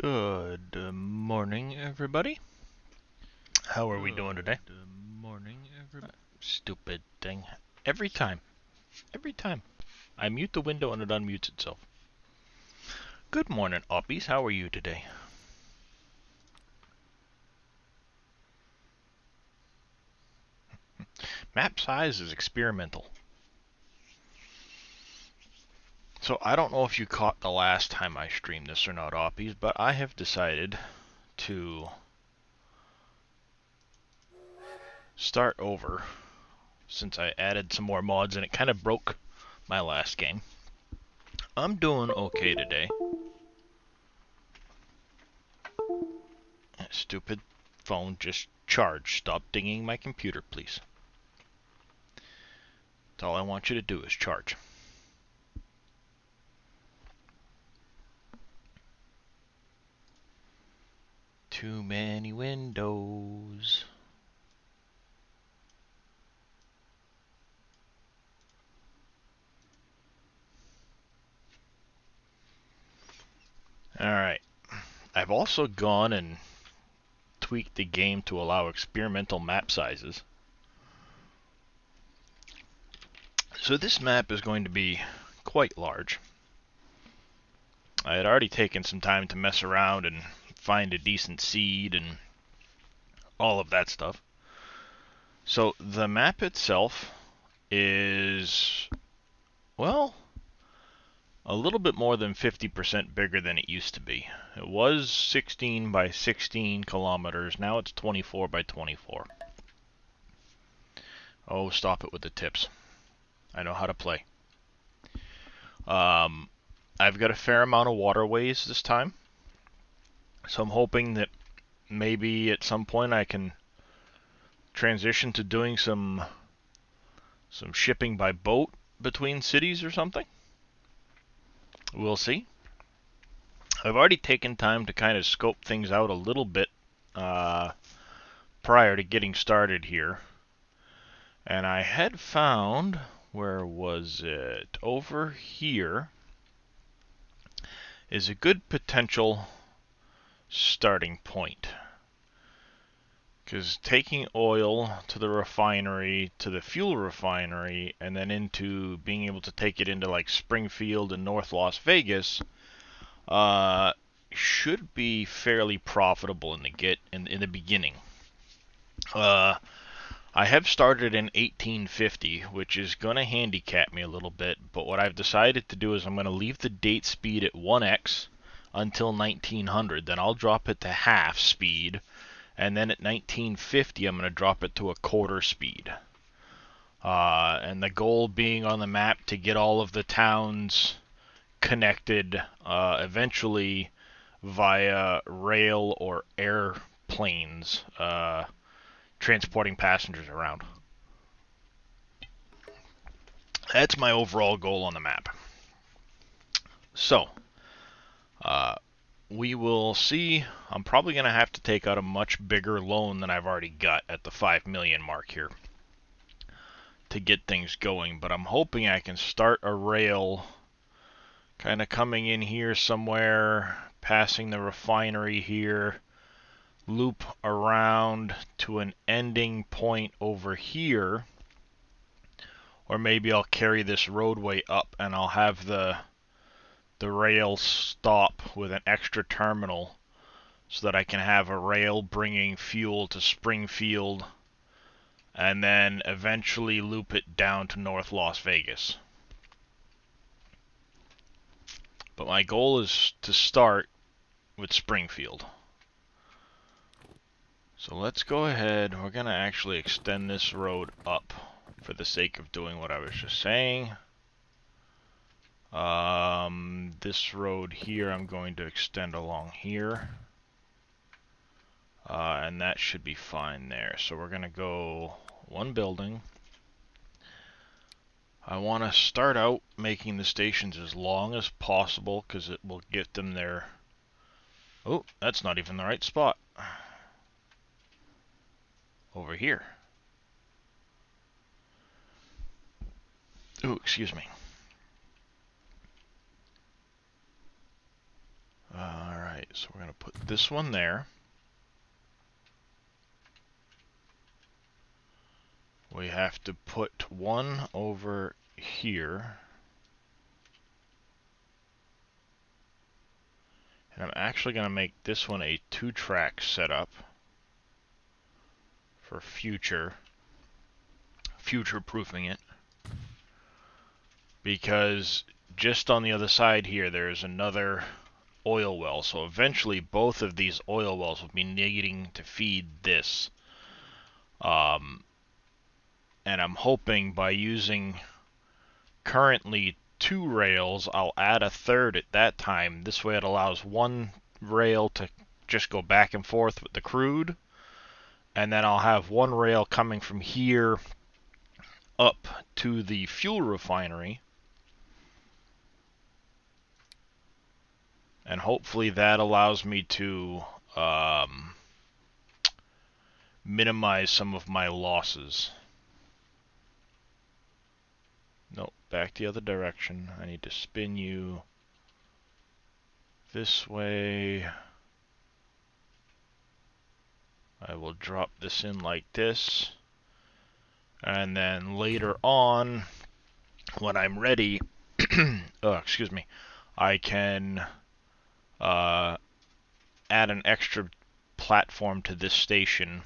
Good morning, everybody. How are we doing today? Good morning, everybody. Stupid thing. Every time. Every time. I mute the window and it unmutes itself. Good morning, Oppies. How are you today? Map size is experimental. So I don't know if you caught the last time I streamed this or not, Oppies, but I have decided to start over since I added some more mods and it kind of broke my last game. I'm doing okay today. Stupid phone just charged. Stop dinging my computer, please. That's all I want you to do is charge. Too many windows. Alright. I've also gone and tweaked the game to allow experimental map sizes. So this map is going to be quite large. I had already taken some time to mess around and find a decent seed and all of that stuff. So the map itself is, well, a little bit more than 50% bigger than it used to be. It was 16 by 16 kilometers. Now it's 24 by 24. Oh, stop it with the tips. I know how to play. I've got a fair amount of waterways this time. So I'm hoping that maybe at some point I can transition to doing some shipping by boat between cities or something. We'll see. I've already taken time to kind of scope things out a little bit prior to getting started here. And I had found, where was it? Over here is a good potential starting point. Because taking oil to the refinery, to the fuel refinery, and then into being able to take it into like Springfield and North Las Vegas, should be fairly profitable in the beginning. I have started in 1850, which is going to handicap me a little bit, but what I've decided to do is I'm going to leave the date speed at 1x until 1900, then I'll drop it to half speed, and then at 1950 I'm going to drop it to a quarter speed. And the goal being on the map to get all of the towns connected eventually via rail or airplanes transporting passengers around. That's my overall goal on the map. So, we will see. I'm probably going to have to take out a much bigger loan than I've already got at the 5 million mark here to get things going, but I'm hoping I can start a rail kind of coming in here somewhere, passing the refinery here, loop around to an ending point over here, or maybe I'll carry this roadway up and I'll have the rail stop with an extra terminal so that I can have a rail bringing fuel to Springfield and then eventually loop it down to North Las Vegas. But my goal is to start with Springfield. So let's go ahead. We're going to actually extend this road up for the sake of doing what I was just saying. This road here I'm going to extend along here. And that should be fine there. So we're going to go one building. I want to start out making the stations as long as possible because it will get them there. Oh, that's not even the right spot. Over here. Ooh, excuse me. Alright, so we're going to put this one there. We have to put one over here. And I'm actually going to make this one a 2-track setup for future-proofing it. Because just on the other side here, there's another oil well. So eventually both of these oil wells will be needing to feed this. And I'm hoping by using currently 2 rails, I'll add a third at that time. This way it allows one rail to just go back and forth with the crude, and then I'll have one rail coming from here up to the fuel refinery, and hopefully that allows me to minimize some of my losses. Nope, back the other direction. I need to spin you this way. I will drop this in like this. And then later on, when I'm ready, oh, excuse me, I can add an extra platform to this station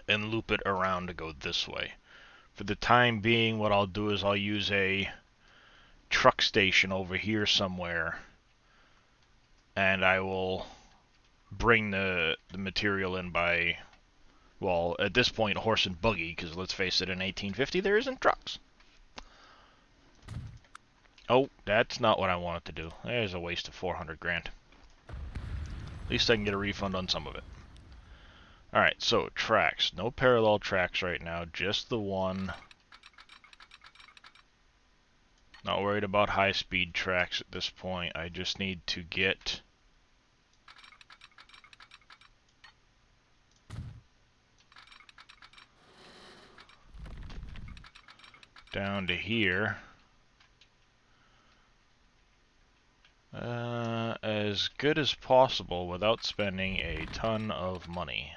and loop it around to go this way. For the time being, what I'll do is I'll use a truck station over here somewhere, and I will bring the material in by, well, at this point, horse and buggy, because let's face it, in 1850 there isn't trucks. Oh, that's not what I wanted to do. There's a waste of 400 grand. At least I can get a refund on some of it. Alright, so tracks. No parallel tracks right now, just the one. Not worried about high-speed tracks at this point. I just need to get down to here as good as possible without spending a ton of money.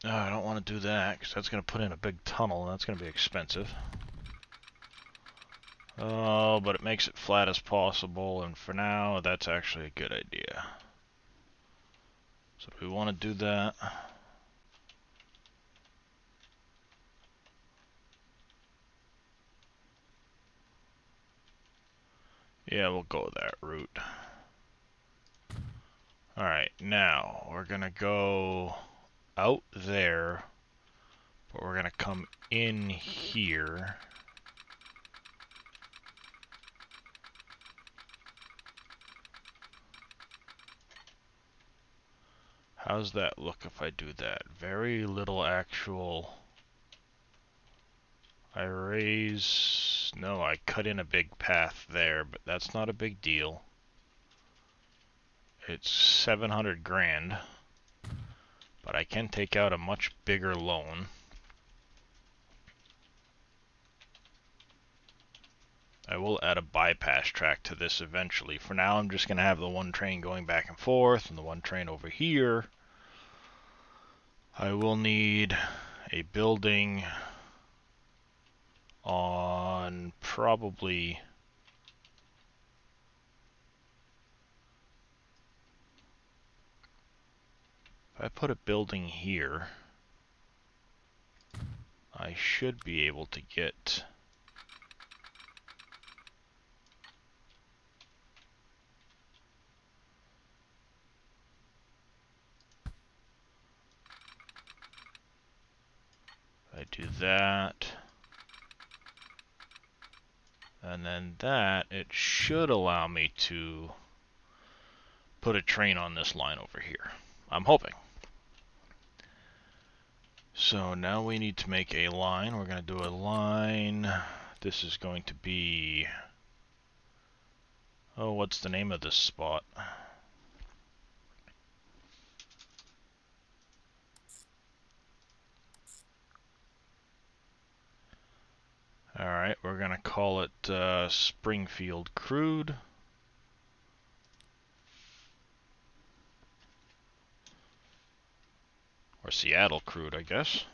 I don't want to do that because that's going to put in a big tunnel and that's going to be expensive. Oh, but it makes it flat as possible, and for now, that's actually a good idea. So do we want to do that? Yeah, we'll go that route. Alright, now, we're going to go out there, but we're going to come in here. How's that look if I do that? Very little actual... I raise... No, I cut in a big path there, but that's not a big deal. It's 700 grand. But I can take out a much bigger loan. I will add a bypass track to this eventually. For now, I'm just going to have the one train going back and forth and the one train over here. I will need a building on probably... If I put a building here, I should be able to get... I do that, and then that, it should allow me to put a train on this line over here. I'm hoping. So now we need to make a line. We're going to do a line. This is going to be Oh, what's the name of this spot? Alright, we're gonna call it Springfield Crude. Or Seattle Crude, I guess.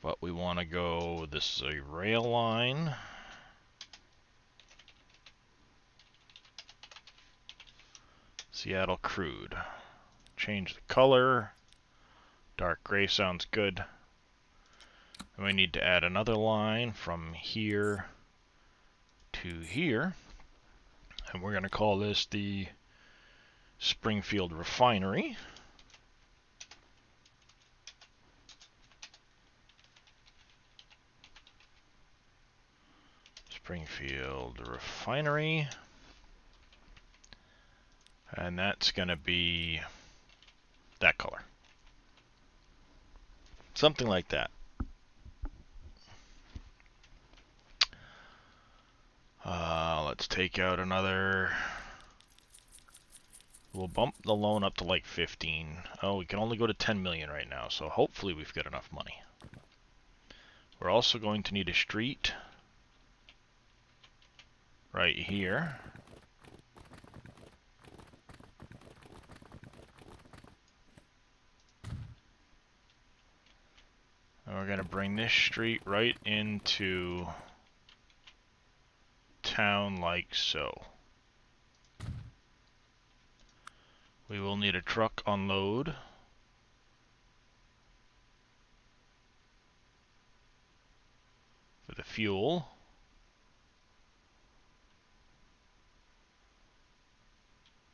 But we want to go, this is a rail line. Seattle Crude. Change the color. Dark gray sounds good. And we need to add another line from here to here. And we're going to call this the Springfield Refinery. Springfield Refinery. And that's going to be that color. Something like that. Let's take out another. We'll bump the loan up to like 15. Oh, we can only go to 10 million right now, so hopefully we've got enough money. We're also going to need a street right here. And we're going to bring this street right into town like so. We will need a truck unload. For the fuel.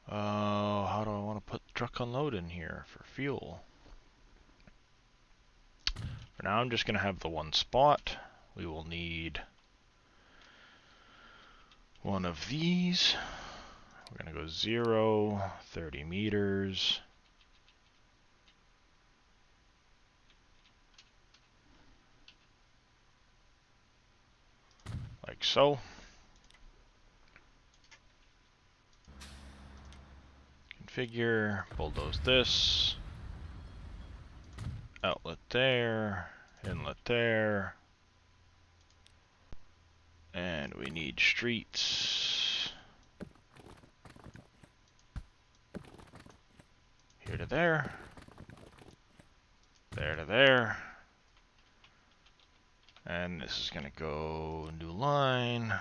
How do I want to put the truck unload in here for fuel? For now, I'm just going to have the one spot. We will need one of these. We're going to go 0, 30 meters. Like so. Configure, bulldoze this. Outlet there, inlet there. And we need streets. Here to there. There to there. And this is going to go new line.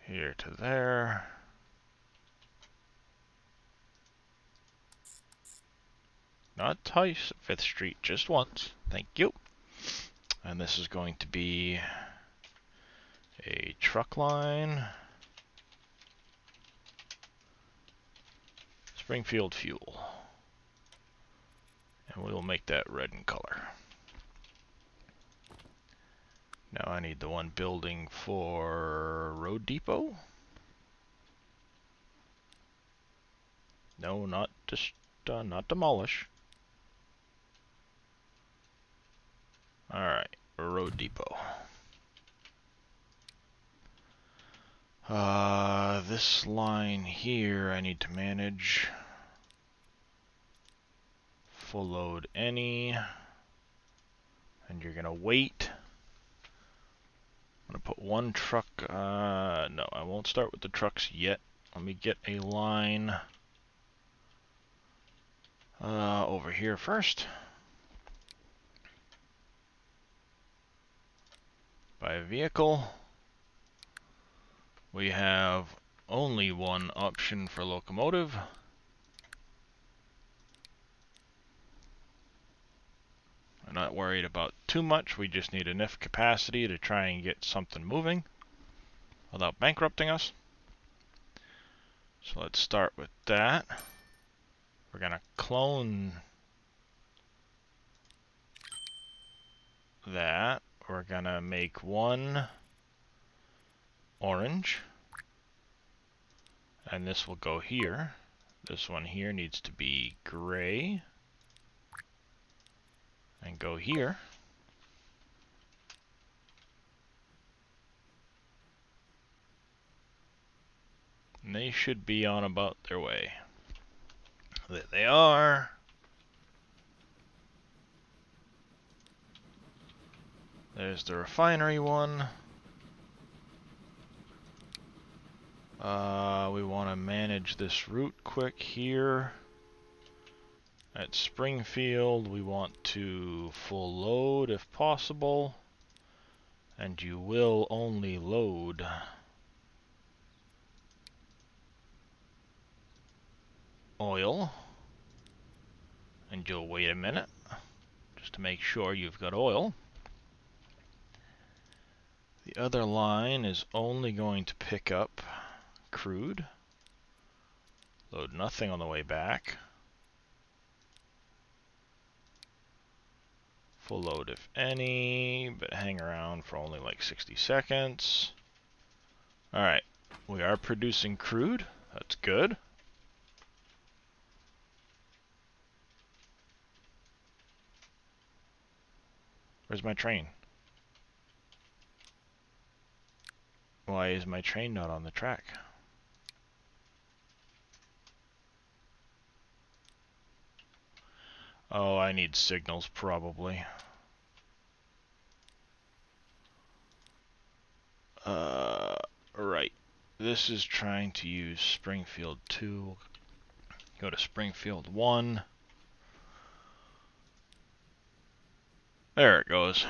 Here to there. Not twice, 5th Street, just once. Thank you. And this is going to be a truck line. Springfield Fuel. And we will make that red in color. Now I need the one building for Road Depot. No, not not demolish. Alright, Road Depot. This line here I need to manage. Full load any. And you're gonna wait. I'm gonna put one truck, no, I won't start with the trucks yet. Let me get a line over here first. By vehicle, we have only one option for locomotive. I'm not worried about too much, we just need enough capacity to try and get something moving without bankrupting us. So let's start with that. We're gonna clone that. We're gonna make one orange. And this will go here. This one here needs to be gray. And go here. And they should be on about their way. There they are. There's the refinery one. We want to manage this route quick here. At Springfield, we want to full load if possible. And you will only load oil. And you'll wait a minute just to make sure you've got oil. The other line is only going to pick up crude. Load nothing on the way back. Full load if any, but hang around for only like 60 seconds. Alright, we are producing crude. That's good. Where's my train? Why is my train not on the track? Oh, I need signals probably. Right. This is trying to use Springfield 2. Go to Springfield 1. There it goes.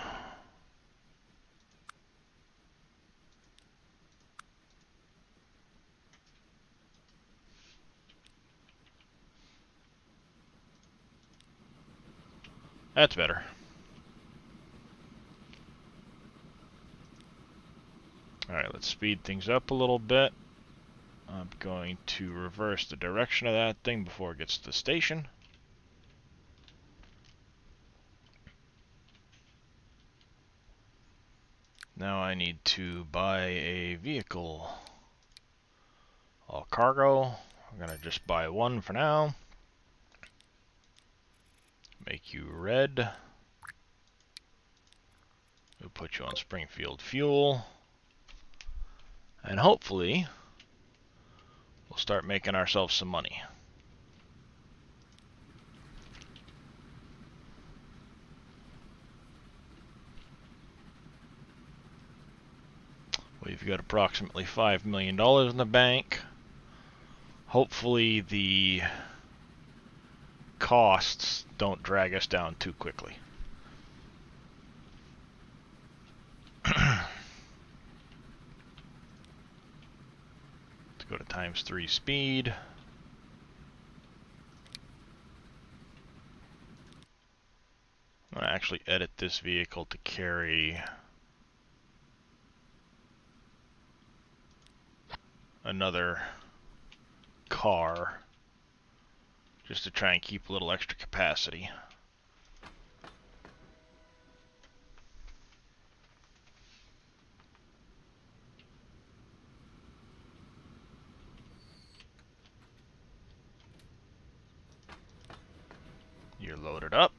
That's better. Alright, let's speed things up a little bit. I'm going to reverse the direction of that thing before it gets to the station. Now I need to buy a vehicle. All cargo. I'm gonna just buy one for now. Make you red. We'll put you on Springfield fuel. And hopefully, we'll start making ourselves some money. We've got approximately $5 million in the bank. Hopefully the costs don't drag us down too quickly. Let's go to ×3 speed. I'm going to actually edit this vehicle to carry another car just to try and keep a little extra capacity. You're loaded up.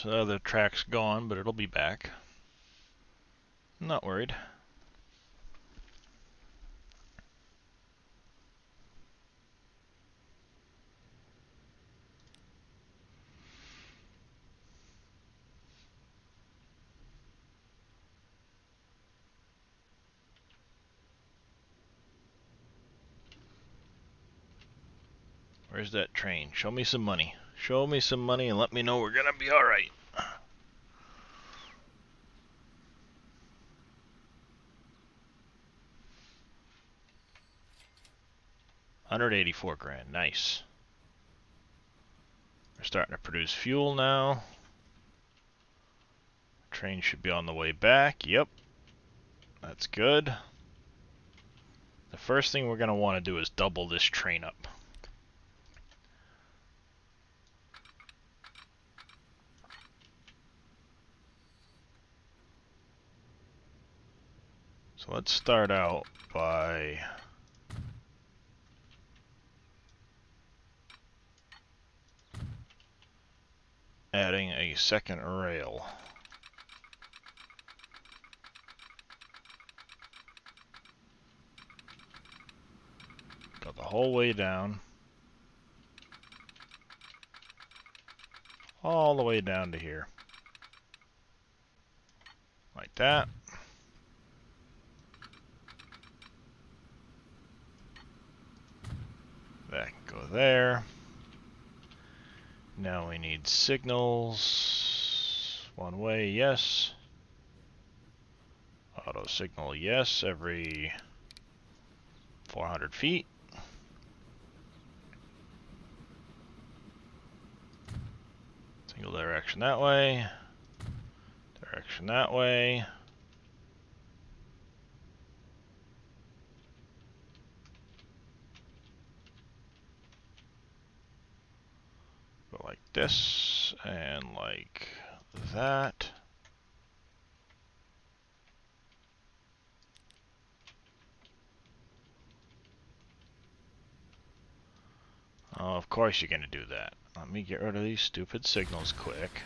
The track's gone, but it'll be back. I'm not worried. Where's that train? Show me some money. Show me some money and let me know we're gonna be alright. $184 grand, nice. We're starting to produce fuel now. Train should be on the way back, yep. That's good. The first thing we're gonna want to do is double this train up. So let's start out by adding a second rail. Go the whole way down. All the way down to here. Like that. That can go there. Now we need signals. One way, yes. Auto signal, yes, every 400 feet. Single direction that way. Direction that way. Go like this and like that. Oh, of course you're gonna do that. Let me get rid of these stupid signals quick.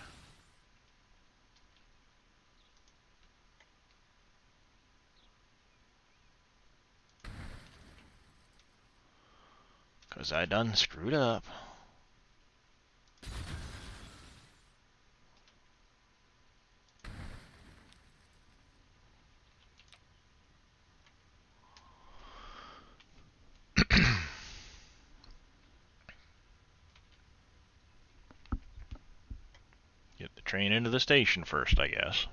Cause I done screwed up. Get the train into the station first, I guess.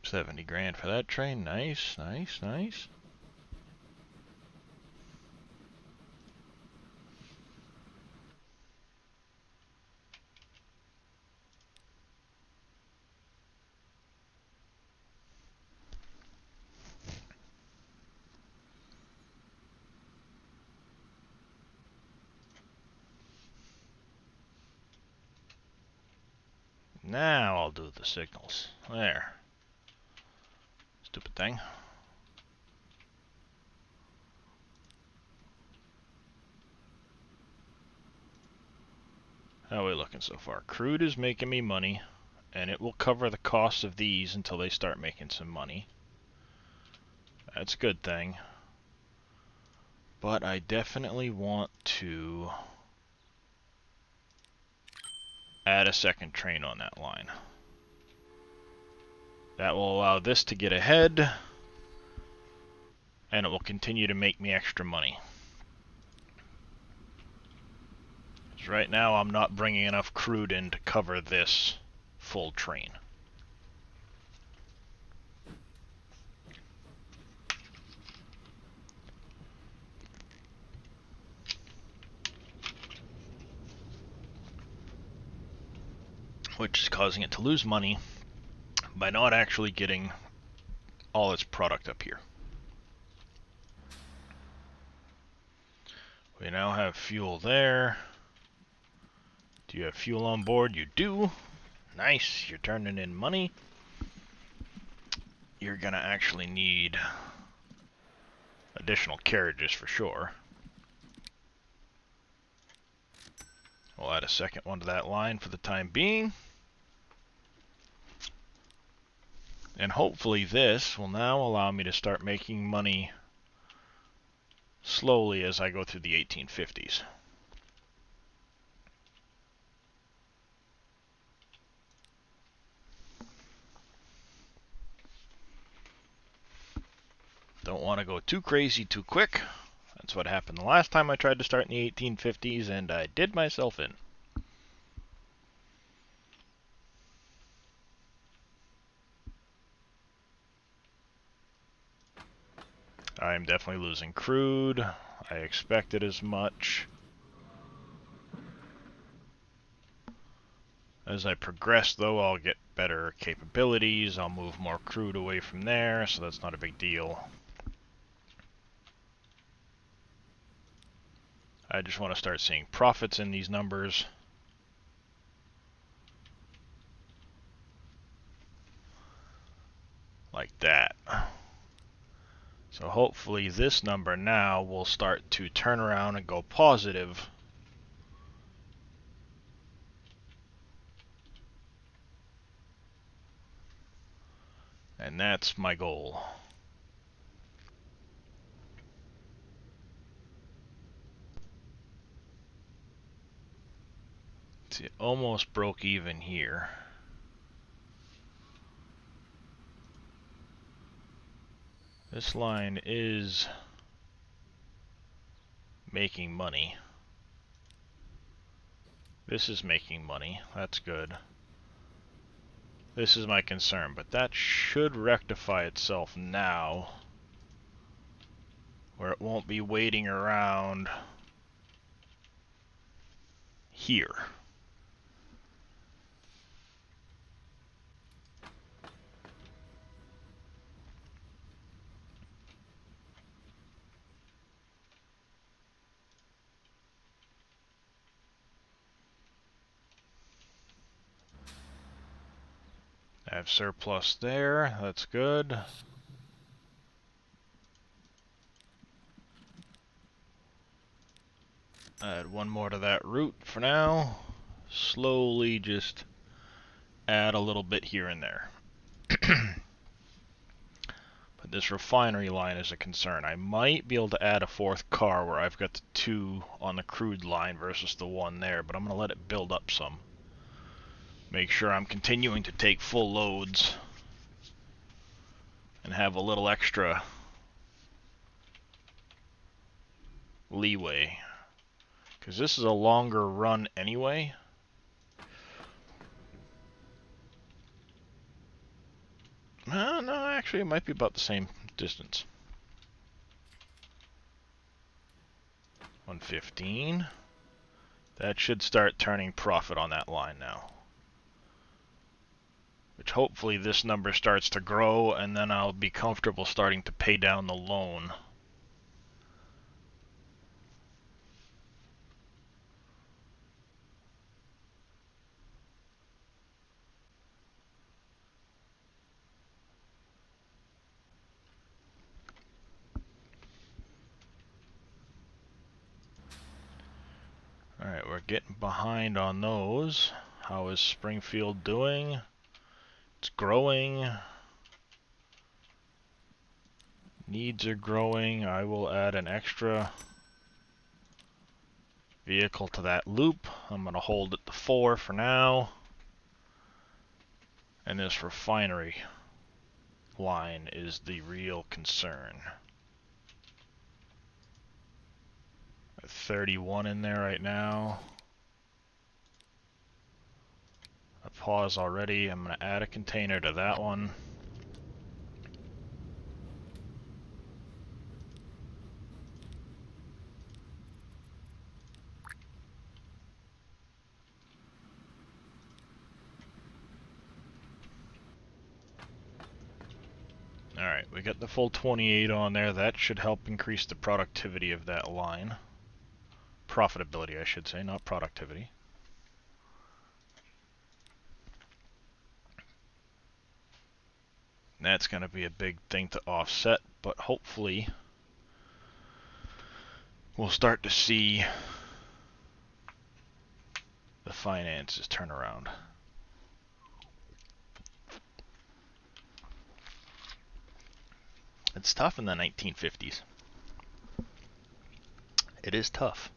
$70,000 for that train. Nice, nice, nice. Now I'll do the signals. There. Stupid thing. How are we looking so far? Crude is making me money, and it will cover the cost of these until they start making some money. That's a good thing. But I definitely want to add a second train on that line. That will allow this to get ahead, and it will continue to make me extra money. Because right now I'm not bringing enough crude in to cover this full train. Which is causing it to lose money by not actually getting all its product up here. We now have fuel there. Do you have fuel on board? You do. Nice, you're turning in money. You're gonna actually need additional carriages for sure. We'll add a second one to that line for the time being. And hopefully this will now allow me to start making money slowly as I go through the 1850s. Don't want to go too crazy too quick. That's what happened the last time I tried to start in the 1850s, and I did myself in. I'm definitely losing crude. I expected as much. As I progress, though, I'll get better capabilities. I'll move more crude away from there, so that's not a big deal. I just want to start seeing profits in these numbers. like that. So hopefully this number now will start to turn around and go positive. And that's my goal. See, it almost broke even here. This line is making money. This is making money. That's good. This is my concern, but that should rectify itself now, where it won't be waiting around here. I have surplus there, that's good. Add one more to that route for now. Slowly just add a little bit here and there. But this refinery line is a concern. I might be able to add a fourth car where I've got the 2 on the crude line versus the 1 there, but I'm going to let it build up some. Make sure I'm continuing to take full loads and have a little extra leeway. Because this is a longer run anyway. No, actually it might be about the same distance. 115. That should start turning profit on that line now. Which hopefully this number starts to grow, and then I'll be comfortable starting to pay down the loan. Alright, we're getting behind on those. How is Springfield doing? It's growing. Needs are growing. I will add an extra vehicle to that loop. I'm going to hold it to 4 for now. And this refinery line is the real concern. 31 in there right now. I pause already. I'm going to add a container to that one. Alright, we got the full 28 on there. That should help increase the productivity of that line. Profitability, I should say, not productivity. That's going to be a big thing to offset, but hopefully we'll start to see the finances turn around. It's tough in the 1950s. It is tough.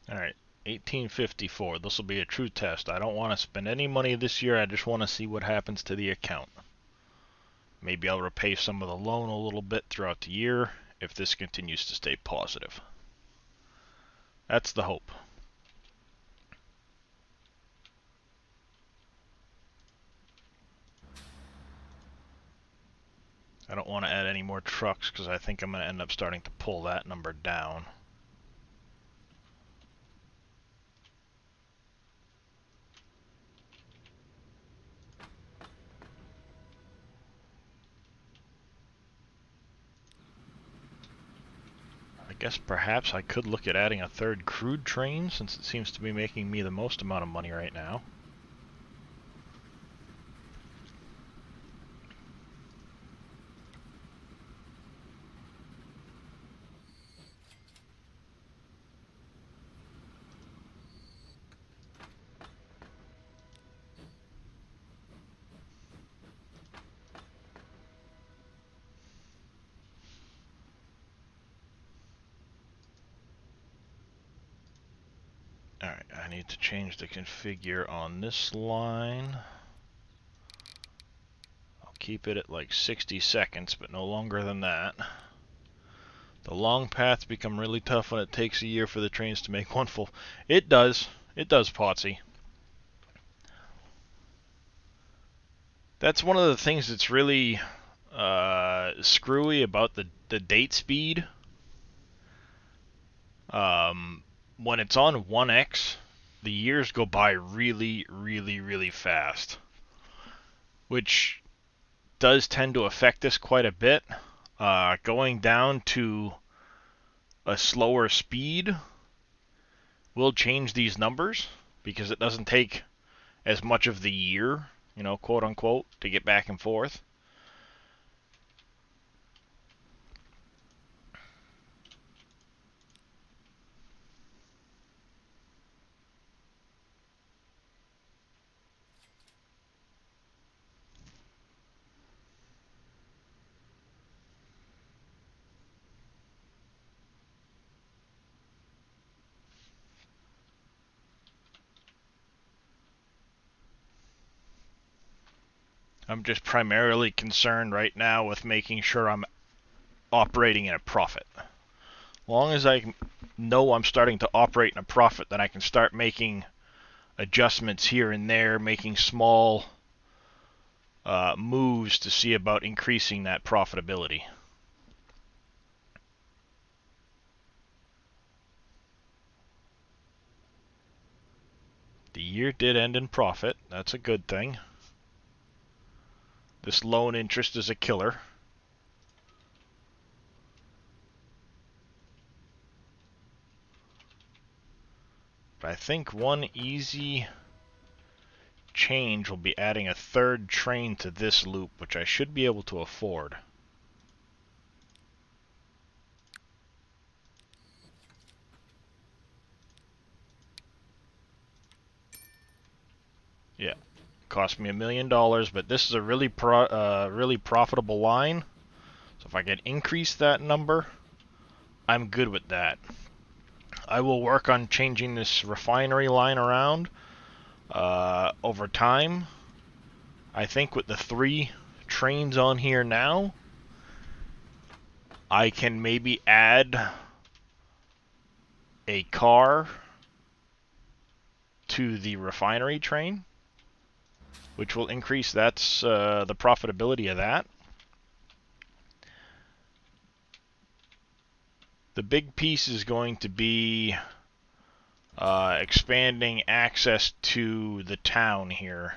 Alright, 1854. This will be a true test. I don't want to spend any money this year. I just want to see what happens to the account. Maybe I'll repay some of the loan a little bit throughout the year if this continues to stay positive. That's the hope. I don't want to add any more trucks because I think I'm going to end up starting to pull that number down. guess perhaps I could look at adding a third crude train, since it seems to be making me the most amount of money right now. Alright, I need to change the configure on this line. I'll keep it at like 60 seconds, but no longer than that. The long paths become really tough when it takes a year for the trains to make one full... It does. It does, Potsy. That's one of the things that's really screwy about the date speed. When it's on 1x, the years go by really, really, really fast, which does tend to affect this quite a bit. Going down to a slower speed will change these numbers, because it doesn't take as much of the year, you know, quote unquote, to get back and forth. I'm just primarily concerned right now with making sure I'm operating in a profit. As long as I know I'm starting to operate in a profit, then I can start making adjustments here and there, making small moves to see about increasing that profitability. The year did end in profit. That's a good thing. This loan interest is a killer. But I think one easy change will be adding a third train to this loop, which I should be able to afford. Yeah, cost me $1 million, but this is a really profitable line. So if I can increase that number, I'm good with that. I will work on changing this refinery line around over time. I think with the 3 trains on here now, I can maybe add a car to the refinery train, which will increase the profitability of that. The big piece is going to be expanding access to the town here.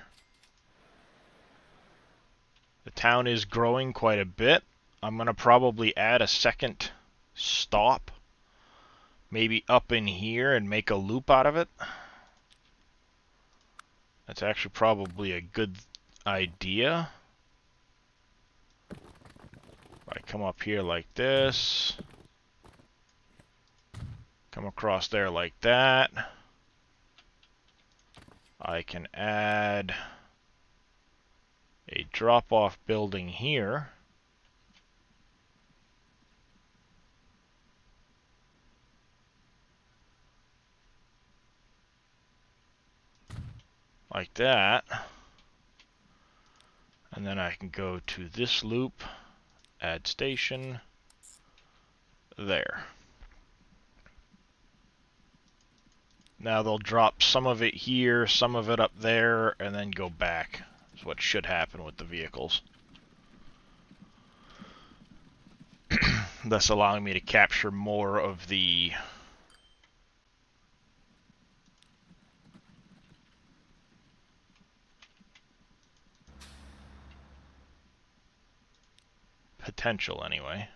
The town is growing quite a bit. I'm going to probably add a second stop, maybe up in here, and make a loop out of it. That's actually probably a good idea. If I come up here like this, come across there like that, I can add a drop-off building here. Like that. And then I can go to this loop, add station, there. Now they'll drop some of it here, some of it up there, and then go back. That's what should happen with the vehicles. Thus allowing me to capture more of the potential, anyway.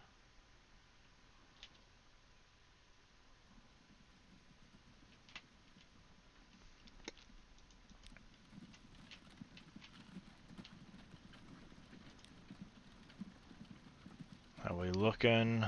How we looking?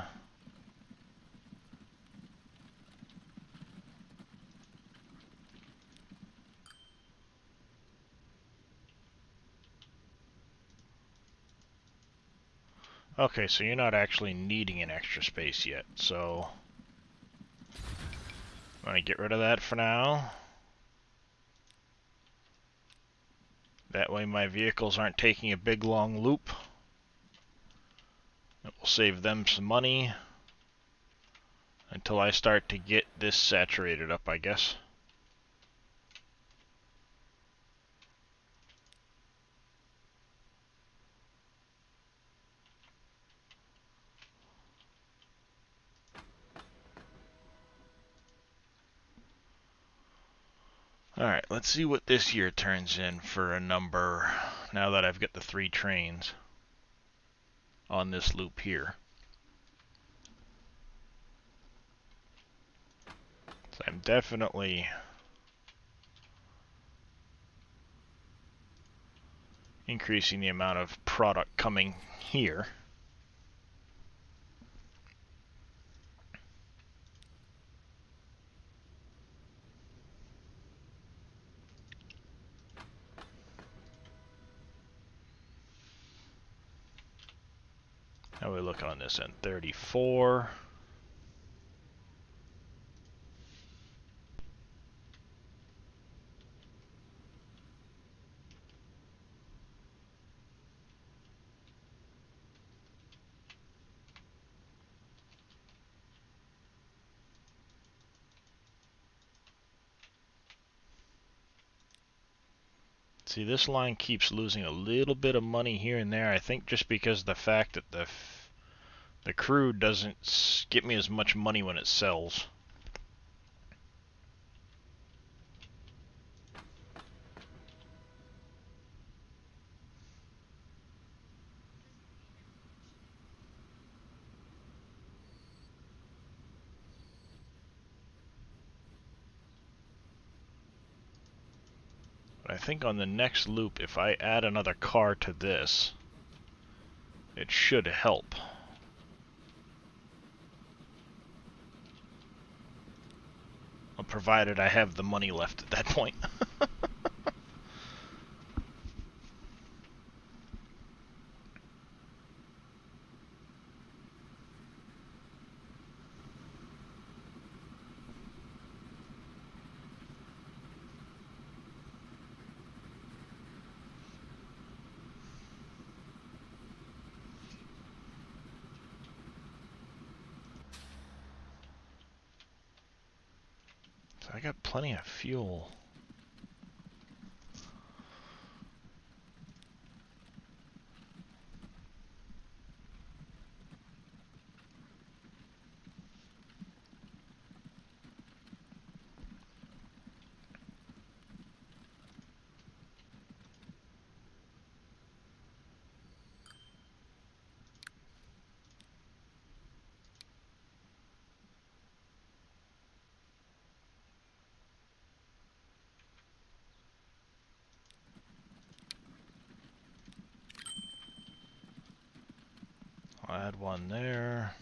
Okay, so you're not actually needing an extra space yet, so I'm gonna get rid of that for now. That way my vehicles aren't taking a big long loop. It will save them some money until I start to get this saturated up, I guess. Alright, let's see what this year turns in for a number now that I've got the 3 trains on this loop here. So I'm definitely increasing the amount of product coming here. How we look on this end? 34. See, this line keeps losing a little bit of money here and there. I think just because of the fact that the crude doesn't get me as much money when it sells. But I think on the next loop, if I add another car to this, it should help. Well, provided I have the money left at that point. So I got plenty of fuel. I'll add one there.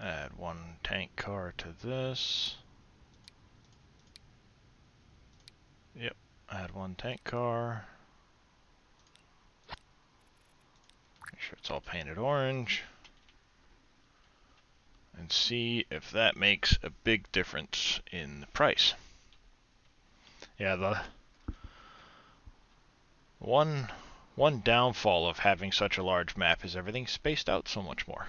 Add one tank car to this. Yep, add one tank car. Make sure it's all painted orange. And see if that makes a big difference in the price. Yeah, the one downfall of having such a large map is everything's spaced out so much more.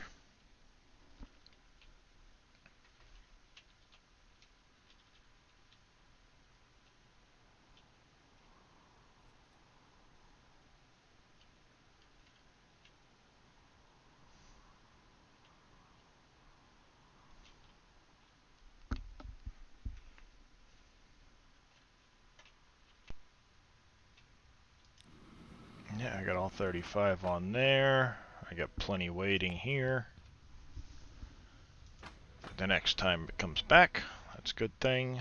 Yeah, I got all 35 on there. I got plenty waiting here. The next time it comes back, That's a good thing.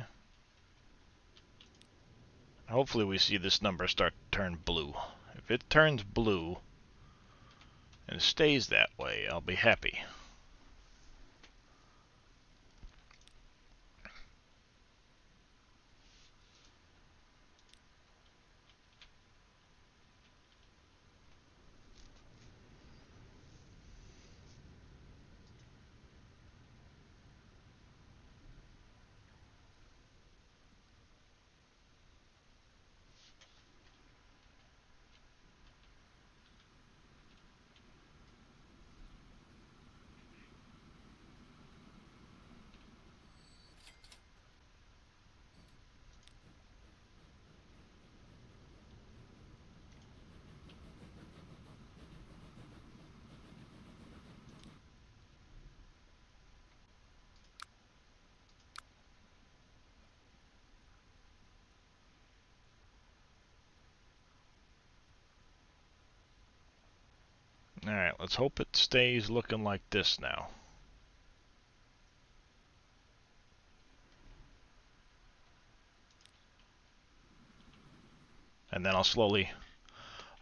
Hopefully we see this number start to turn blue. If it turns blue and stays that way, I'll be happy. Alright, let's hope it stays looking like this now. And then I'll slowly...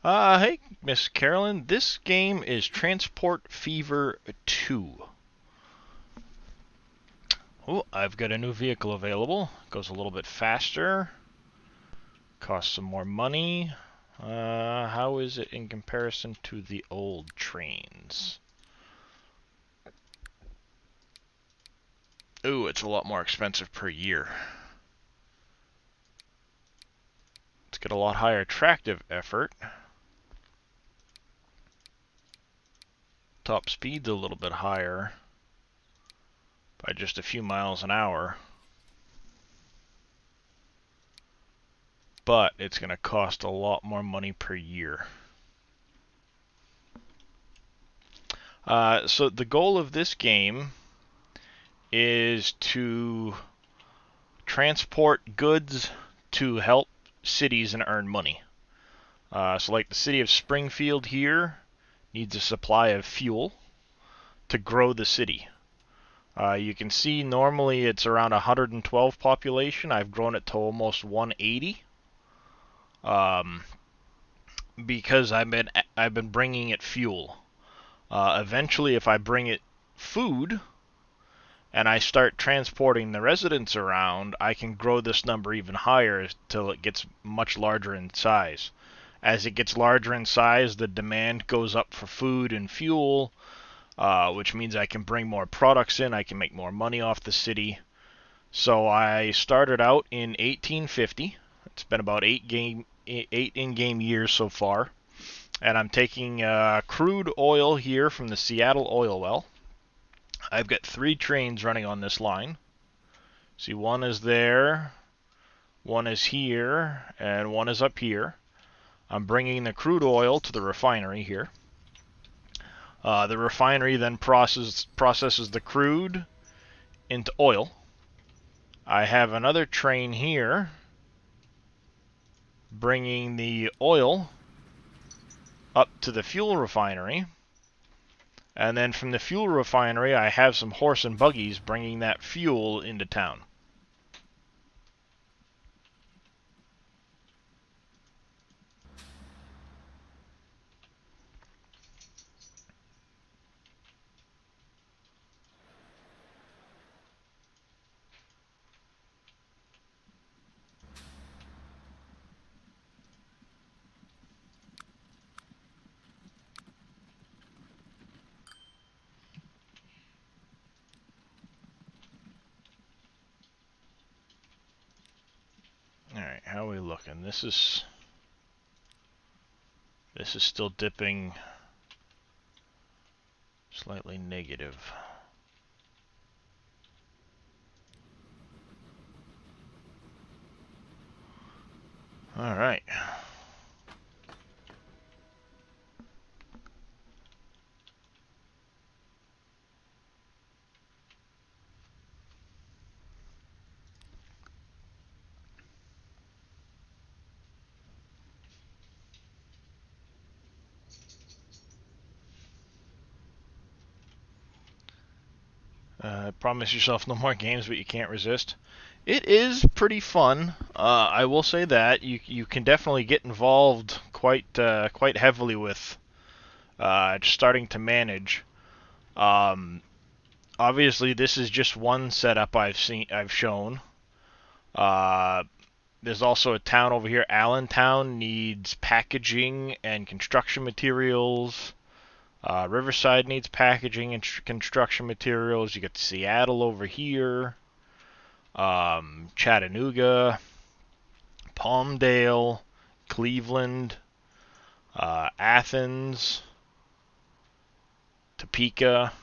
hey, Miss Carolyn, this game is Transport Fever 2. Oh, I've got a new vehicle available. Goes a little bit faster. Costs some more money. How is it in comparison to the old trains? Ooh, it's a lot more expensive per year. Let's get a lot higher tractive effort. Top speed's a little bit higher by just a few miles an hour. But it's going to cost a lot more money per year. So the goal of this game is to transport goods to help cities and earn money. So like the city of Springfield here needs a supply of fuel to grow the city. You can see normally it's around 112 population. I've grown it to almost 180. Because I've been bringing it fuel. Eventually, if I bring it food and I start transporting the residents around, I can grow this number even higher till it gets much larger in size. As it gets larger in size, the demand goes up for food and fuel, which means I can bring more products in, I can make more money off the city. So I started out in 1850. It's been about 8 in-game years so far. And I'm taking crude oil here from the Seattle oil well. I've got 3 trains running on this line. See, one is there, one is here, and one is up here. I'm bringing the crude oil to the refinery here. The refinery then processes the crude into oil. I have another train here bringing the oil up to the fuel refinery. And then from the fuel refinery, I have some horse and buggies bringing that fuel into town. Alright, how are we looking? This is still dipping slightly negative. Alright. Promise yourself no more games, but you can't resist. It is pretty fun. I will say that you can definitely get involved quite heavily with starting to manage. Um, Obviously, this is just one setup I've shown. Uh, there's also a town over here. Allentown needs packaging and construction materials. Riverside needs packaging and construction materials. You got Seattle over here. Chattanooga, Palmdale, Cleveland, Athens, Topeka,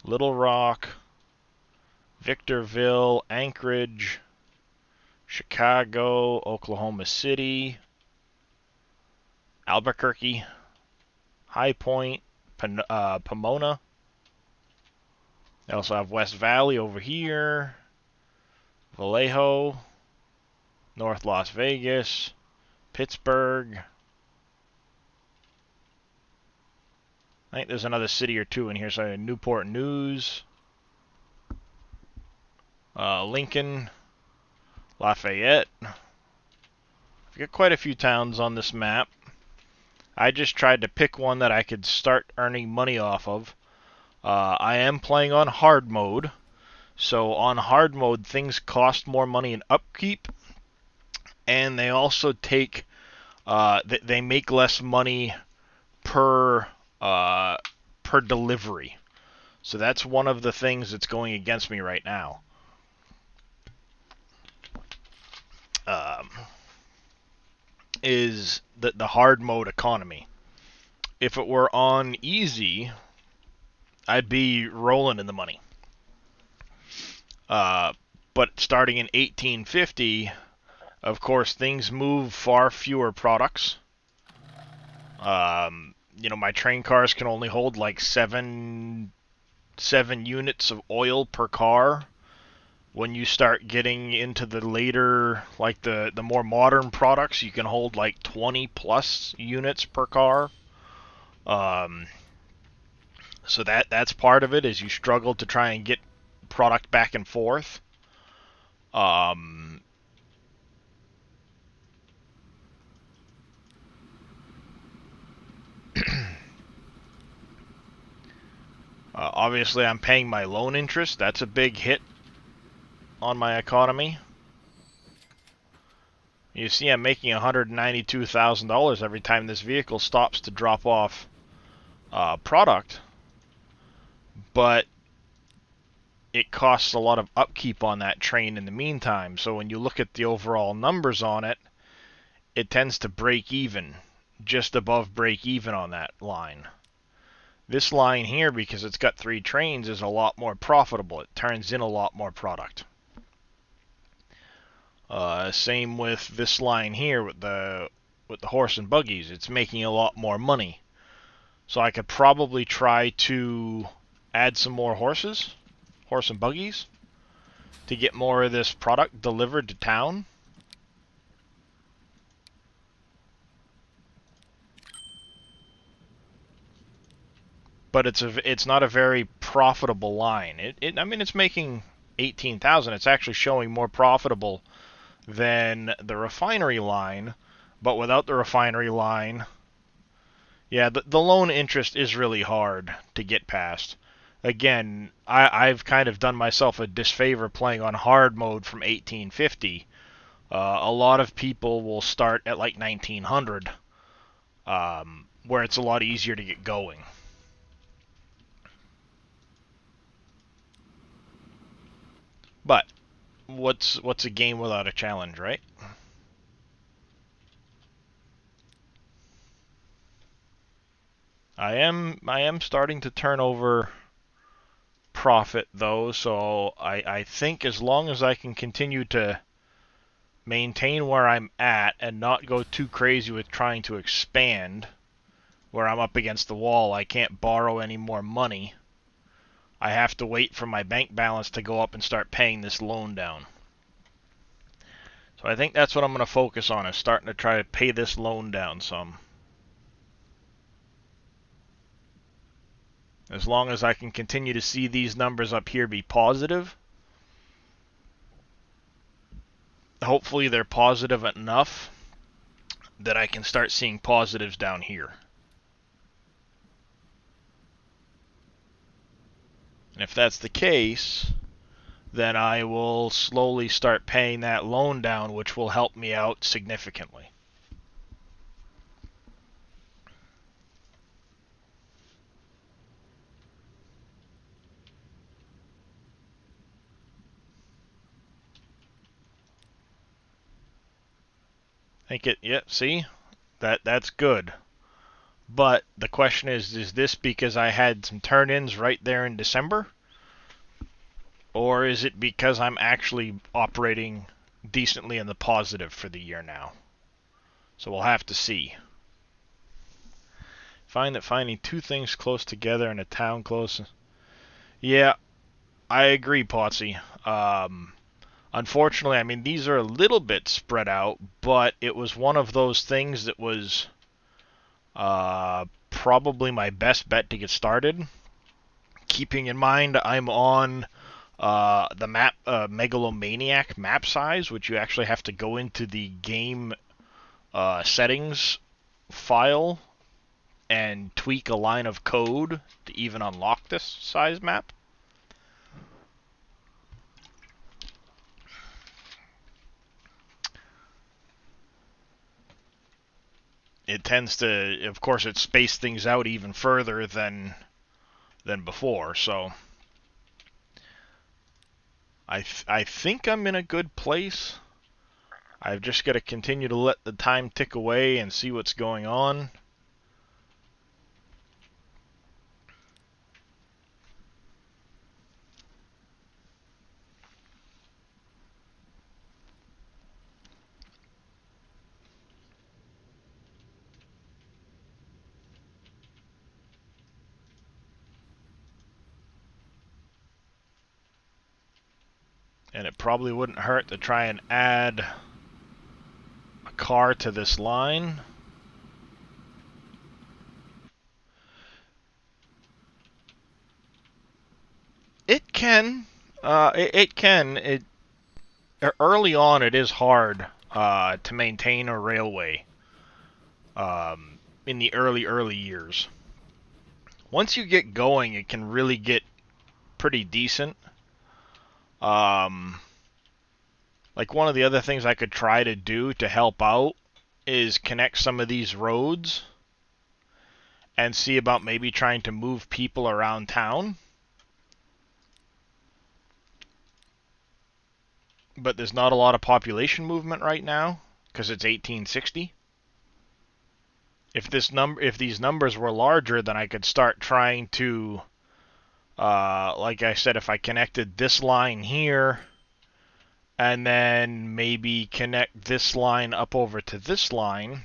Little Rock, Victorville, Anchorage, Chicago, Oklahoma City, Albuquerque, High Point, Pomona. They also have West Valley over here, Vallejo, North Las Vegas, Pittsburgh. I think there's another city or two in here. So Newport News, Lincoln, Lafayette. I've got quite a few towns on this map. I just tried to pick one that I could start earning money off of. I am playing on hard mode. So on hard mode, things cost more money in upkeep. And they also take, they make less money per delivery. So that's one of the things that's going against me right now. Is the hard mode economy. If it were on easy, I'd be rolling in the money. But starting in 1850, of course, things move far fewer products. My train cars can only hold like seven units of oil per car. When you start getting into the later, like the more modern products, you can hold like 20 plus units per car. So that's part of it, is you struggle to try and get product back and forth. Obviously, I'm paying my loan interest. That's a big hit on my economy. You see, I'm making $192,000 every time this vehicle stops to drop off product, but it costs a lot of upkeep on that train in the meantime. So when you look at the overall numbers on it, it tends to break even, just above break even on that line. This line here, because it's got 3 trains, is a lot more profitable. It turns in a lot more product. Same with this line here with the horse and buggies. It's making a lot more money. So I could probably try to add some more horse and buggies, to get more of this product delivered to town. But it's not a very profitable line. I mean, it's making 18,000. It's actually showing more profitable than the refinery line, but without the refinery line, yeah, the loan interest is really hard to get past. Again, I've kind of done myself a disfavor playing on hard mode from 1850. A lot of people will start at like 1900, where it's a lot easier to get going. But what's a game without a challenge, right? I am starting to turn over profit though, so I think as long as I can continue to maintain where I'm at and not go too crazy with trying to expand, where I'm up against the wall, I can't borrow any more money. I have to wait for my bank balance to go up and start paying this loan down. So I think that's what I'm going to focus on, is starting to try to pay this loan down some. As long as I can continue to see these numbers up here be positive, hopefully they're positive enough that I can start seeing positives down here. And if that's the case, then I will slowly start paying that loan down, which will help me out significantly. Yeah, see? That's good. But the question is this because I had some turn-ins right there in December? Or is it because I'm actually operating decently in the positive for the year now? So we'll have to see. Find that finding two things close together in a town close... Yeah, I agree, Potsy. Unfortunately, I mean, these are a little bit spread out, but it was one of those things that was probably my best bet to get started. Keeping in mind I'm on the map Megalomaniac map size, which you actually have to go into the game settings file and tweak a line of code to even unlock this size map. It tends to, of course, it spaced things out even further than before, so I think I'm in a good place. I've just got to continue to let the time tick away and see what's going on. And it probably wouldn't hurt to try and add a car to this line. It can. It can. Early on, it is hard to maintain a railway in the early years. Once you get going, it can really get pretty decent. Like one of the other things I could try to do to help out is connect some of these roads and see about maybe trying to move people around town. But there's not a lot of population movement right now because it's 1860. If these numbers were larger, then I could start trying to, like I said, if I connected this line here, and then maybe connect this line up over to this line,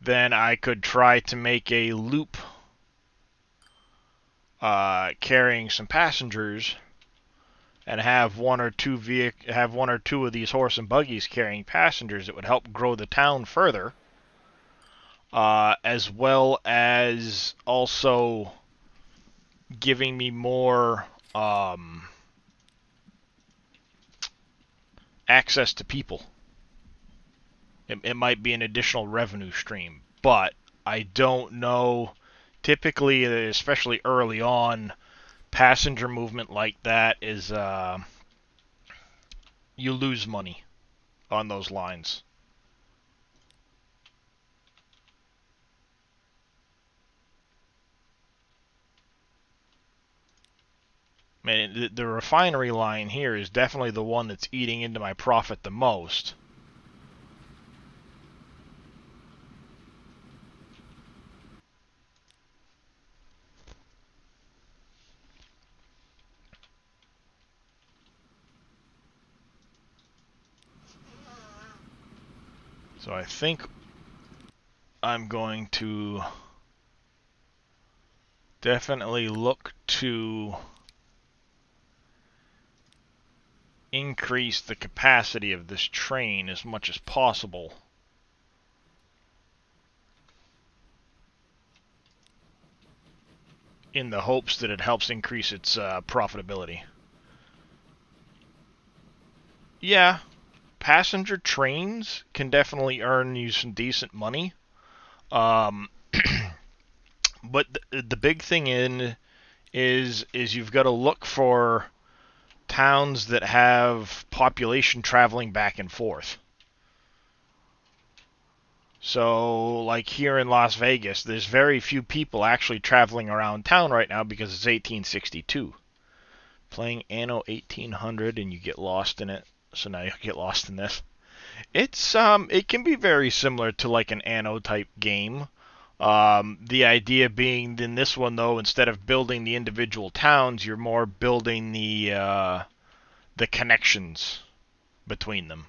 then I could try to make a loop carrying some passengers, and have one or two of these horse and buggies carrying passengers. It would help grow the town further, as well as also giving me more access to people. It might be an additional revenue stream, but I don't know. Typically, especially early on, passenger movement like that is you lose money on those lines. I mean, the refinery line here is definitely the one that's eating into my profit the most. So I think I'm going to definitely look to increase the capacity of this train as much as possible. in the hopes that it helps increase its profitability. Yeah, passenger trains can definitely earn you some decent money. Um, but the big thing is you've got to look for towns that have population traveling back and forth. So, like here in Las Vegas, there's very few people actually traveling around town right now because it's 1862. Playing Anno 1800 and you get lost in it. So now you get lost in this. It can be very similar to like an Anno type game. The idea being in this one though, instead of building the individual towns, you're more building the connections between them.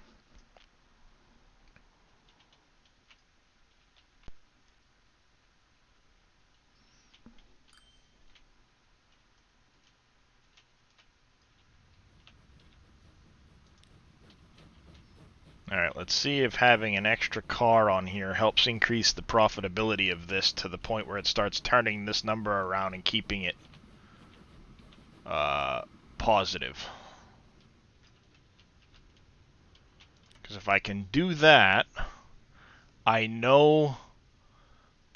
Alright, let's see if having an extra car on here helps increase the profitability of this to the point where it starts turning this number around and keeping it positive. Because if I can do that, I know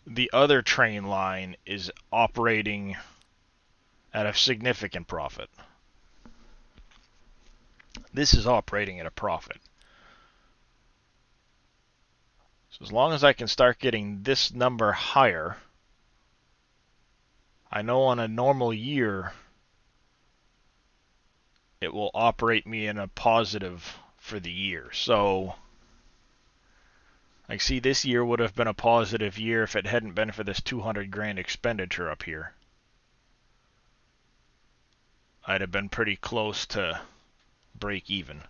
the other train line is operating at a significant profit. This is operating at a profit. So as long as I can start getting this number higher, I know on a normal year it will operate me in a positive for the year. So I see this year would have been a positive year if it hadn't been for this 200 grand expenditure up here. I'd have been pretty close to break even.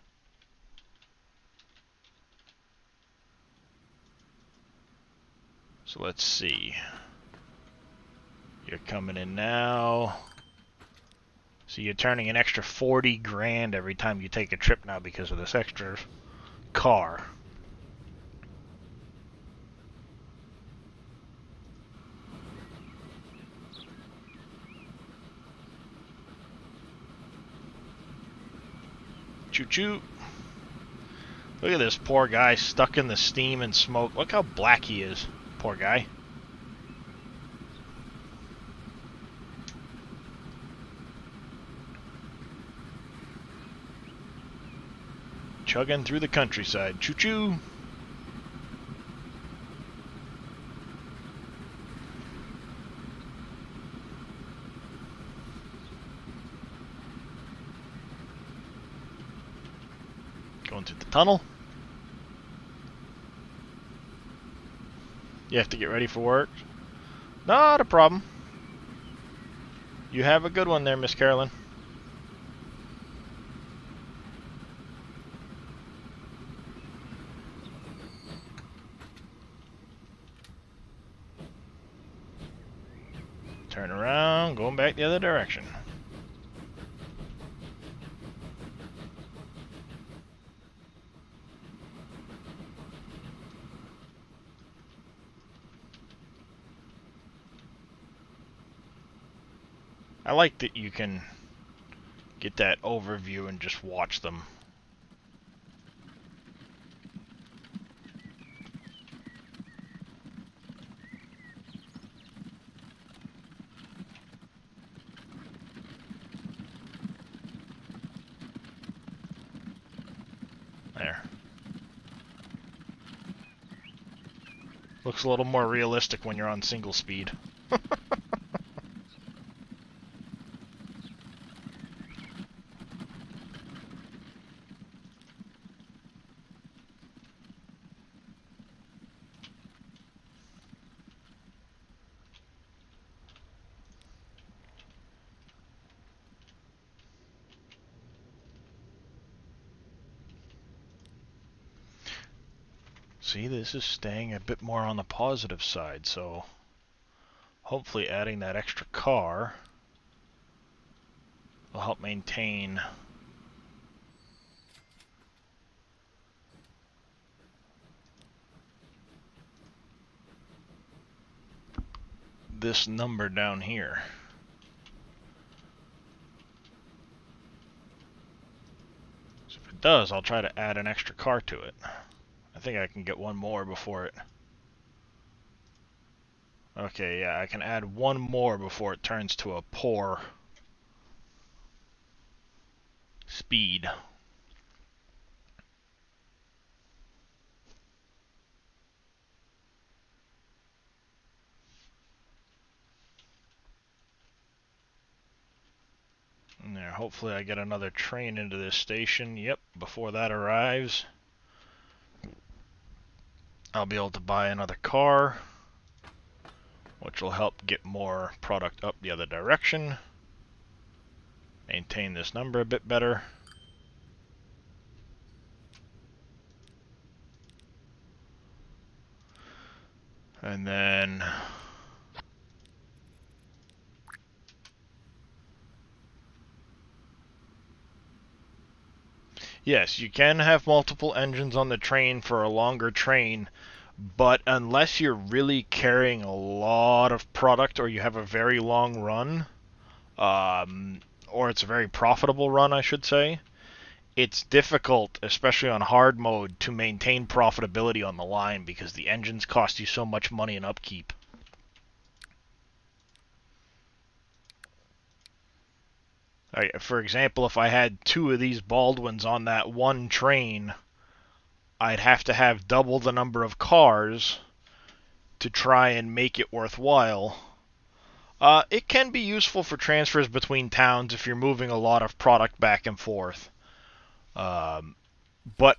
So let's see. You're coming in now. So you're turning an extra 40 grand every time you take a trip now because of this extra car. Choo-choo. Look at this poor guy stuck in the steam and smoke. Look how black he is. Poor guy. Chugging through the countryside. Choo-choo. Going through the tunnel. You have to get ready for work. Not a problem. You have a good one there, Miss Carolyn. Turn around, going back the other direction. I like that you can get that overview and just watch them. There. Looks a little more realistic when you're on single speed. See, this is staying a bit more on the positive side, so hopefully adding that extra car will help maintain this number down here. does, I'll try to add an extra car to it. I think I can get one more before it... Okay, yeah, I can add one more before it turns to a poor speed. And there, hopefully I get another train into this station. Yep, before that arrives, I'll be able to buy another car, which will help get more product up the other direction. Maintain this number a bit better. And then... Yes, you can have multiple engines on the train for a longer train, but unless you're really carrying a lot of product or you have a very long run, or it's a very profitable run, I should say, it's difficult, especially on hard mode, to maintain profitability on the line because the engines cost you so much money in upkeep. For example, if I had 2 of these Baldwins on that one train, I'd have to have double the number of cars to try and make it worthwhile. It can be useful for transfers between towns if you're moving a lot of product back and forth. But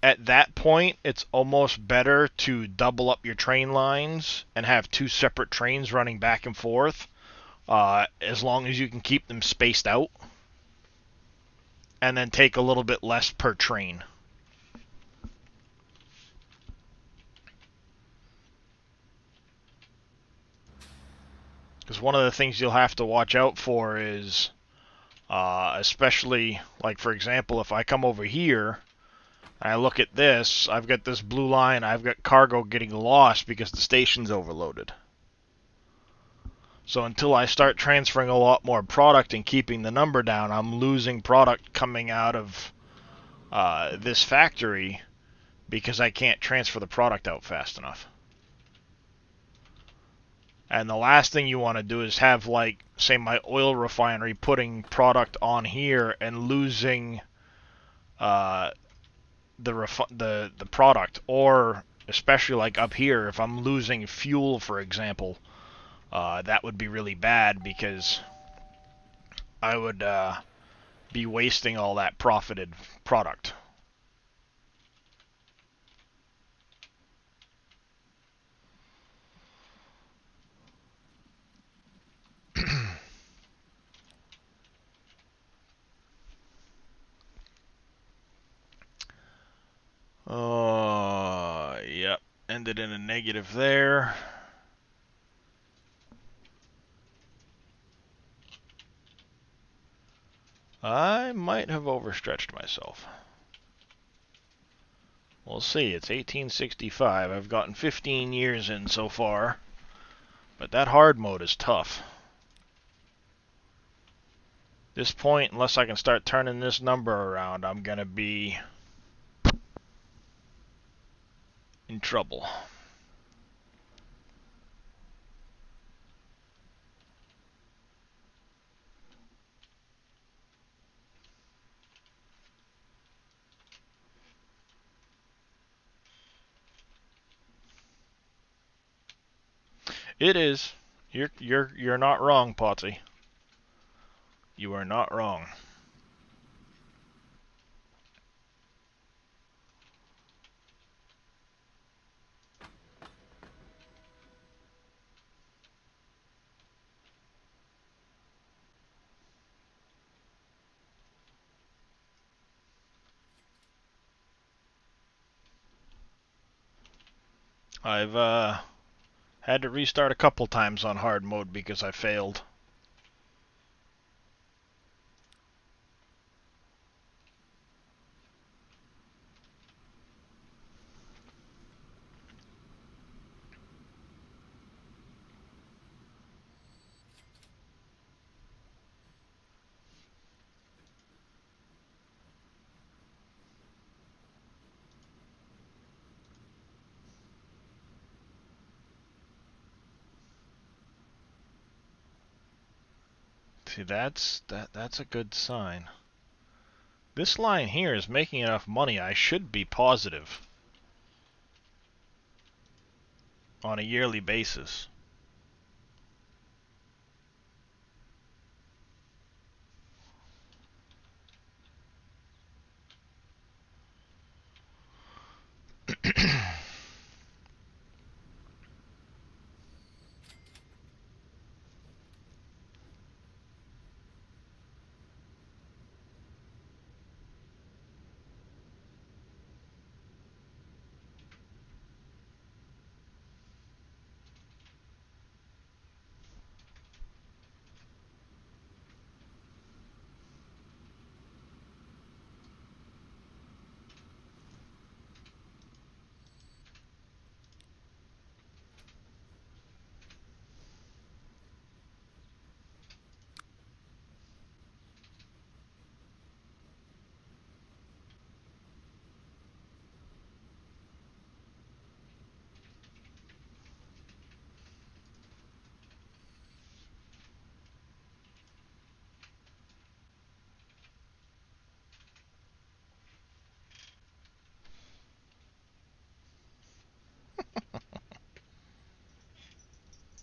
at that point, it's almost better to double up your train lines and have 2 separate trains running back and forth, as long as you can keep them spaced out, and then take a little bit less per train. Because one of the things you'll have to watch out for is, especially, like for example, if I come over here, and I look at this, I've got this blue line, I've got cargo getting lost because the station's overloaded. So until I start transferring a lot more product and keeping the number down, I'm losing product coming out of this factory because I can't transfer the product out fast enough. And the last thing you want to do is have, like, say my oil refinery putting product on here and losing the product, or especially like up here, if I'm losing fuel, for example, that would be really bad because I would be wasting all that profited product. Yep, ended in a negative there. I might have overstretched myself. We'll see. It's 1865. I've gotten 15 years in so far, but that hard mode is tough. This point, unless I can start turning this number around, I'm gonna be in trouble. It is. You're not wrong, Potsy. You are not wrong. I've had to restart a couple times on hard mode because I failed. See, that's a good sign. This line here is making enough money. I should be positive on a yearly basis.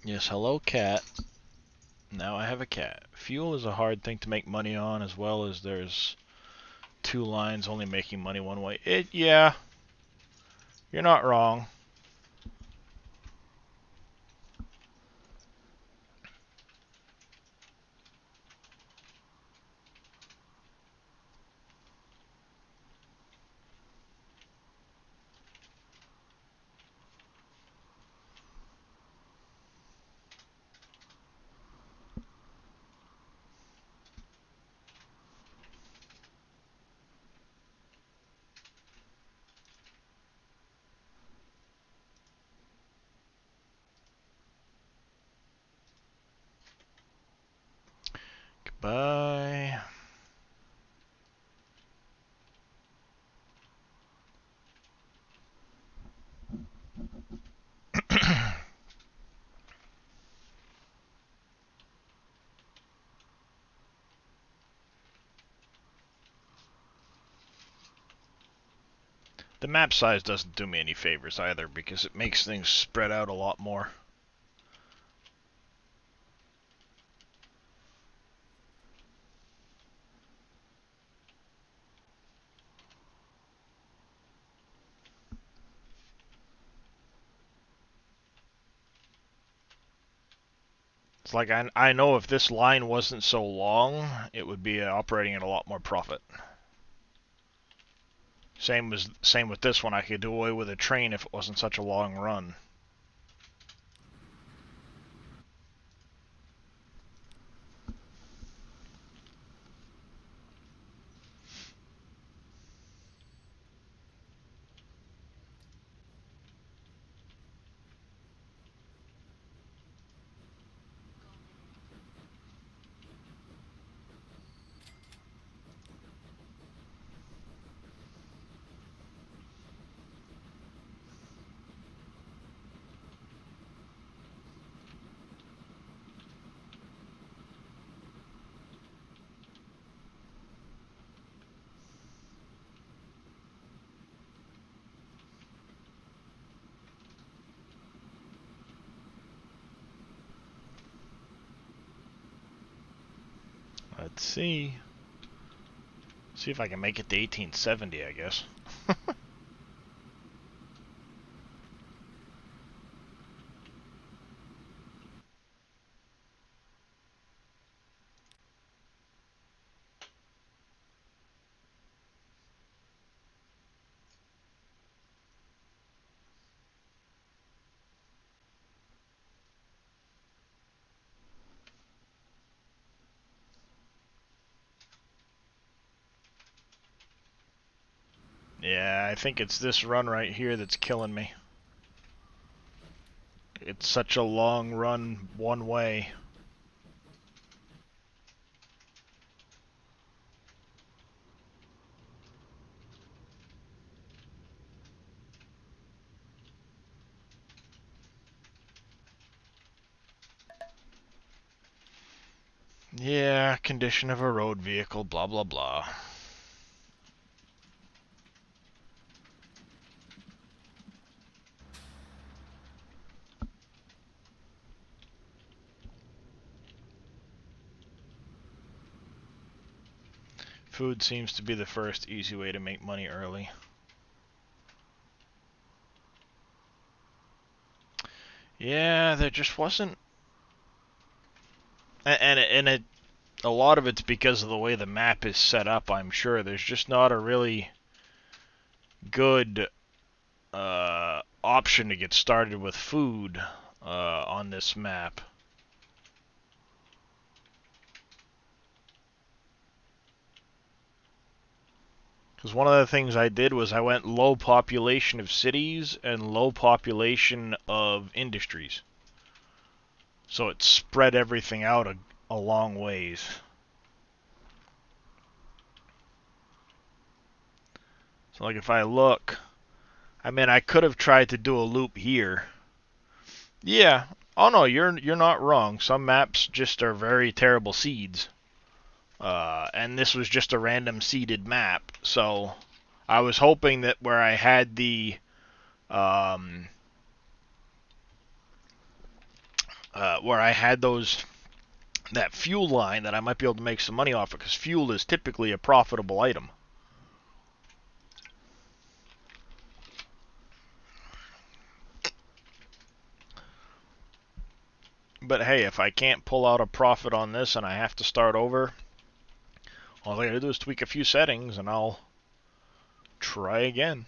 Yes, hello cat. Now I have a cat. Fuel is a hard thing to make money on, as well as there's two lines only making money one way. Yeah, you're not wrong. Goodbye. The map size doesn't do me any favors either, because it makes things spread out a lot more. It's like I know if this line wasn't so long, it would be operating at a lot more profit. Same with this one. I could do away with a train if it wasn't such a long run. Let's see. See if I can make it to 1870, I guess. Yeah, I think it's this run right here that's killing me. It's such a long run one way. Yeah, condition of a road vehicle, blah blah blah. Food seems to be the first easy way to make money early. Yeah, there just wasn't, and a lot of it's because of the way the map is set up. I'm sure there's just not a really good option to get started with food on this map. Because one of the things I did was I went low population of cities and low population of industries. So it spread everything out a long ways. So like if I look, I mean I could have tried to do a loop here. Yeah. Oh no, you're not wrong. Some maps just are very terrible seeds. And this was just a random seeded map. So I was hoping that where I had the where I had that fuel line, that I might be able to make some money off it, because fuel is typically a profitable item. But hey, if I can't pull out a profit on this and I have to start over, all I gotta do is tweak a few settings and I'll try again.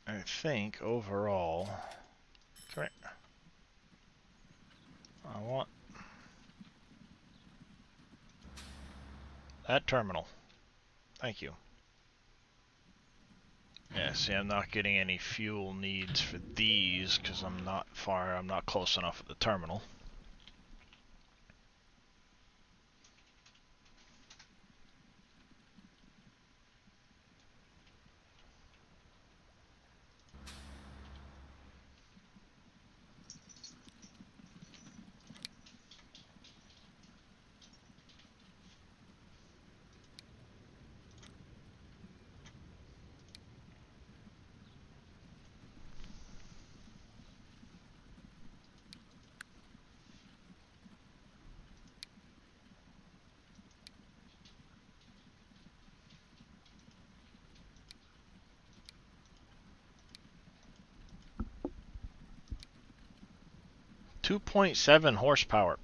I think overall, come here. I want that terminal. Thank you. Yeah, see, I'm not getting any fuel needs for these because I'm not close enough at the terminal. .7 horsepower.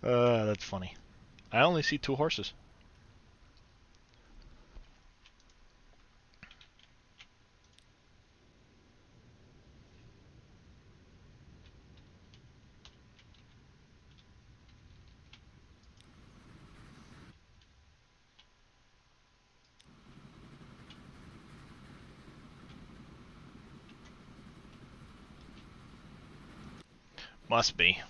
That's funny. I only see 2 horses. Must be.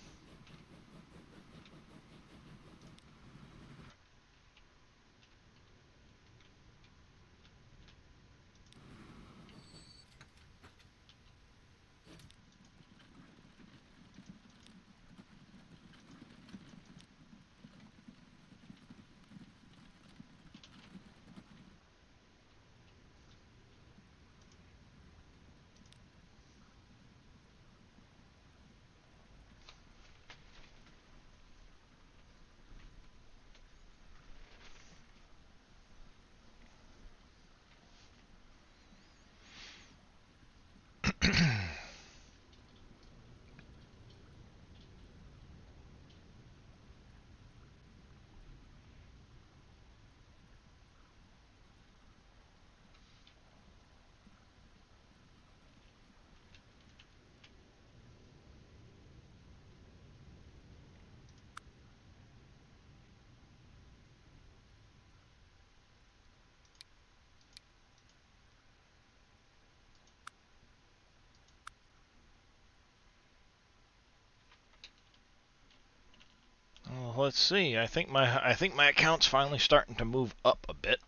let's see. I think my account's finally starting to move up a bit.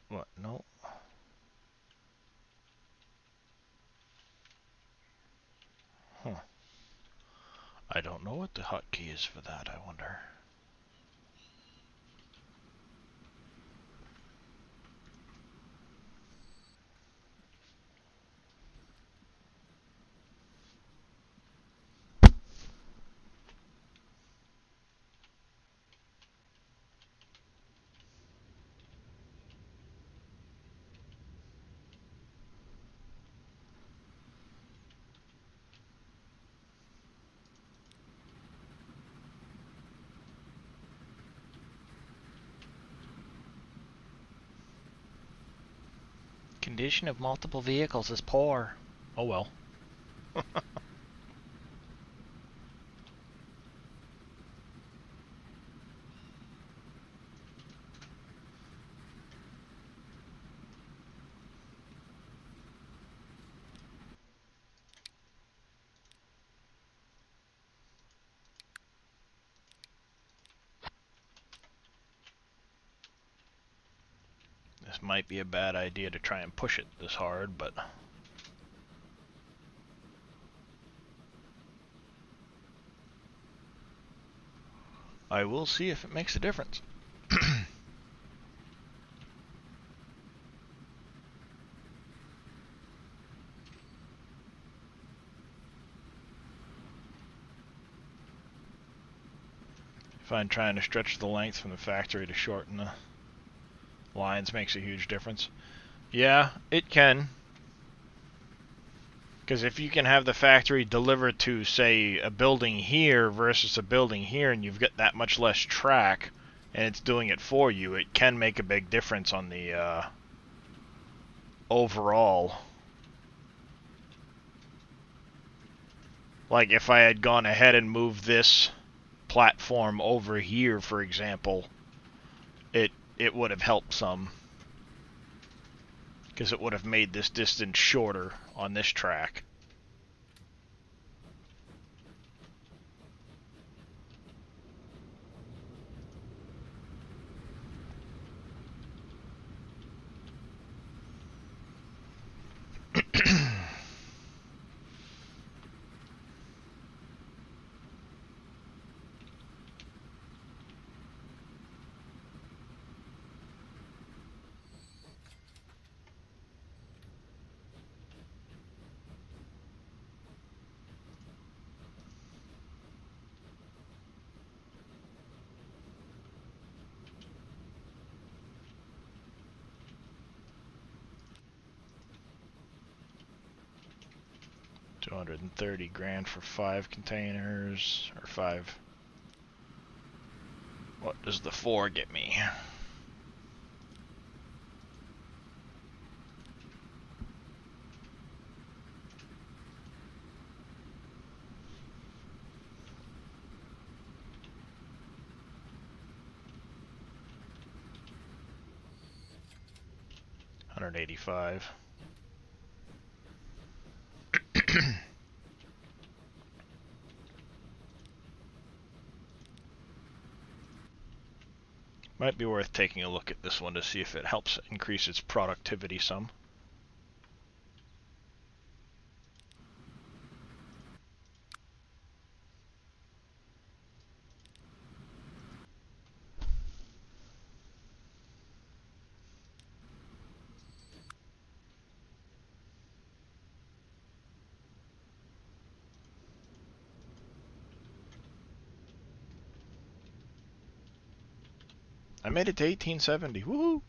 What? No. Huh. I don't know what the hotkey is for that, I wonder. Condition of multiple vehicles is poor. Oh well. This might be a bad idea to try and push it this hard, but... I will see if it makes a difference. I find trying to stretch the length from the factory to shorten the lines makes a huge difference. Yeah, it can. Because if you can have the factory deliver to, say, a building here versus a building here, and you've got that much less track, and it's doing it for you, it can make a big difference on the overall. Like if I had gone ahead and moved this platform over here, for example, it would have helped some. Because it would have made this distance shorter on this track. $230,000 for 5 containers, or 5. What does the 4 get me? $185. Might be worth taking a look at this one to see if it helps increase its productivity some. I made it to 1870. Woohoo!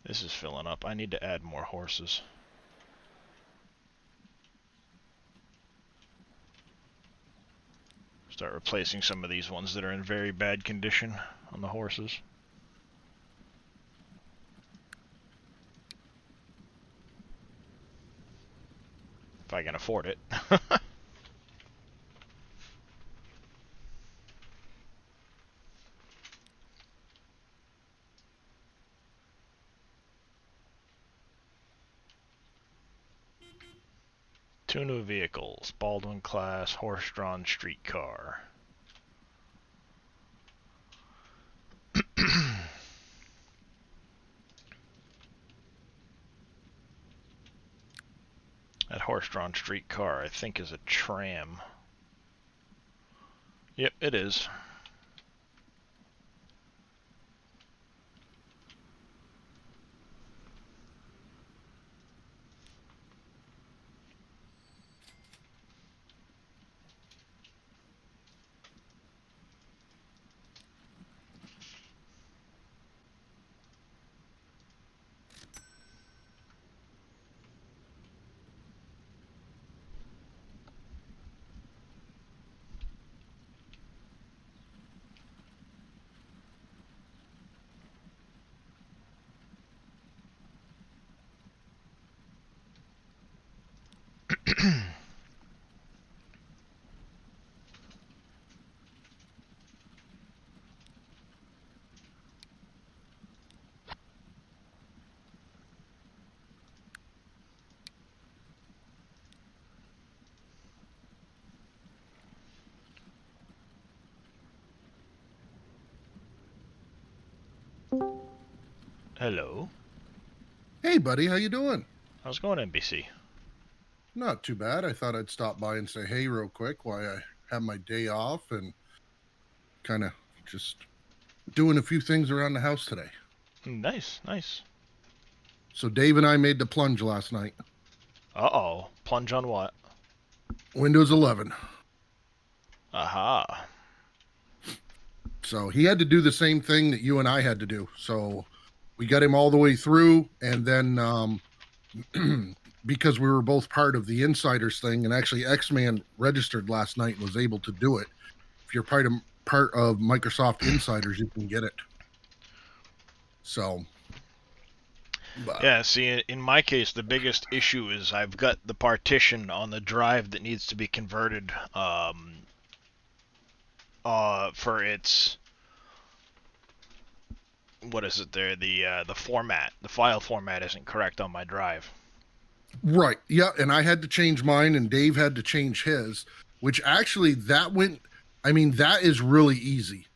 This is filling up. I need to add more horses. Start replacing some of these ones that are in very bad condition on the horses. If I can afford it. Two new vehicles, Baldwin class, horse-drawn streetcar. That horse-drawn streetcar, I think, is a tram. Yep, it is. Hello. Hey, buddy, how you doing? How's it going, NBC? Not too bad. I thought I'd stop by and say hey real quick while I have my day off and kind of just doing a few things around the house today. Nice, nice. So Dave and I made the plunge last night. Uh-oh. Plunge on what? Windows 11. Aha. So he had to do the same thing that you and I had to do. So we got him all the way through, and then because we were both part of the insiders thing, and actually X-Man registered last night and was able to do it. If you're part of Microsoft Insiders, you can get it. So yeah, see, in my case, the biggest issue is I've got the partition on the drive that needs to be converted for its, what is it there, the format, the file format isn't correct on my drive. Right, yeah, and I had to change mine, and Dave had to change his, which actually that is really easy.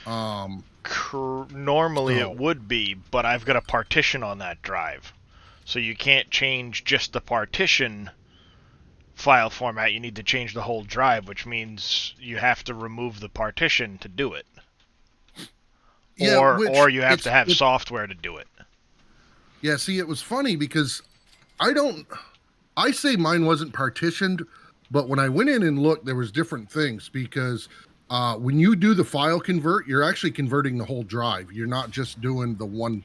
Normally it would be, but I've got a partition on that drive. So you can't change just the partition file format, you need to change the whole drive, which means you have to remove the partition to do it. Yeah, or you have to have software to do it. Yeah, see, it was funny because I say mine wasn't partitioned, but when I went in and looked, there was different things because when you do the file convert, you're actually converting the whole drive. You're not just doing the one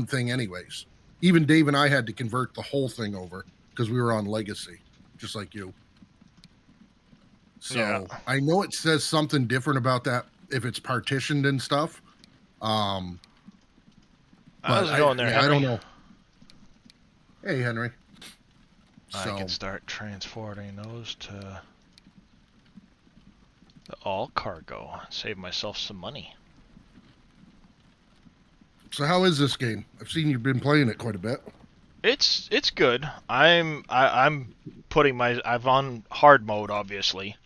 thing anyways. Even Dave and I had to convert the whole thing over because we were on legacy, just like you. So yeah. I know it says something different about that if it's partitioned and stuff. How's it going there, Henry? I don't know. Hey, Henry. I can start transporting those to the all cargo. Save myself some money. So how is this game? I've seen you've been playing it quite a bit. It's good. I'm on hard mode, obviously.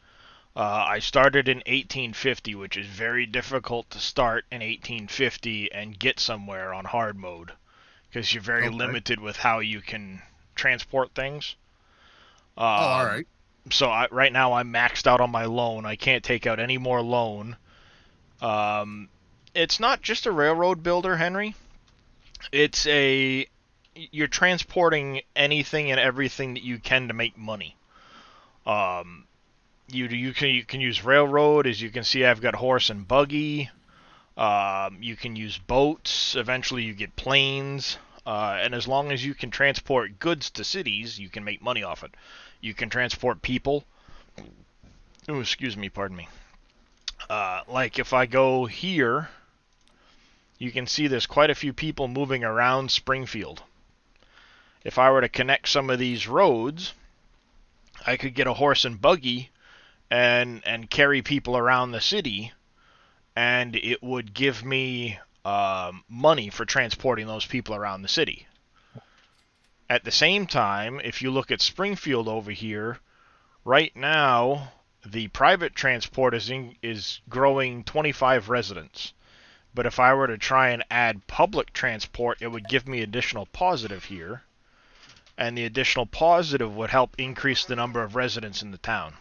I started in 1850, which is very difficult to start in 1850 and get somewhere on hard mode because you're very limited with how you can transport things. All right. So right now I'm maxed out on my loan. I can't take out any more loan. It's not just a railroad builder, Henry. You're transporting anything and everything that you can to make money. You can use railroad. As you can see, I've got horse and buggy. You can use boats. Eventually, you get planes. And as long as you can transport goods to cities, you can make money off it. You can transport people. Oh, excuse me, pardon me. Like if I go here, you can see there's quite a few people moving around Springfield. If I were to connect some of these roads, I could get a horse and buggy and carry people around the city, and it would give me money for transporting those people around the city. At the same time, if you look at Springfield over here, right now the private transport is growing 25 residents. But if I were to try and add public transport, it would give me additional positive here. And the additional positive would help increase the number of residents in the town.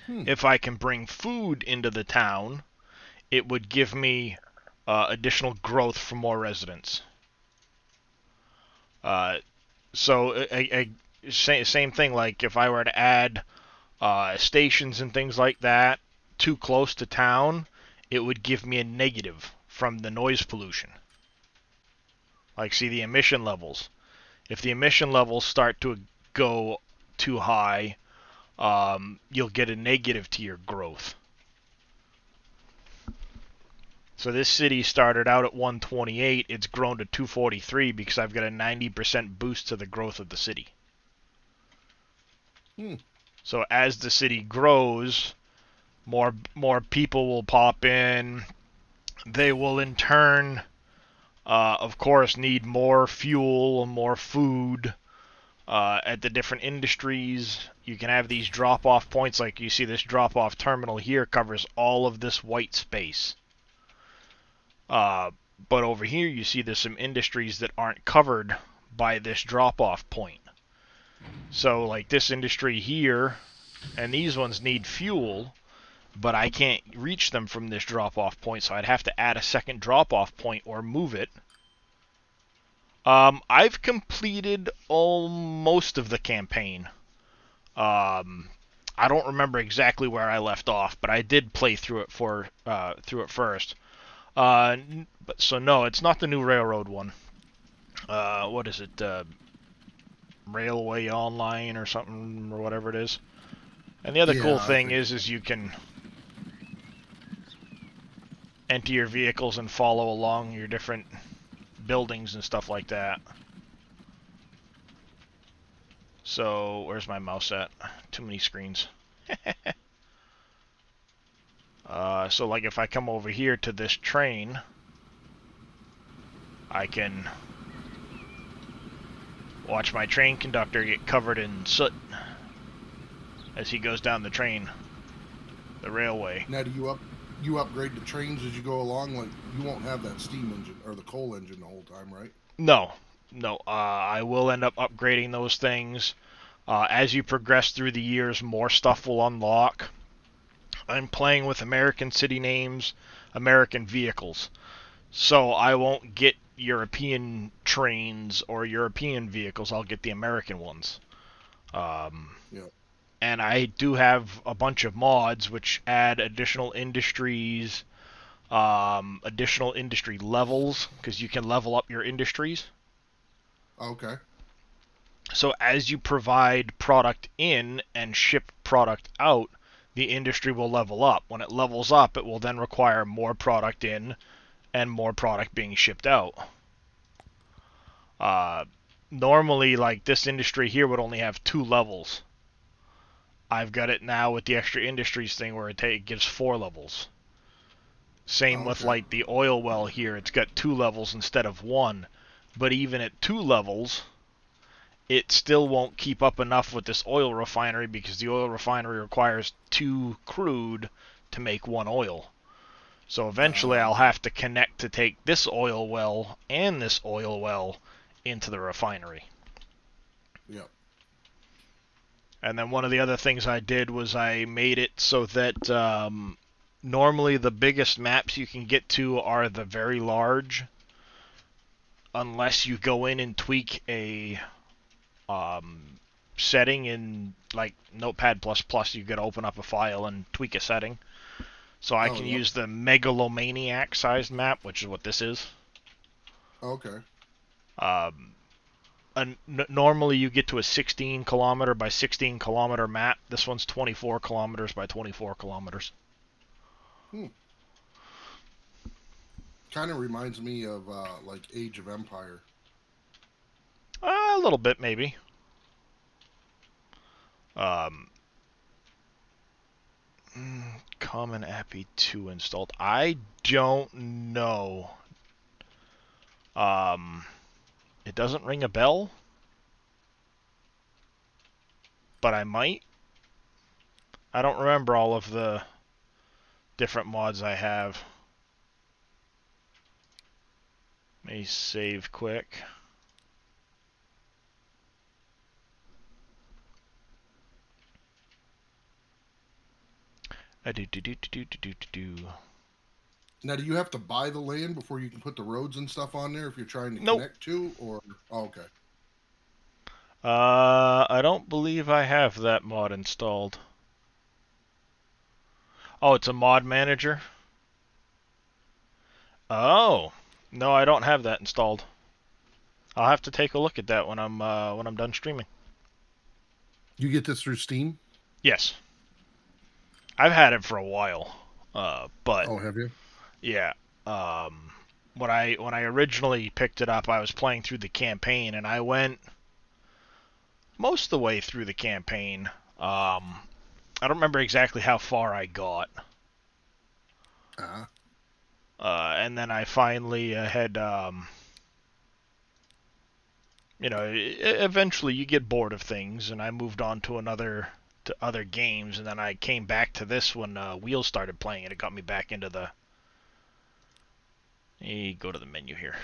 If I can bring food into the town, it would give me additional growth for more residents. Same thing, like if I were to add stations and things like that too close to town, it would give me a negative from the noise pollution. Like, see the emission levels. If the emission levels start to go too high, you'll get a negative to your growth. So this city started out at 128. It's grown to 243 because I've got a 90% boost to the growth of the city. So as the city grows, more people will pop in. They will in turn, of course, need more fuel and more food at the different industries. You can have these drop-off points, like you see this drop-off terminal here covers all of this white space. But over here you see there's some industries that aren't covered by this drop-off point. So like this industry here, and these ones need fuel, but I can't reach them from this drop-off point, so I'd have to add a second drop-off point or move it. I've completed most of the campaign. I don't remember exactly where I left off, but I did play through it first. So no, it's not the new railroad one. What is it? Railway Online or something, or whatever it is. And the other cool thing is you can enter your vehicles and follow along your different buildings and stuff like that. So, where's my mouse at? Too many screens. So like if I come over here to this train, I can watch my train conductor get covered in soot as he goes down the railway. Now, do you upgrade the trains as you go along? Like, you won't have that steam engine or the coal engine the whole time, right? No. I will end up upgrading those things. As you progress through the years, more stuff will unlock. I'm playing with American city names, American vehicles. So I won't get European trains or European vehicles. I'll get the American ones. And I do have a bunch of mods which add additional industries, additional industry levels, because you can level up your industries. Okay. So as you provide product in and ship product out, the industry will level up. When it levels up, it will then require more product in and more product being shipped out. Normally, like this industry here would only have 2 levels. I've got it now with the extra industries thing where it gives 4 levels. Same with like the oil well here, it's got 2 levels instead of 1. But even at 2 levels, it still won't keep up enough with this oil refinery because the oil refinery requires 2 crude to make 1 oil. So eventually I'll have to connect to take this oil well and this oil well into the refinery. Yep. And then one of the other things I did was I made it so that normally the biggest maps you can get to are the very large, unless you go in and tweak a setting in like Notepad++. You got to open up a file and tweak a setting. So I Oh, can yep. use the Megalomaniac sized map, which is what this is. Okay. Normally you get to a 16 kilometer by 16 kilometer map. This one's 24 kilometers by 24 kilometers. Kind of reminds me of like Age of Empire. A little bit, maybe. Um, Common API 2 installed. I don't know. It doesn't ring a bell, but I might. I don't remember all of the different mods I have. Let me save quick. Now, do you have to buy the land before you can put the roads and stuff on there if you're trying to Nope. connect to, or okay? I don't believe I have that mod installed. Oh, it's a mod manager? Oh, no, I don't have that installed. I'll have to take a look at that when I'm done streaming. You get this through Steam? Yes, I've had it for a while, but Oh, have you? yeah. When I originally picked it up, I was playing through the campaign, and I went most of the way through the campaign. I don't remember exactly how far I got. Uh-huh. And then I finally had, eventually you get bored of things, and I moved on to other games, and then I came back to this when Wheels started playing, and it got me back into the. You go to the menu here.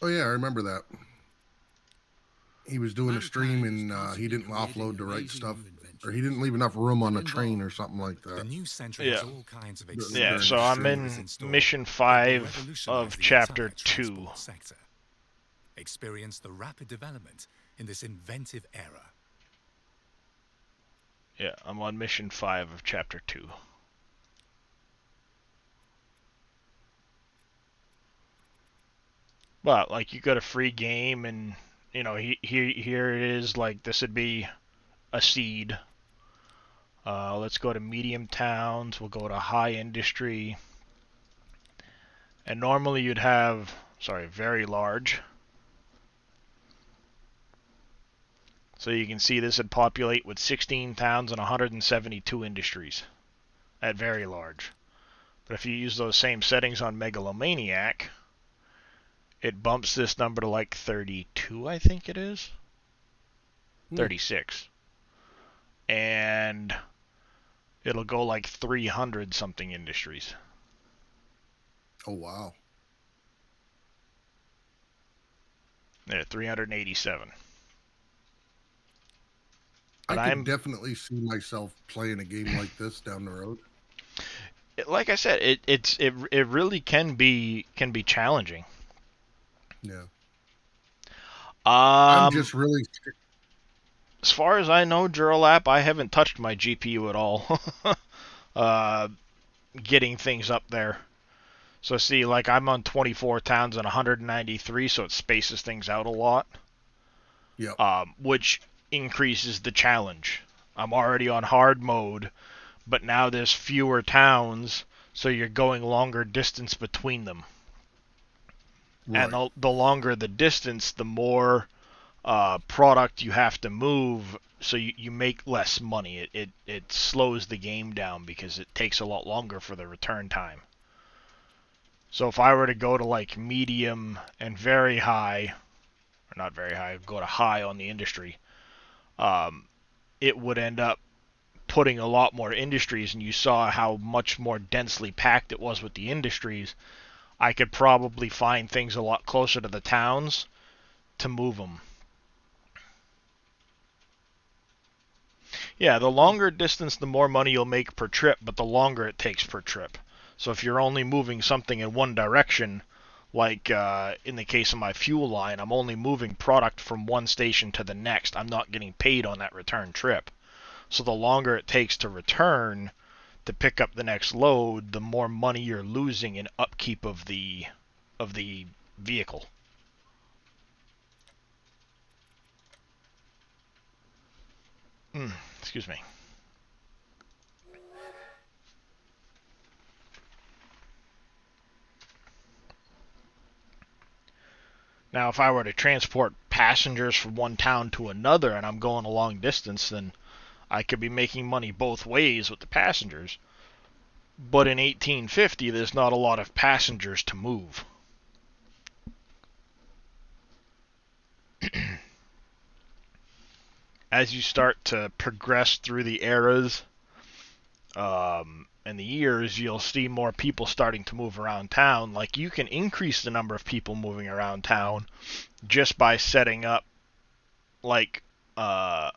Oh yeah, I remember that. He was doing a stream and he didn't offload the right stuff, or he didn't leave enough room on the train or something like that. The new century has all kinds of Yeah, so I'm in mission 5 of chapter 2. Experience the rapid development in this inventive era. Yeah, I'm on mission 5 of chapter 2. But like, you got a free game, and here it is. Like, this would be a seed. Let's go to medium towns. We'll go to high industry. And normally you'd have, very large. So you can see this would populate with 16 towns and 172 industries at very large. But if you use those same settings on Megalomaniac, it bumps this number to like 32, I think it is. 36. And it'll go like 300 something industries. Oh, wow. Yeah, 387. But I can definitely see myself playing a game like this down the road. Like I said, it really can be challenging. Yeah. I'm just really. As far as I know, Duralap, I haven't touched my GPU at all. Getting things up there. So see, like, I'm on 24 towns and 193, so it spaces things out a lot. Yeah. Which increases the challenge. I'm already on hard mode, but now there's fewer towns, so you're going longer distance between them. Right. And the longer the distance, the more product you have to move, so you make less money. It slows the game down because it takes a lot longer for the return time. So if I were to go to like medium and very high, or not very high, go to high on the industry, it would end up putting a lot more industries, and you saw how much more densely packed it was with the industries. I could probably find things a lot closer to the towns to move them. Yeah, the longer distance, the more money you'll make per trip, but the longer it takes per trip. So if you're only moving something in one direction, Like in the case of my fuel line, I'm only moving product from one station to the next. I'm not getting paid on that return trip. So the longer it takes to return to pick up the next load, the more money you're losing in upkeep of the vehicle. Excuse me. Now, if I were to transport passengers from one town to another and I'm going a long distance, then I could be making money both ways with the passengers. But in 1850, there's not a lot of passengers to move. As you start to progress through the eras and the years, you'll see more people starting to move around town. Like, you can increase the number of people moving around town just by setting up, like, the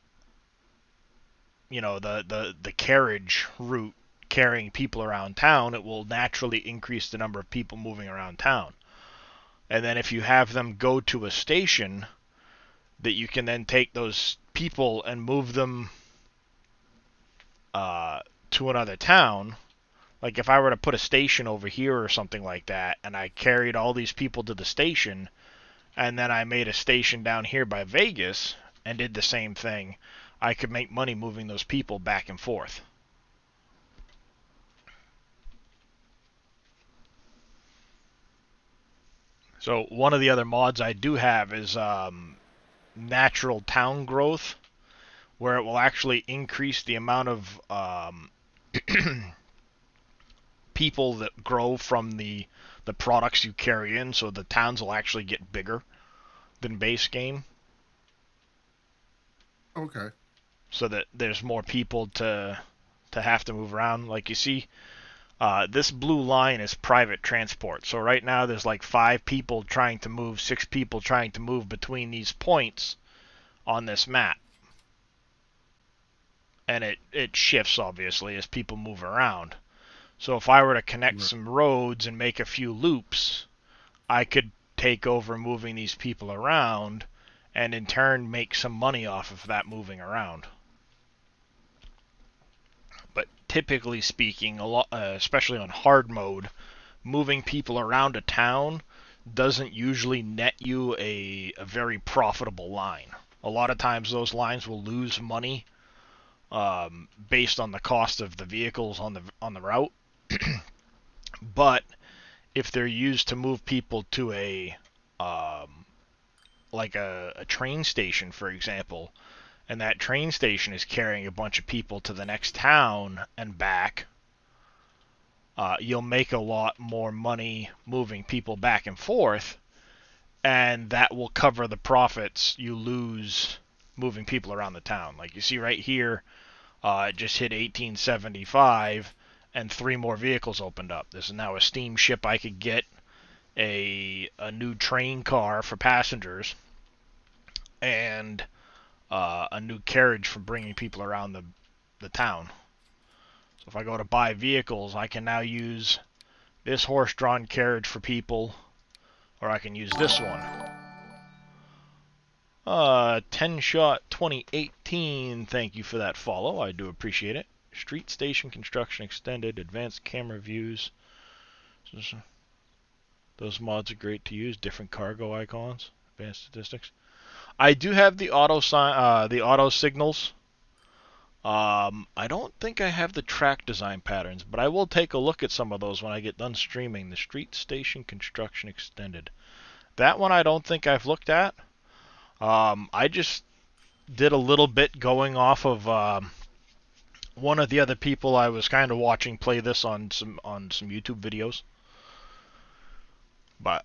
carriage route carrying people around town. It will naturally increase the number of people moving around town. And then if you have them go to a station, that you can then take those people and move them to another town. Like if I were to put a station over here or something like that, and I carried all these people to the station, and then I made a station down here by Vegas and did the same thing, I could make money moving those people back and forth. So one of the other mods I do have is natural town growth, where it will actually increase the amount of people that grow from the products you carry in, so the towns will actually get bigger than base game. Okay. So that there's more people to have to move around. Like you see, this blue line is private transport. So right now there's like 5 people trying to move, 6 people trying to move between these points on this map. And it shifts, obviously, as people move around. So if I were to connect some roads and make a few loops, I could take over moving these people around, and in turn make some money off of that moving around. But typically speaking, especially on hard mode, moving people around a town doesn't usually net you a very profitable line. A lot of times those lines will lose money based on the cost of the vehicles on the route. But if they're used to move people to a train station, for example, and that train station is carrying a bunch of people to the next town and back, you'll make a lot more money moving people back and forth, and that will cover the profits you lose moving people around the town. Like you see right here, it just hit 1875, and 3 more vehicles opened up. This is now a steamship I could get, a new train car for passengers, and a new carriage for bringing people around the town. So if I go to buy vehicles, I can now use this horse-drawn carriage for people, or I can use this one. 10shot 2018, thank you for that follow. I do appreciate it. Street station construction extended, advanced camera views. Those mods are great to use. Different cargo icons, advanced statistics. I do have the auto signals. I don't think I have the track design patterns, but I will take a look at some of those when I get done streaming. The street station construction extended. That one I don't think I've looked at. I just did a little bit going off of one of the other people I was kind of watching play this on some YouTube videos. But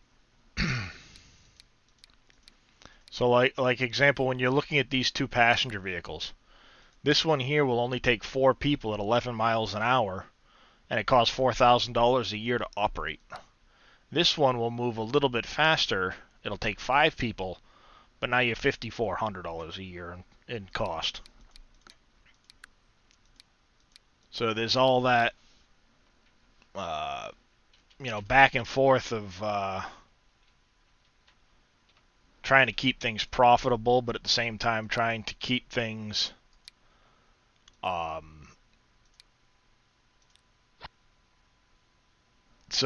so like example, when you're looking at these 2 passenger vehicles, this one here will only take 4 people at 11 miles an hour, and it costs $4,000 a year to operate. This one will move a little bit faster. It'll take 5 people, but now you have $5,400 a year in cost. So there's all that, back and forth of trying to keep things profitable, but at the same time trying to keep things so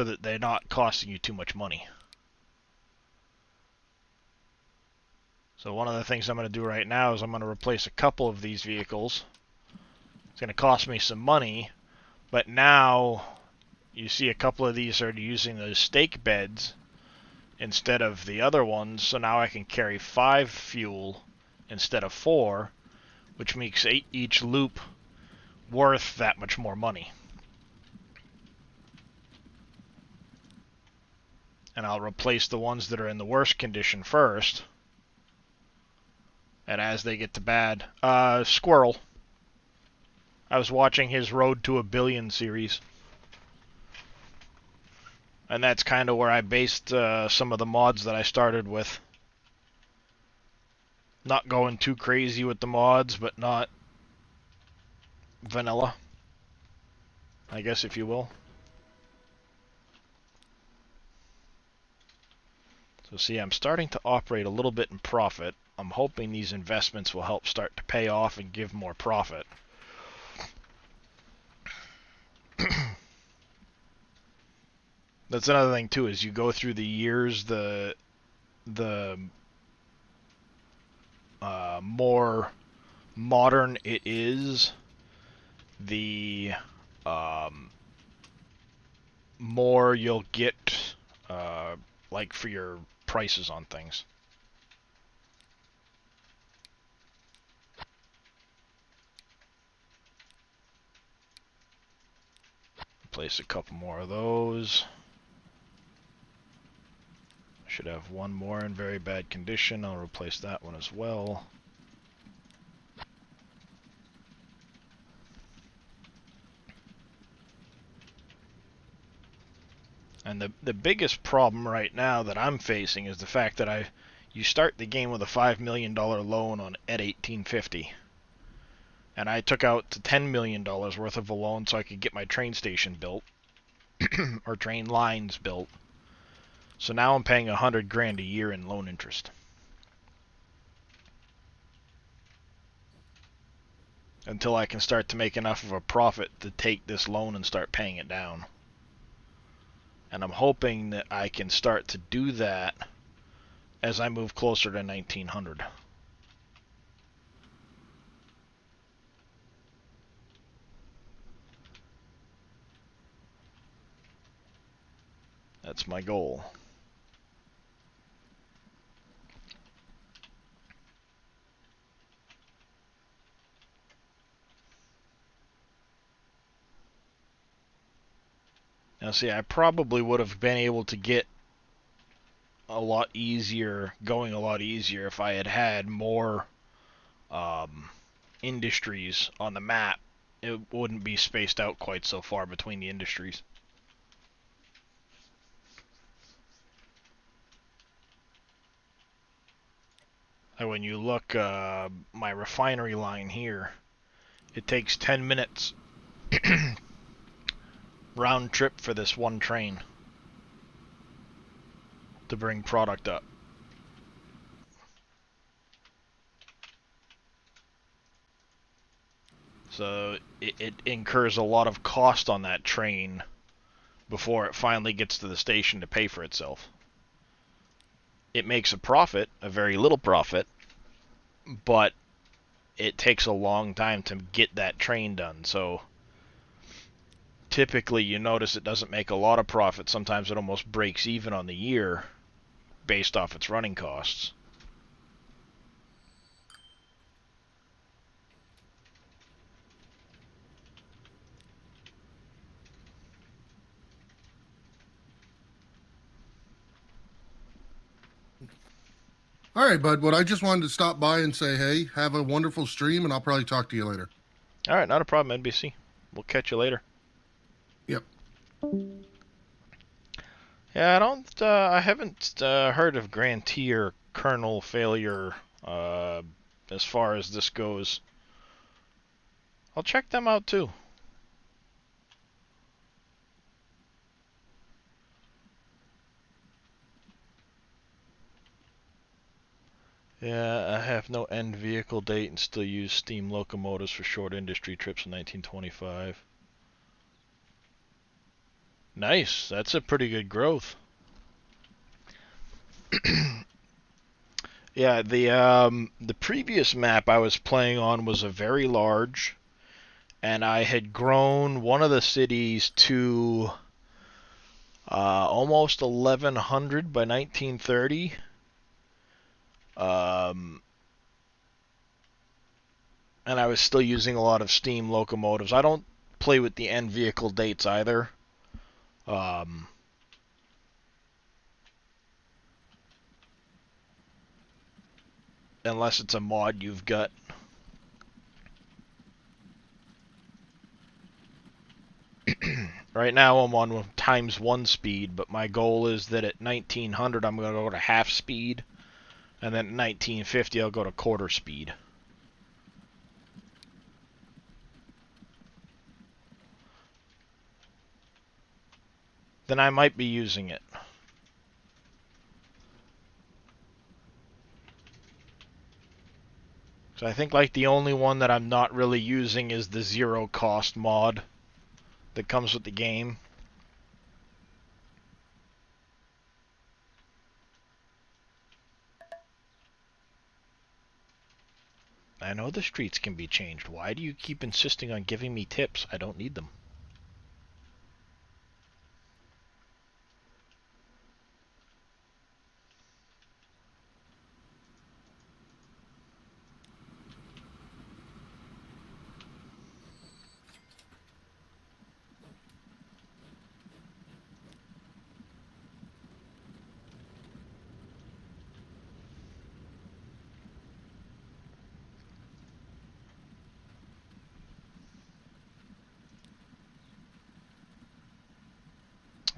that they're not costing you too much money. So one of the things I'm going to do right now is I'm going to replace a couple of these vehicles. It's going to cost me some money, but now you see a couple of these are using those stake beds instead of the other ones, so now I can carry 5 fuel instead of 4, which makes each loop worth that much more money. And I'll replace the ones that are in the worst condition first. And as they get to bad... Squirrel. I was watching his Road to a Billion series. And that's kind of where I based some of the mods that I started with. Not going too crazy with the mods, but not vanilla, I guess, if you will. So see, I'm starting to operate a little bit in profit. I'm hoping these investments will help start to pay off and give more profit. That's another thing too, is you go through the years, the more modern it is, the more you'll get like for your prices on things. Place a couple more of those. Should have one more in very bad condition. I'll replace that one as well. And the biggest problem right now that I'm facing is the fact that you start the game with a $5 million loan on at 1850. And I took out $10 million worth of a loan so I could get my train station built. Or train lines built. So now I'm paying $100,000 a year in loan interest. Until I can start to make enough of a profit to take this loan and start paying it down. And I'm hoping that I can start to do that as I move closer to 1900. That's my goal. Now see, I probably would have been able to get a lot easier, going a lot easier if I had had more industries on the map. It wouldn't be spaced out quite so far between the industries. And when you look, my refinery line here, it takes 10 minutes round trip for this one train to bring product up. So it incurs a lot of cost on that train before it finally gets to the station to pay for itself. It makes a profit, a very little profit, but it takes a long time to get that train done. So typically you notice it doesn't make a lot of profit. Sometimes it almost breaks even on the year based off its running costs. All right, bud. Well, I just wanted to stop by and say, hey, have a wonderful stream, and I'll probably talk to you later. All right, not a problem, NBC. We'll catch you later. Yep. Yeah, I haven't heard of Grantier kernel failure as far as this goes. I'll check them out too. Yeah, I have no end vehicle date and still use steam locomotives for short industry trips in 1925. Nice, that's a pretty good growth. Yeah, the previous map I was playing on was a very large, and I had grown one of the cities to almost 1100 by 1930. And I was still using a lot of steam locomotives. I don't play with the end vehicle dates either. Unless it's a mod you've got. Right now I'm on ×1 speed, but my goal is that at 1900 I'm going to go to half speed, and then at 1950 I'll go to quarter speed. Then I might be using it. So I think like the only one that I'm not really using is the zero cost mod that comes with the game. I know the streets can be changed. Why do you keep insisting on giving me tips? I don't need them.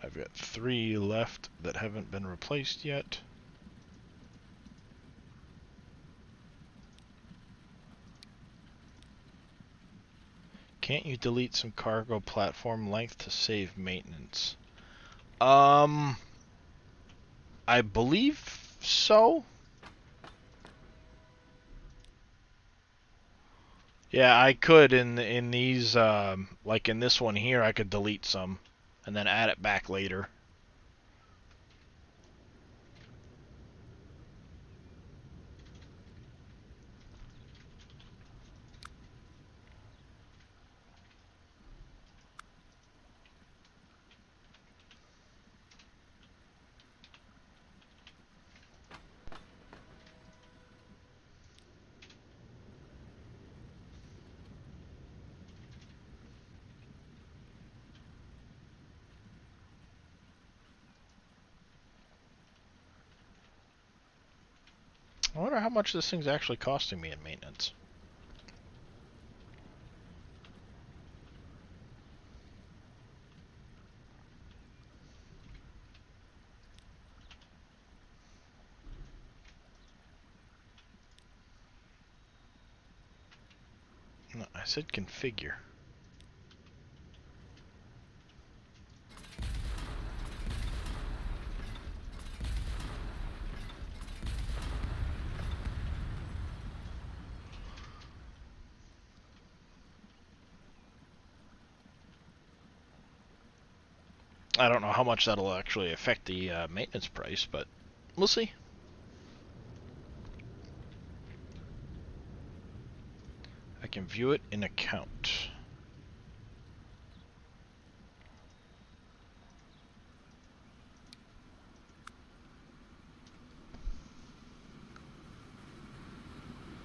I've got 3 left that haven't been replaced yet. Can't you delete some cargo platform length to save maintenance? I believe so. Yeah, I could in these like in this one here I could delete some and then add it back later. I wonder how much this thing's actually costing me in maintenance. No, I said configure. I don't know how much that'll actually affect the maintenance price, but we'll see. I can view it in account.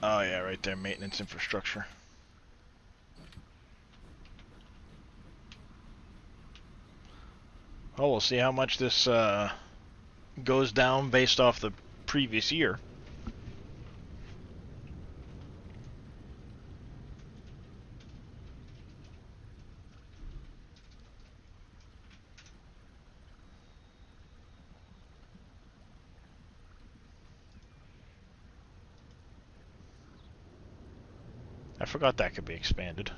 Oh yeah, right there, maintenance infrastructure. Oh, we'll see how much this goes down based off the previous year. I forgot that could be expanded.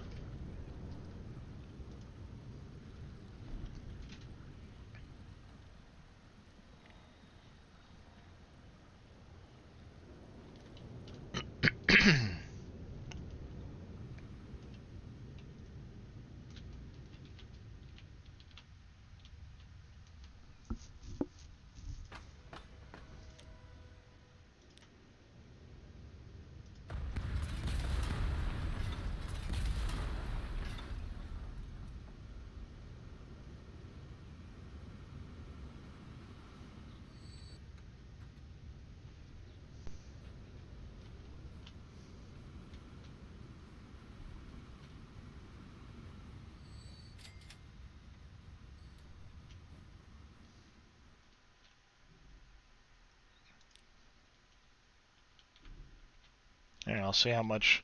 And I'll see how much.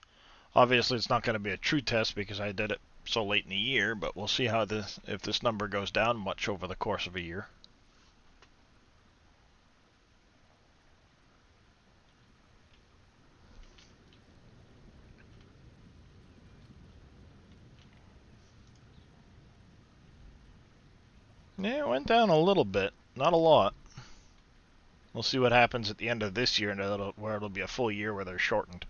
Obviously, it's not going to be a true test because I did it so late in the year, but we'll see how if this number goes down much over the course of a year. Yeah, it went down a little bit, not a lot. We'll see what happens at the end of this year, and where it'll be a full year where they're shortened.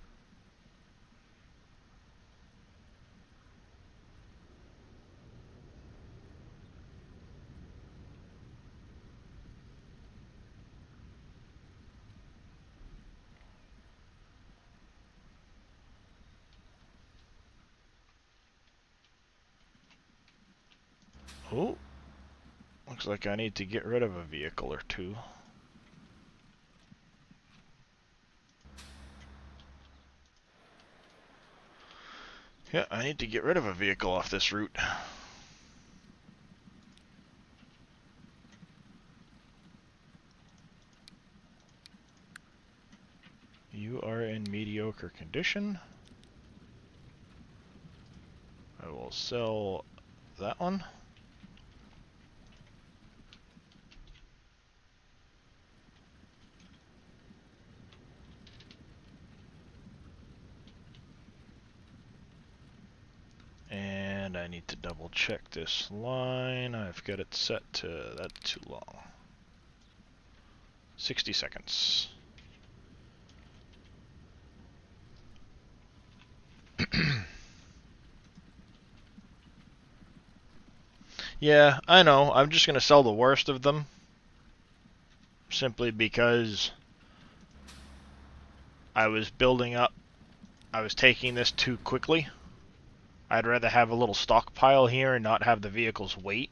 Oh, looks like I need to get rid of a vehicle or two. Yeah, I need to get rid of a vehicle off this route. You are in mediocre condition. I will sell that one. And I need to double check this line. I've got it set to, that's too long. 60 seconds. Yeah, I know. I'm just going to sell the worst of them. Simply because I was building up. I was taking this too quickly. I'd rather have a little stockpile here and not have the vehicles wait.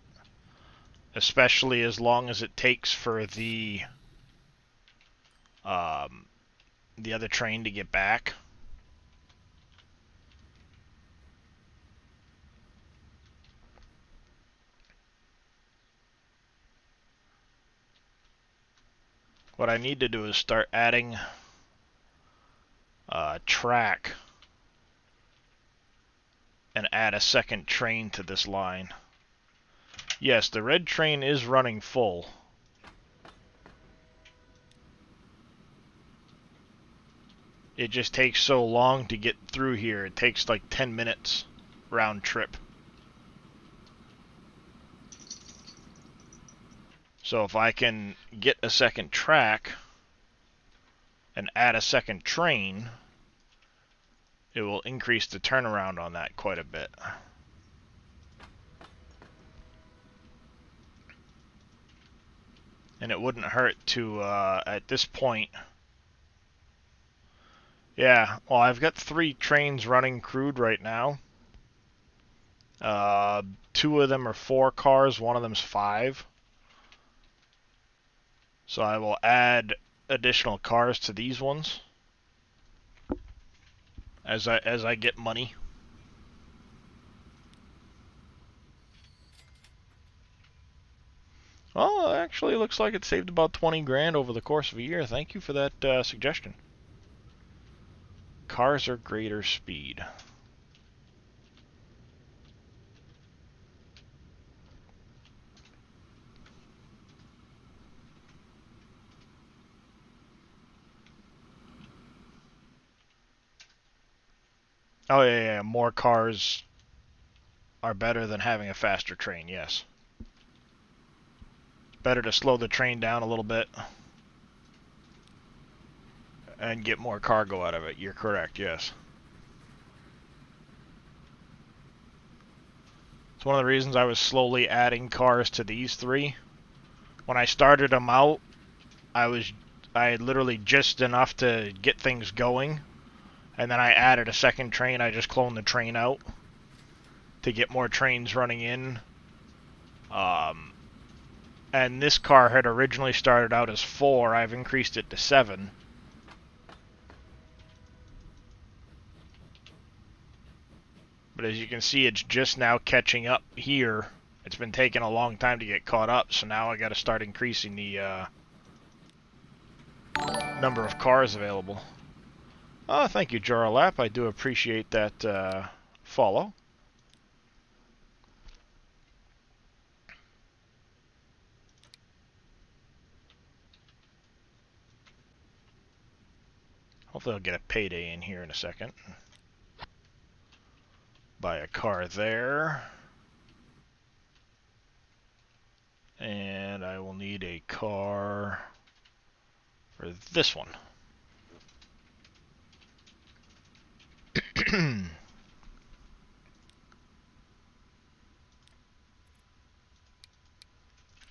Especially as long as it takes for the other train to get back. What I need to do is start adding track and add a second train to this line. Yes, the red train is running full. It just takes so long to get through here. It takes like 10 minutes round trip. So if I can get a second track and add a second train, it will increase the turnaround on that quite a bit. And it wouldn't hurt to, at this point... Yeah, well, I've got 3 trains running crewed right now. 2 of them are 4 cars, one of them's 5. So I will add additional cars to these ones as I get money. Well, actually, it looks like it saved about 20 grand over the course of a year. Thank you for that suggestion. Cars are greater speed. Oh, yeah, more cars are better than having a faster train, yes. Better to slow the train down a little bit and get more cargo out of it. You're correct, yes. It's one of the reasons I was slowly adding cars to these 3. When I started them out, I had literally just enough to get things going. And then I added a second train. I just cloned the train out to get more trains running in. And this car had originally started out as 4. I've increased it to 7. But as you can see, it's just now catching up here. It's been taking a long time to get caught up, so now I got to start increasing the number of cars available. Oh, thank you, Joralap. I do appreciate that follow. Hopefully I'll get a payday in here in a second. Buy a car there. And I will need a car for this one.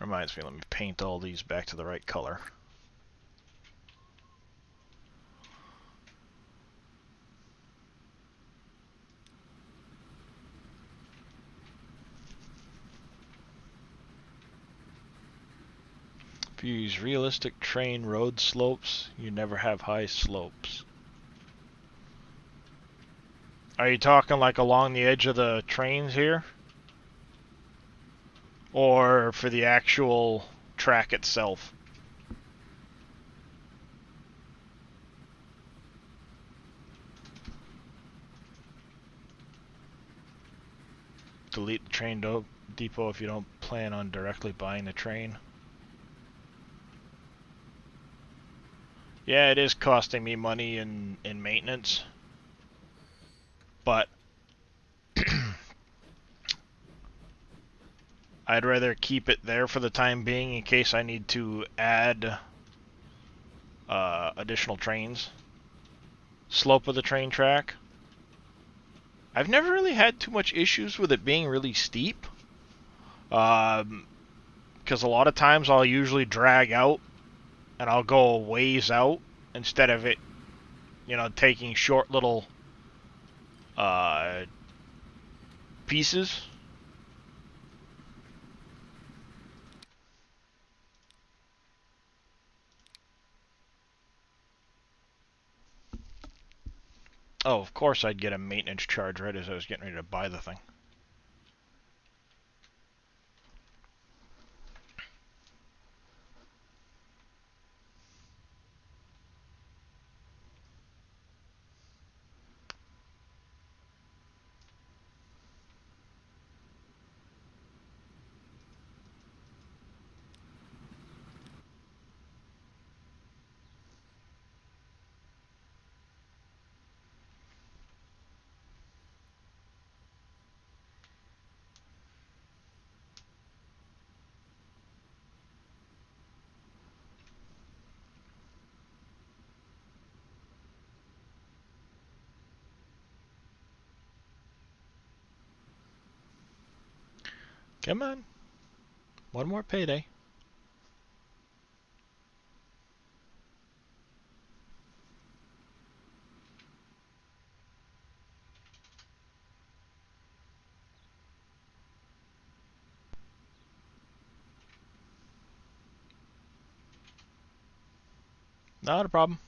Reminds me, let me paint all these back to the right color. If you use realistic terrain road slopes, you never have high slopes. Are you talking like along the edge of the trains here? Or for the actual track itself? Delete the train depot if you don't plan on directly buying the train. Yeah, it is costing me money in maintenance. But I'd rather keep it there for the time being in case I need to add additional trains. Slope of the train track. I've never really had too much issues with it being really steep. Because a lot of times I'll usually drag out and I'll go a ways out instead of it, you know, taking short little pieces. Oh, of course I'd get a maintenance charge right as I was getting ready to buy the thing. Come on. One more payday. Not a problem.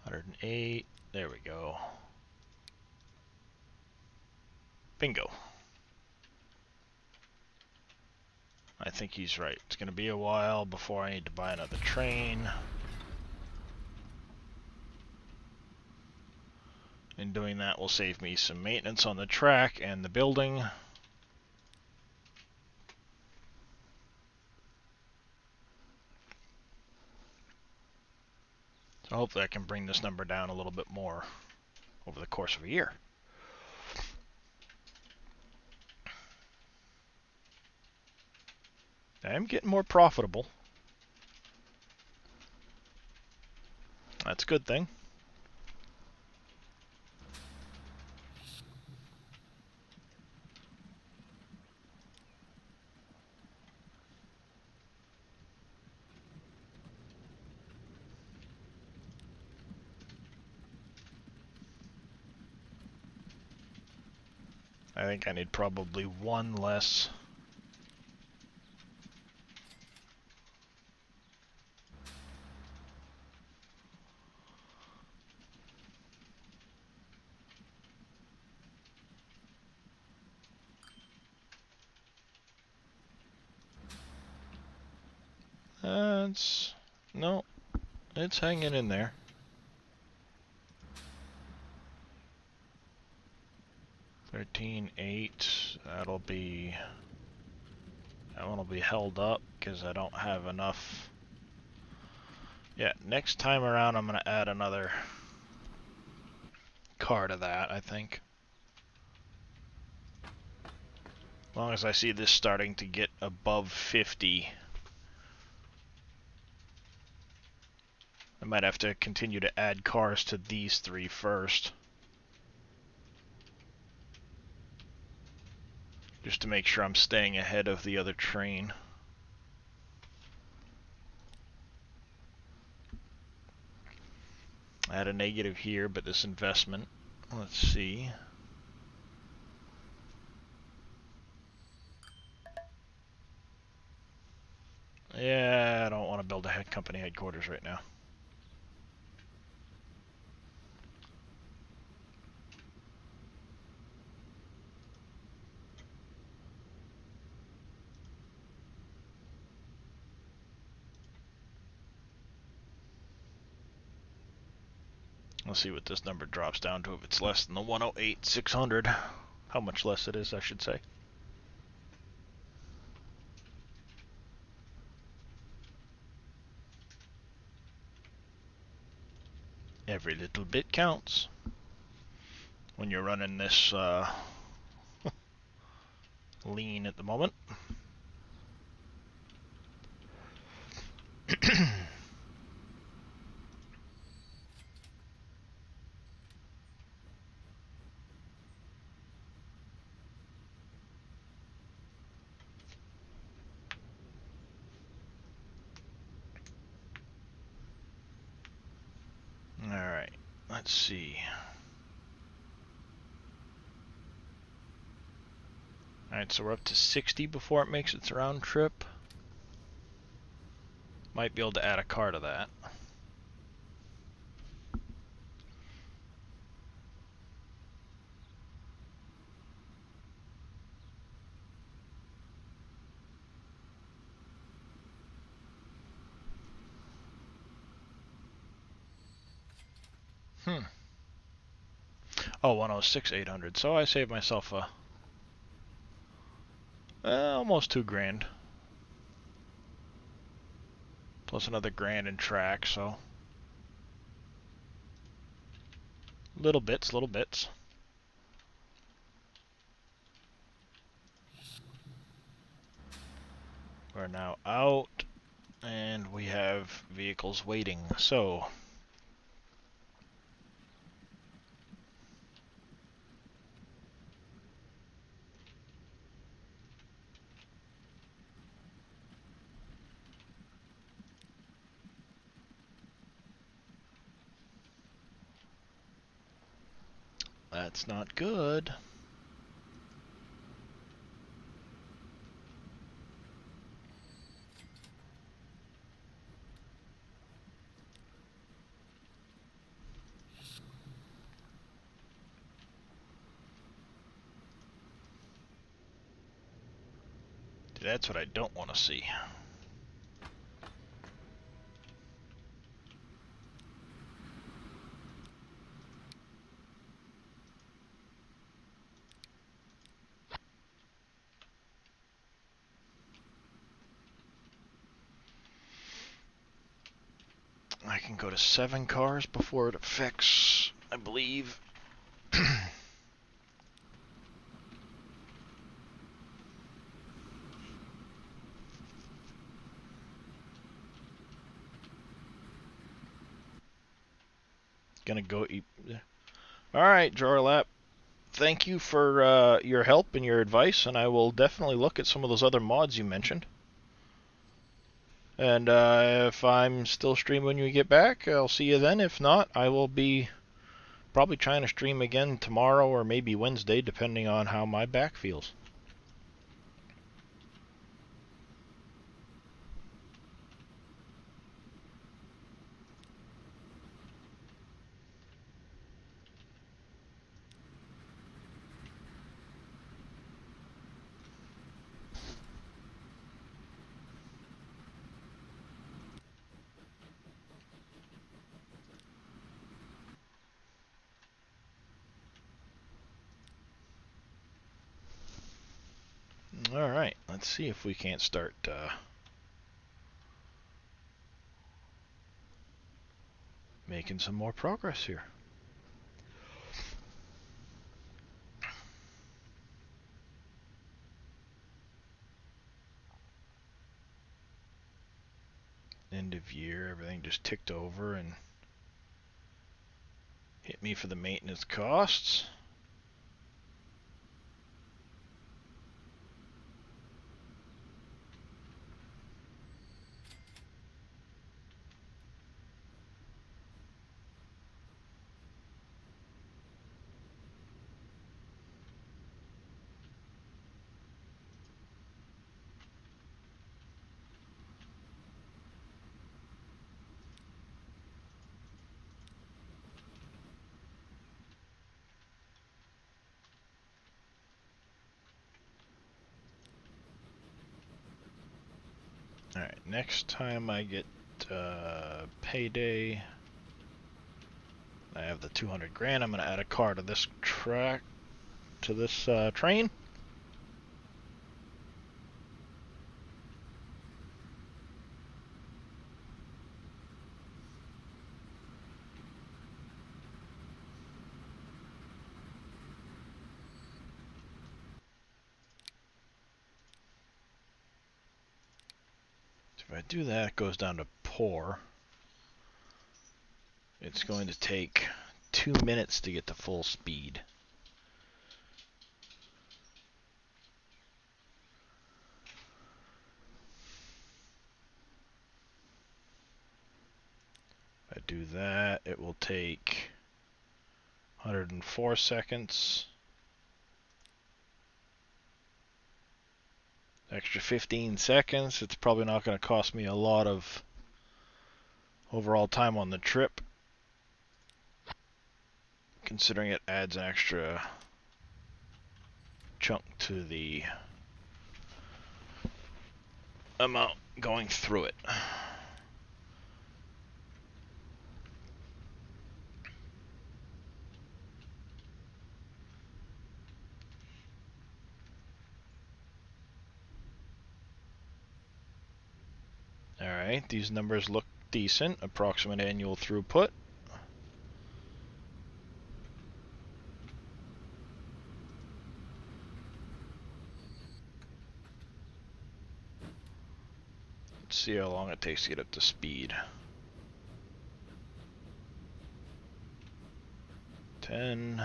108. There we go. Bingo. I think he's right. It's going to be a while before I need to buy another train. And doing that will save me some maintenance on the track and the building. So hopefully I can bring this number down a little bit more over the course of a year. I am getting more profitable. That's a good thing. I think I need probably one less. No, it's hanging in there. 13.8. That'll be... That one will be held up because I don't have enough. Yeah, next time around I'm going to add another car to that, I think. As long as I see this starting to get above 50, I might have to continue to add cars to these three first. Just to make sure I'm staying ahead of the other train. I had a negative here, but this investment, let's see. Yeah, I don't want to build a company headquarters right now. Let's see what this number drops down to if it's less than the 108,600. How much less it is, I should say. Every little bit counts when you're running this lean at the moment. Alright, let's see. Alright, so we're up to 60 before it makes its round trip. Might be able to add a car to that. Oh, 106,800. So I saved myself almost $2,000. Plus another grand in track, so little bits, little bits. We're now out, and we have vehicles waiting. So that's not good. That's what I don't want to see. I can go to 7 cars before it affects, I believe. Gonna go eat. Alright, Jorlap. Thank you for your help and your advice, and I will definitely look at some of those other mods you mentioned. And if I'm still streaming when you get back, I'll see you then. If not, I will be probably trying to stream again tomorrow or maybe Wednesday, depending on how my back feels. Alright, let's see if we can't start making some more progress here. End of year, everything just ticked over and hit me for the maintenance costs. Alright, next time I get payday, I have the 200 grand, I'm going to add a car to this track, to this train. If I do that, it goes down to poor. It's going to take 2 minutes to get to full speed. If I do that, it will take 104 seconds. Extra 15 seconds. It's probably not going to cost me a lot of overall time on the trip, considering it adds an extra chunk to the amount going through it. Alright, these numbers look decent. Approximate annual throughput. Let's see how long it takes to get up to speed. 10.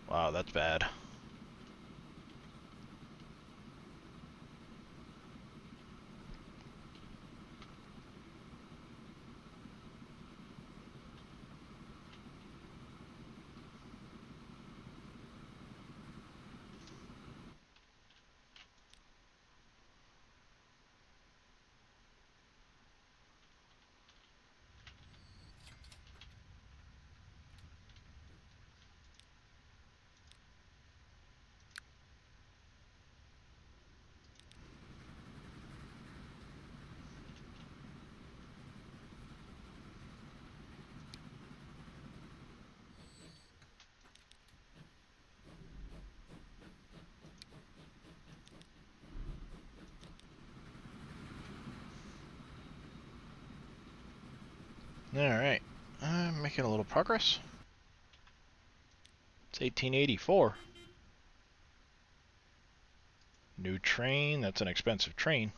Wow, that's bad. Alright, I'm making a little progress. It's 1884. New train, that's an expensive train.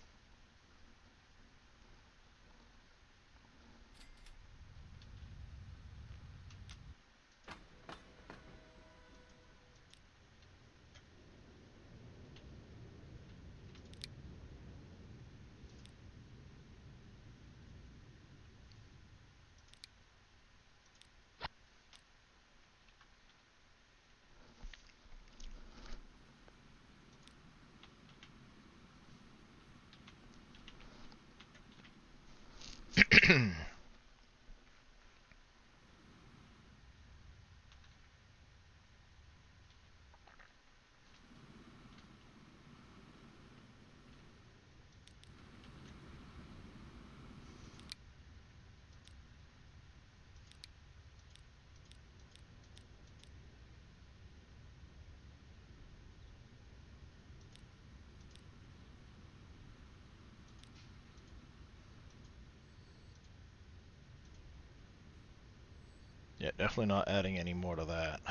Yeah, definitely not adding any more to that.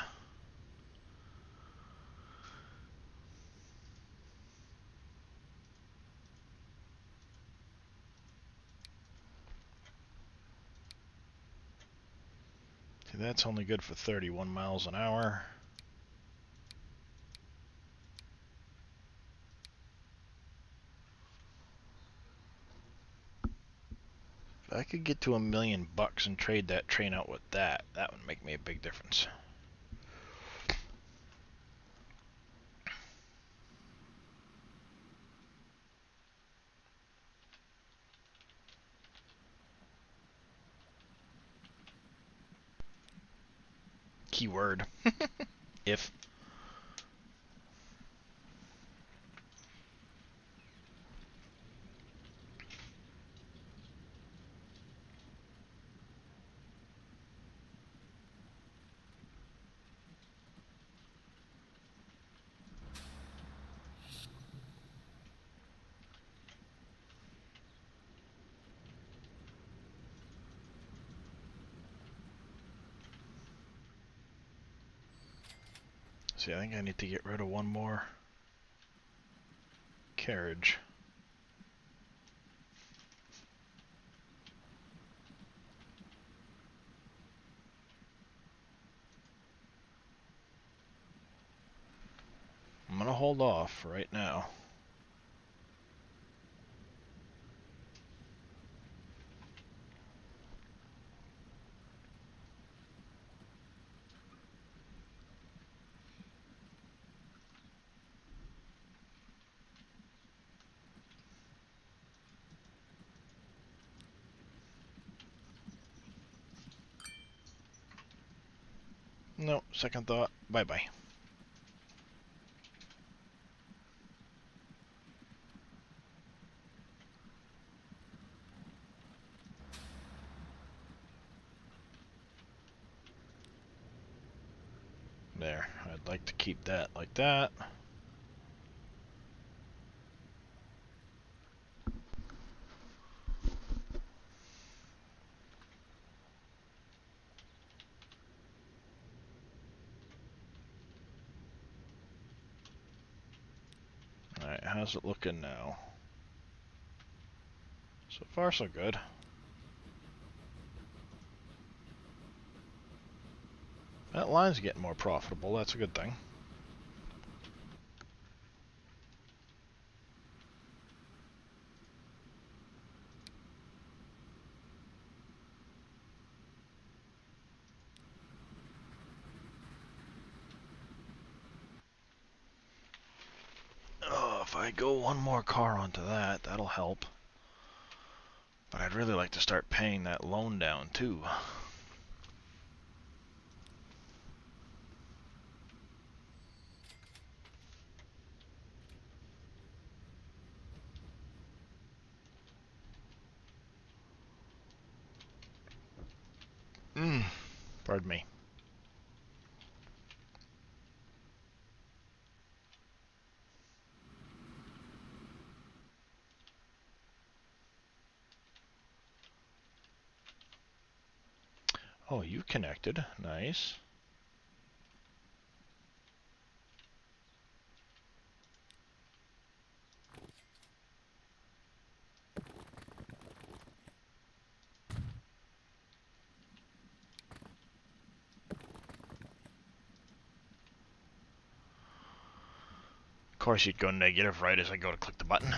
See, that's only good for 31 miles an hour. If I could get to $1 million and trade that train out with that, that would make me a big difference. Keyword. If. See, I think I need to get rid of one more carriage. I'm gonna hold off right now. No, second thought. Bye-bye. There. I'd like to keep that like that. Alright, how's it looking now? So far, so good. That line's getting more profitable, that's a good thing. Oh, if I go one more car onto that, that'll help. But I'd really like to start paying that loan down, too. Pardon me. Oh, you connected. Nice. Of course you'd go negative right as I go to click the button.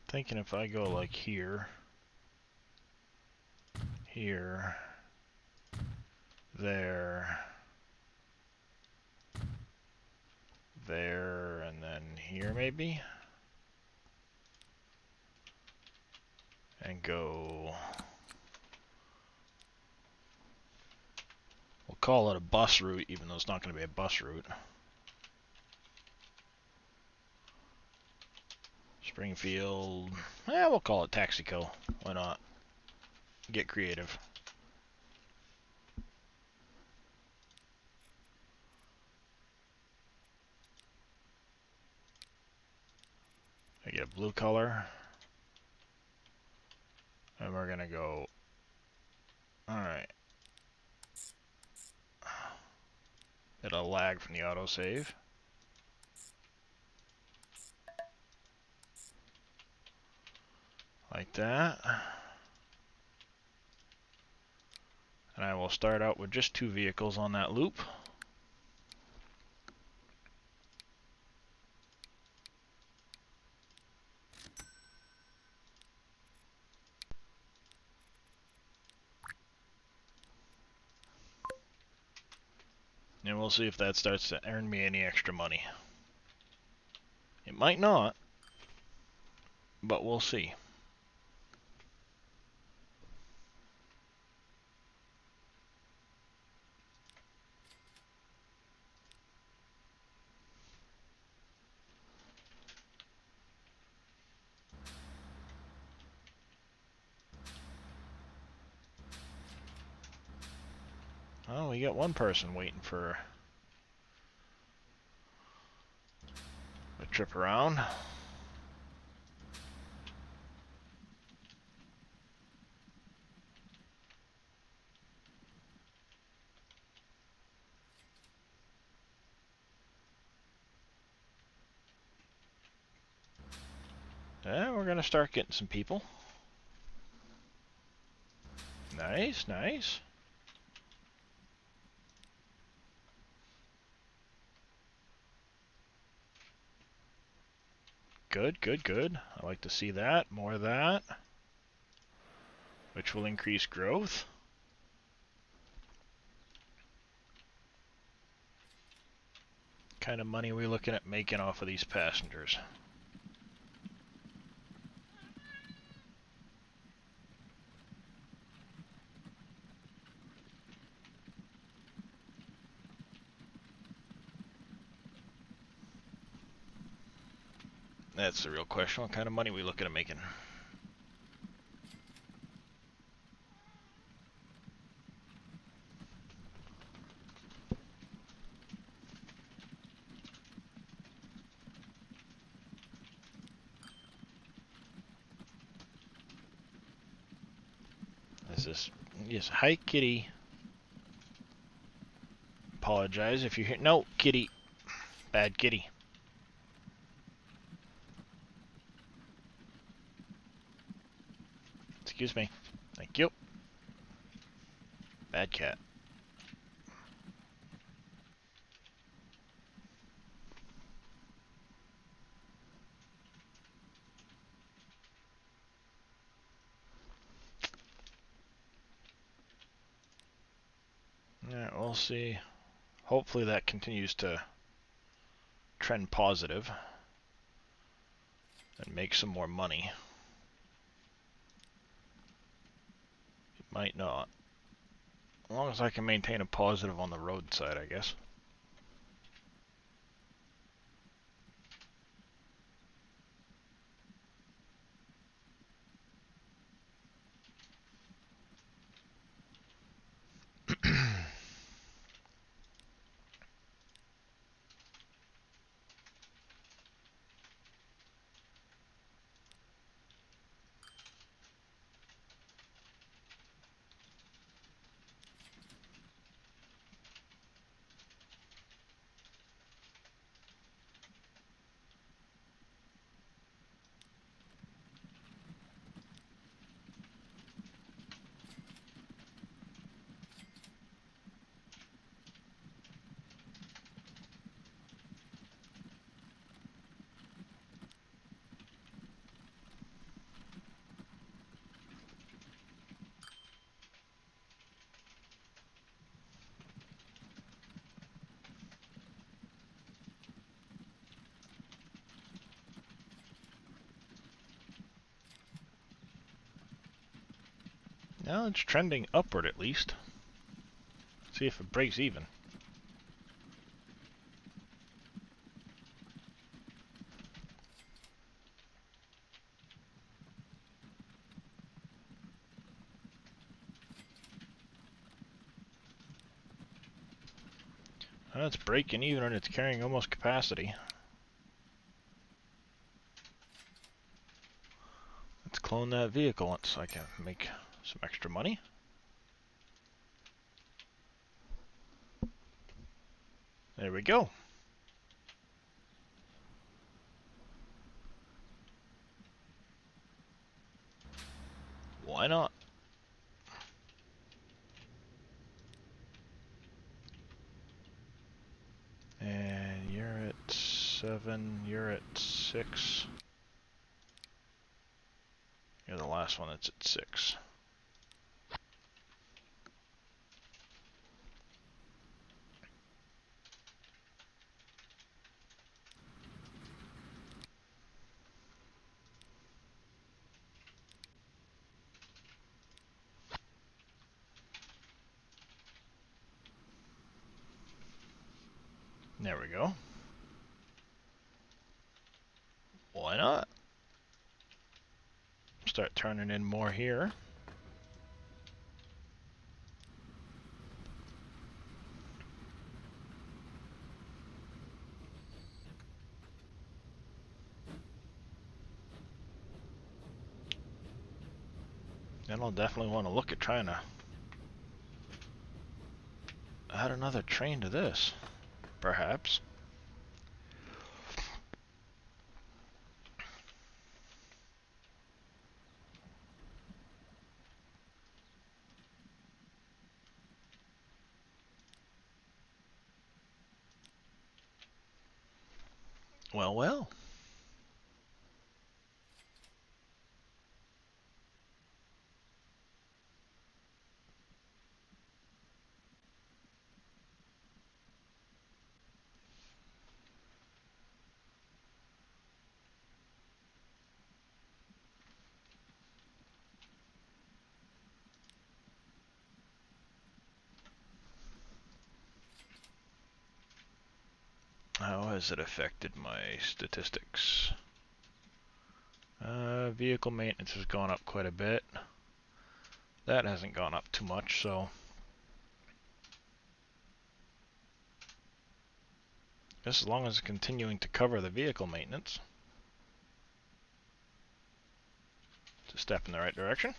Thinking if I go like here, here, there, there, and then here maybe, and go, we'll call it a bus route even though it's not going to be a bus route. Springfield, we'll call it Taxico, why not? Get creative. I get a blue color. And we're gonna go, alright. It'll lag from the autosave. Like that. And I will start out with just 2 vehicles on that loop. And we'll see if that starts to earn me any extra money. It might not, but we'll see. Oh, we got one person waiting for a trip around. Yeah, we're gonna start getting some people. Nice, nice. Good, good, good. I like to see that. More of that. Which will increase growth. What kind of money are we looking at making off of these passengers? That's the real question. What kind of money are we looking at making? Is this... Yes, hi kitty. Apologize if you hear... No, kitty. Bad kitty. Excuse me. Thank you. Bad cat. Alright, we'll see. Hopefully that continues to trend positive and make some more money. It might not. As long as I can maintain a positive on the road side, I guess. Now it's trending upward at least. See if it breaks even. Well, it's breaking even and it's carrying almost capacity. Let's clone that vehicle so I can make some extra money. There we go. Why not? And you're at 7, you're at 6. You're the last one that's at 6. There we go. Why not? Start turning in more here. Then I'll definitely want to look at trying to add another train to this, perhaps. Well, well. How has it affected my statistics? Vehicle maintenance has gone up quite a bit. That hasn't gone up too much, so just as long as it's continuing to cover the vehicle maintenance, it's a step in the right direction.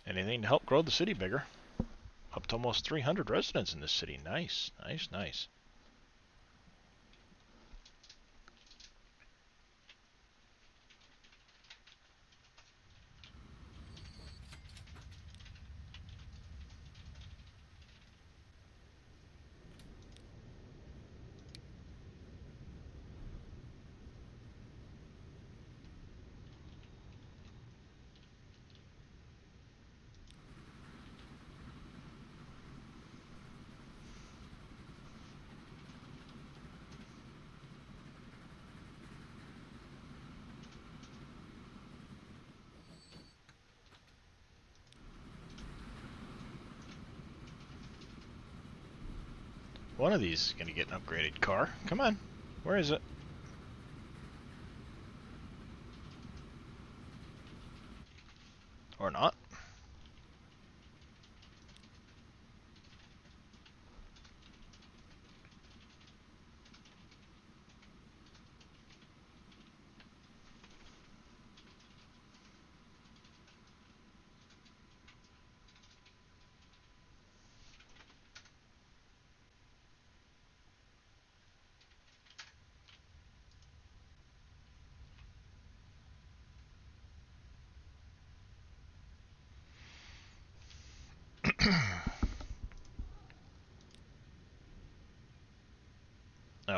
Anything to help grow the city bigger. Up to almost 300 residents in this city. Nice, nice, nice. One of these is going to get an upgraded car. Come on. Where is it? Or not.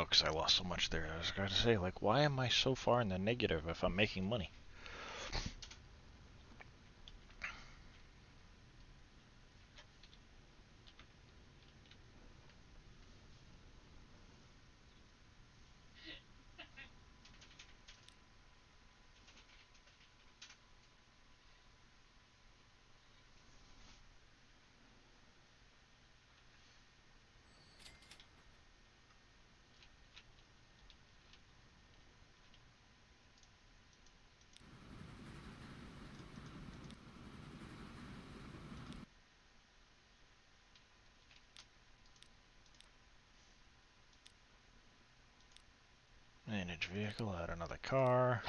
Oh, because I lost so much there. I was going to say, like, why am I so far in the negative if I'm making money? Manage vehicle, add another car.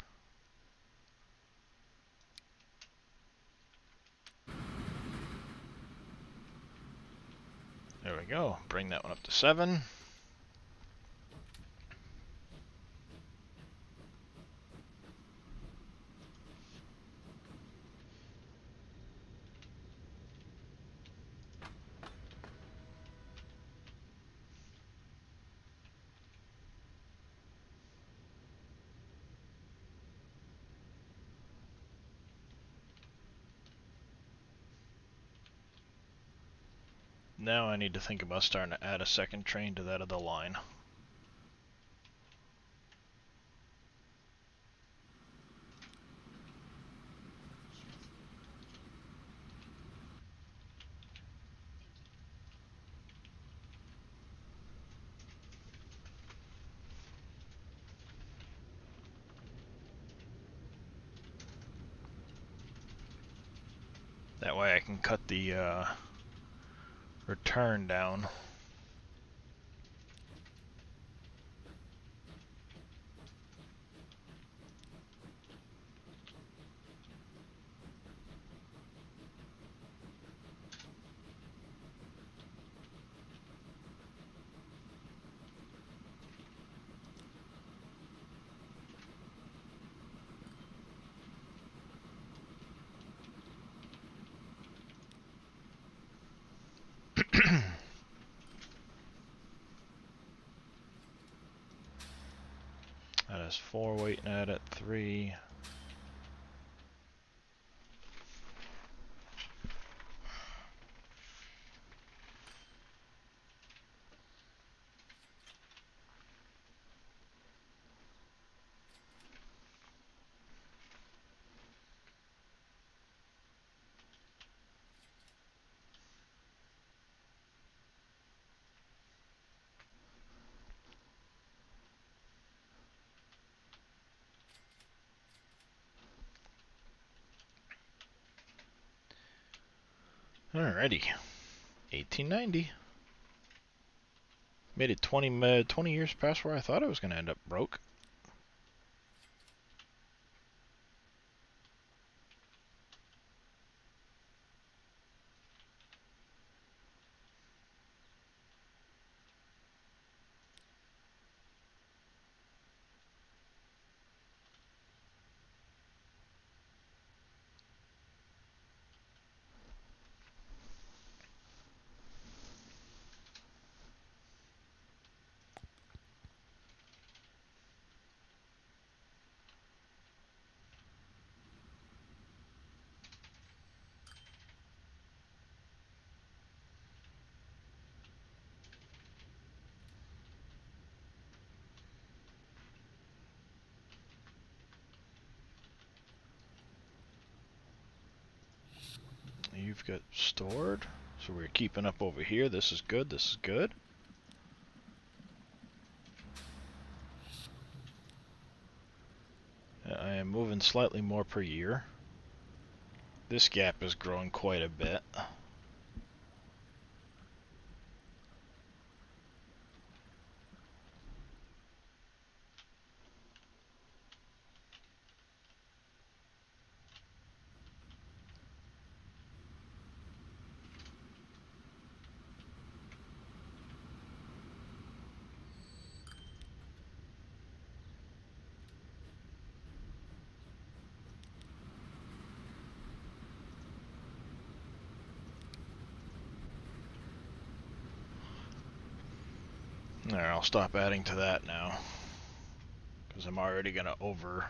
There we go. Bring that one up to 7. Now I need to think about starting to add a second train to that other line. That way I can cut the return down. That is 4 waiting at 3. Alrighty. 1890. Made it 20 years past where I thought I was going to end up broke. You've got stored. So we're keeping up over here. This is good. This is good. I am moving slightly more per year. This gap is growing quite a bit. There, I'll stop adding to that now, because I'm already going to overrun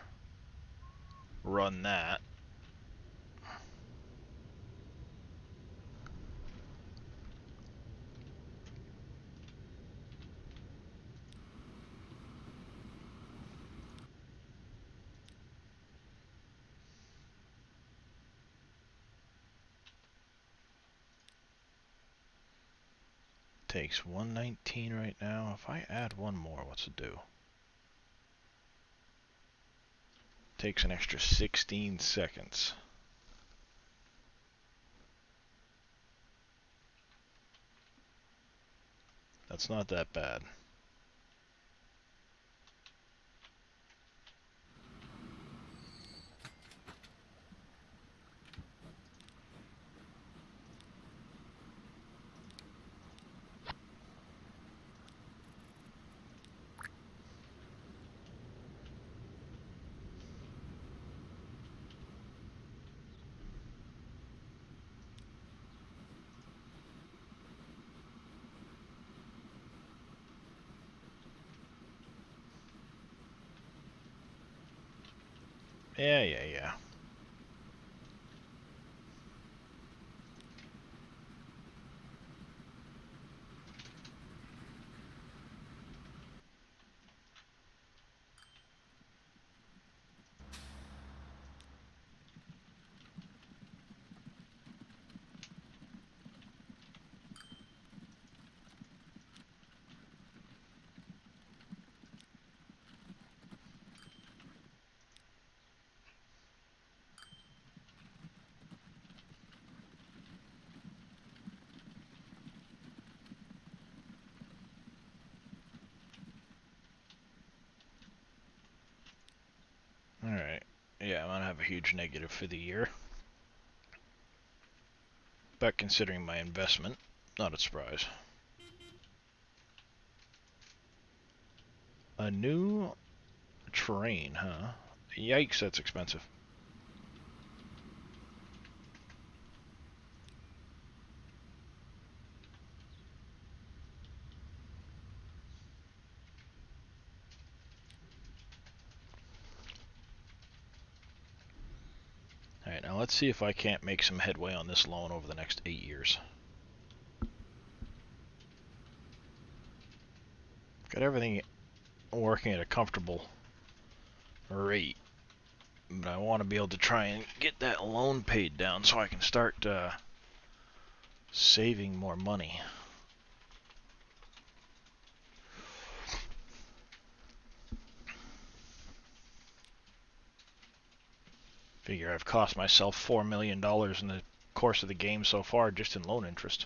that. Takes 119 right now. If I add one more, what's it do? Takes an extra 16 seconds. That's not that bad. Yeah. Alright. Yeah, I'm gonna have a huge negative for the year. But considering my investment, not a surprise. A new train, huh? Yikes, that's expensive. Alright, now let's see if I can't make some headway on this loan over the next 8 years. Got everything working at a comfortable rate, but I want to be able to try and get that loan paid down so I can start saving more money. Figure I've cost myself $4 million in the course of the game so far just in loan interest.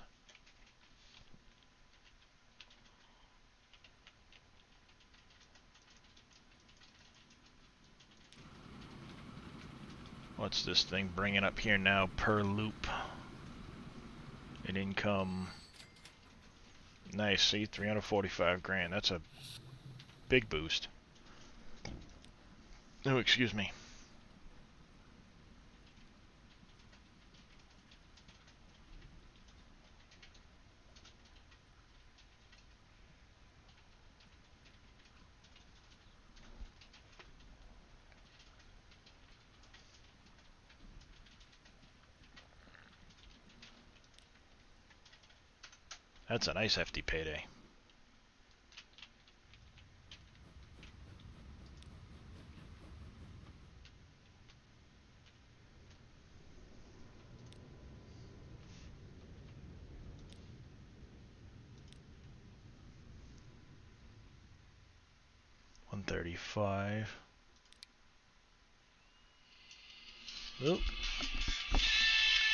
What's this thing bringing up here now per loop? An income. Nice, see, 345 grand. That's a big boost. Oh, excuse me. That's a nice hefty payday. $135. Oop.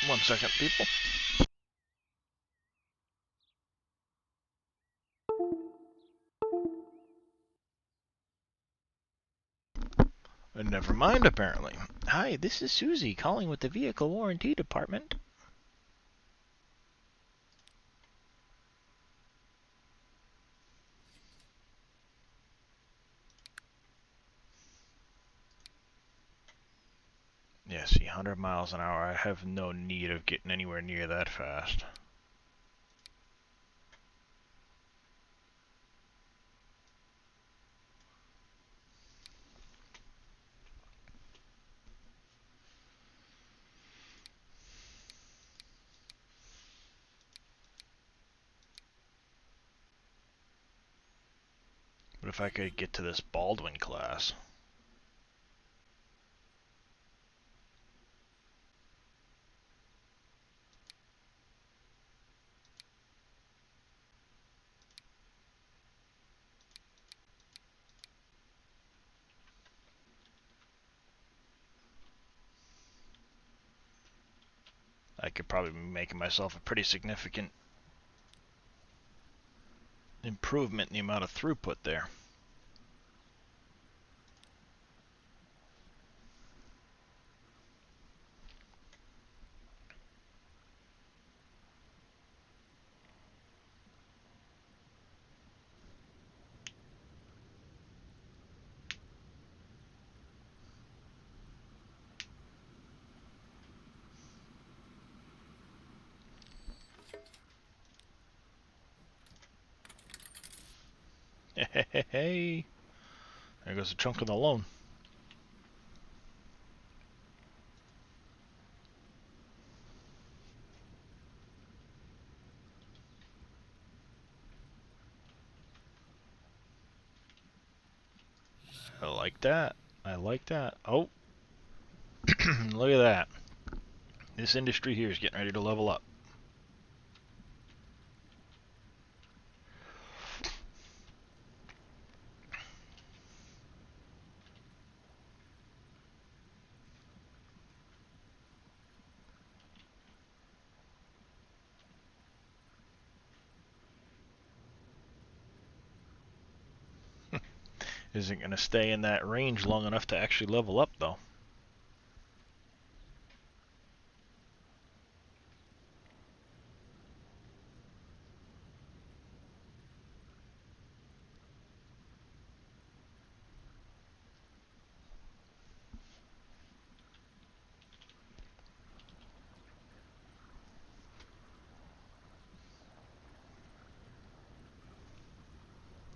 1 second, people. Never mind, apparently. Hi, this is Susie calling with the Vehicle Warranty Department. Yeah, see, 100 miles an hour. I have no need of getting anywhere near that fast. if I could get to this Baldwin class. I could probably be making myself a pretty significant improvement in the amount of throughput there. Hey, there goes a chunk of the loan. I like that. I like that. Oh, look at that. This industry here is getting ready to level up. Isn't going to stay in that range long enough to actually level up, though.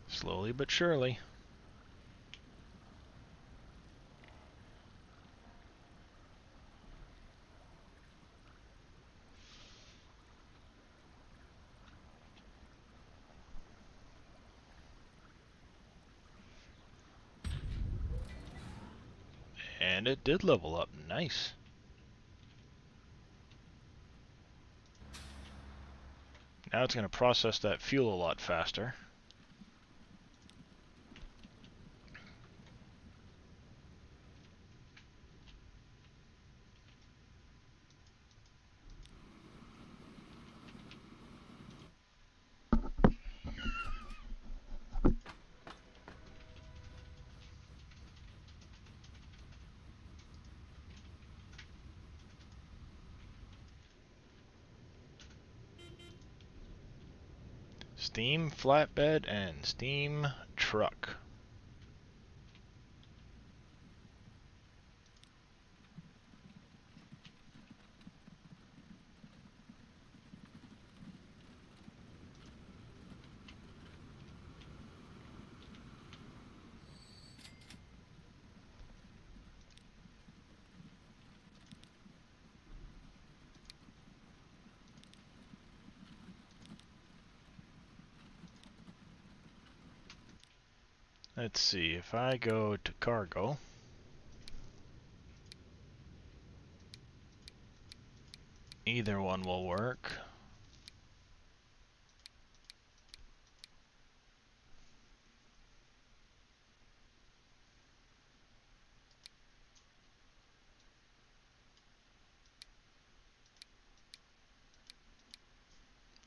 Slowly but surely. And it did level up. Nice. Now it's going to process that fuel a lot faster. Steam flatbed and steam truck. Let's see, if I go to cargo, either one will work.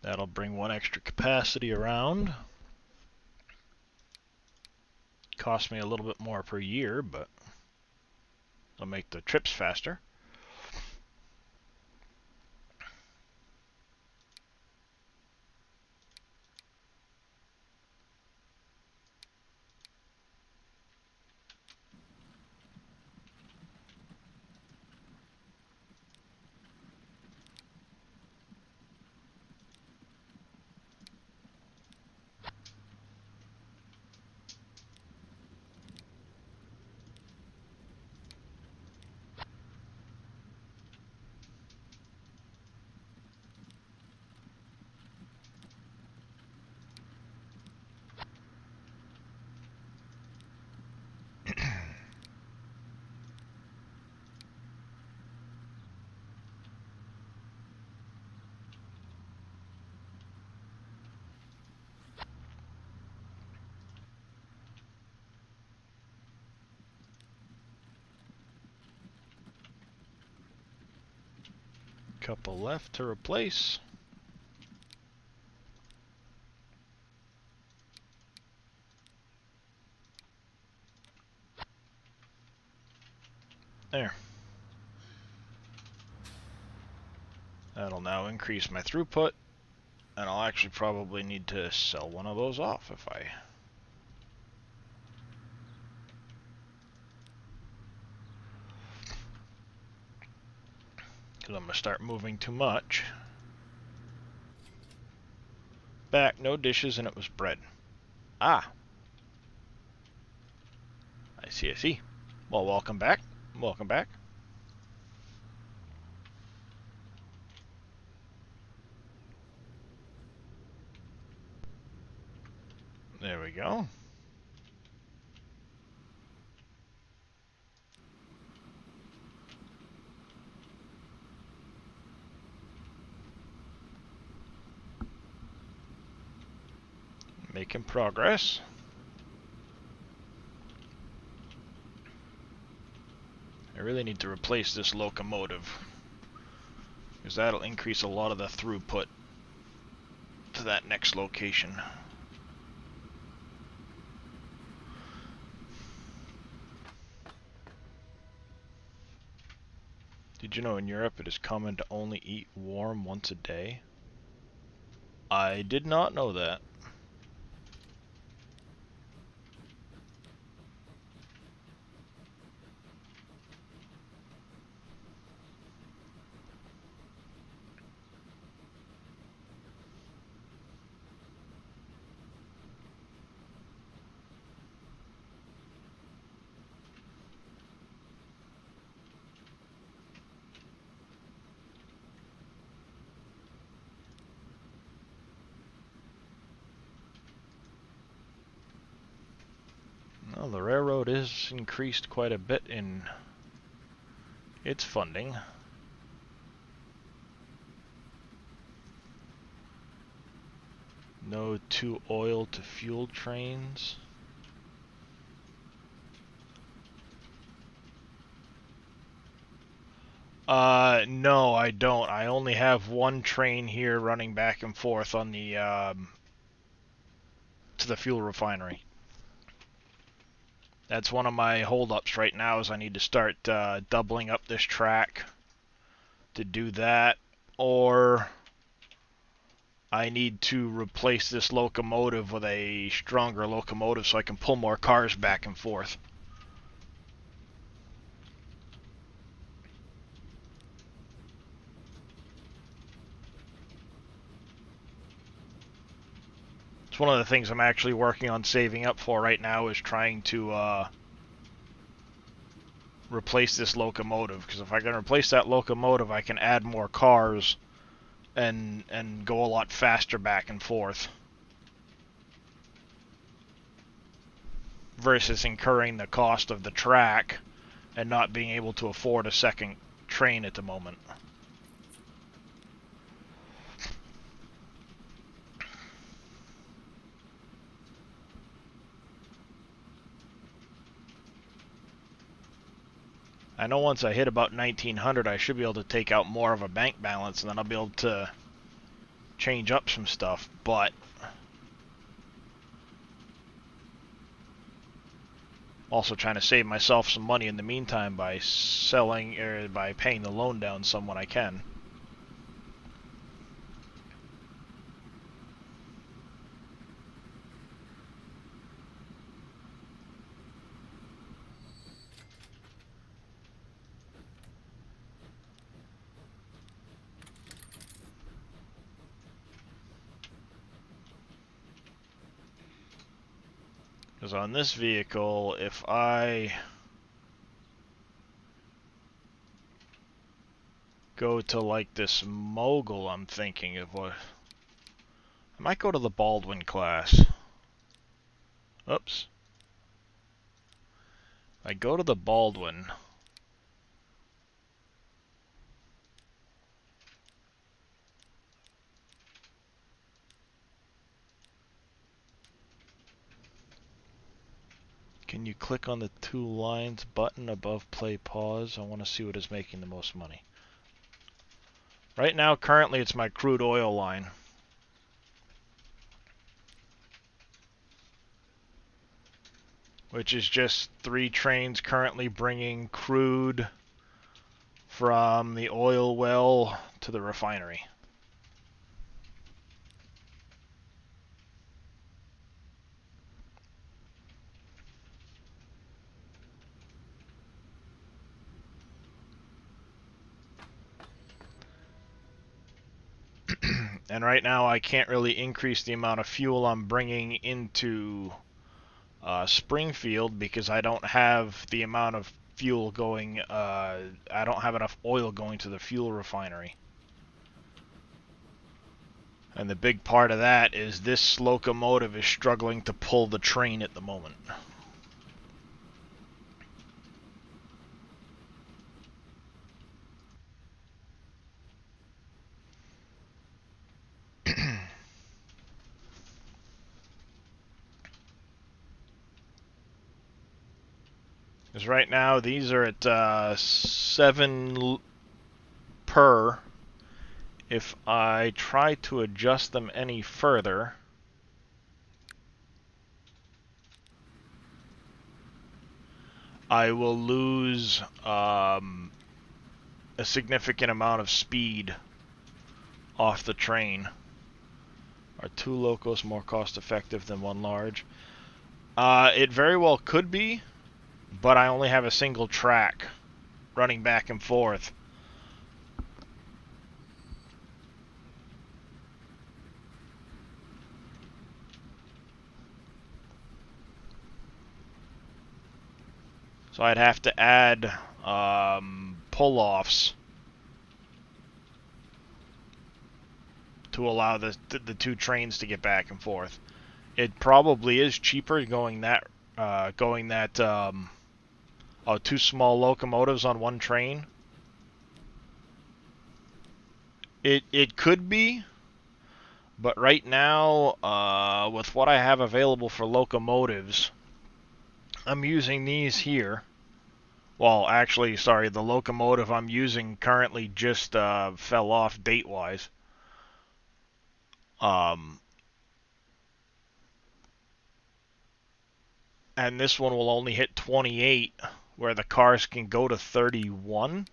That'll bring one extra capacity around. Cost me a little bit more per year, but it'll make the trips faster. Couple left to replace. There. That'll now increase my throughput, and I'll actually probably need to sell one of those off if I... Because I'm going to start moving too much. Back, no dishes, and it was bread. Ah! I see, I see. Well, welcome back. Welcome back. There we go. Making progress. I really need to replace this locomotive, because that'll increase a lot of the throughput to that next location. Did you know in Europe it is common to only eat warm once a day? I did not know that. Well, the railroad is increased quite a bit in its funding. No 2 oil to fuel trains. No, I don't. I only have one train here running back and forth on the, to the fuel refinery. That's one of my holdups right now, is I need to start doubling up this track to do that, or I need to replace this locomotive with a stronger locomotive so I can pull more cars back and forth. It's one of the things I'm actually working on saving up for right now, is trying to replace this locomotive, because if I can replace that locomotive I can add more cars and go a lot faster back and forth, versus incurring the cost of the track and not being able to afford a second train at the moment. I know once I hit about 1900 I should be able to take out more of a bank balance, and then I'll be able to change up some stuff, but also trying to save myself some money in the meantime by selling, or by paying the loan down some when I can. Because on this vehicle, if I go to like this mogul, I'm thinking of what... I might go to the Baldwin class. Oops. I go to the Baldwin. Can you click on the 2 lines button above play pause? I want to see what is making the most money. Right now, currently, it's my crude oil line. Which is just 3 trains currently bringing crude from the oil well to the refinery. And right now I can't really increase the amount of fuel I'm bringing into Springfield because I don't have the amount of fuel going, I don't have enough oil going to the fuel refinery. And the big part of that is this locomotive is struggling to pull the train at the moment. Because right now these are at 7 per. If I try to adjust them any further, I will lose a significant amount of speed off the train. Are 2 locos more cost effective than 1 large? It very well could be, but I only have a single track running back and forth. So I'd have to add pull-offs to allow the 2 trains to get back and forth. It probably is cheaper going that 2 small locomotives on 1 train. It could be, but right now, with what I have available for locomotives, I'm using these here. Well, actually, sorry, the locomotive I'm using currently just fell off date-wise. And this one will only hit 28, where the cars can go to 31.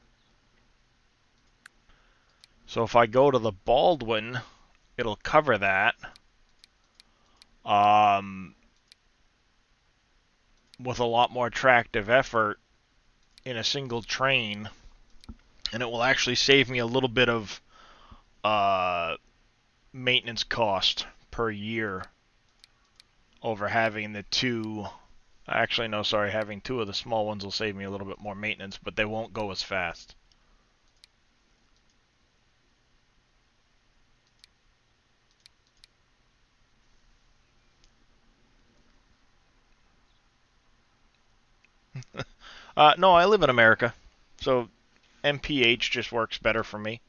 So if I go to the Baldwin, it'll cover that. With a lot more tractive effort in a single train, and it will actually save me a little bit of maintenance cost per year over having the 2. Actually, no, sorry, having 2 of the small ones will save me a little bit more maintenance, but they won't go as fast. No, I live in America, so MPH just works better for me.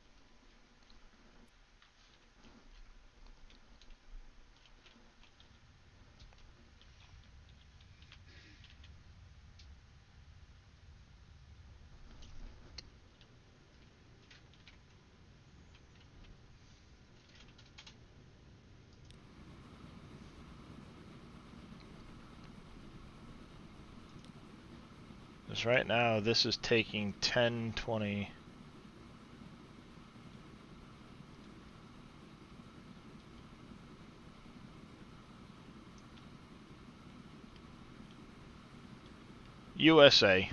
Because right now, this is taking 10, 20... USA.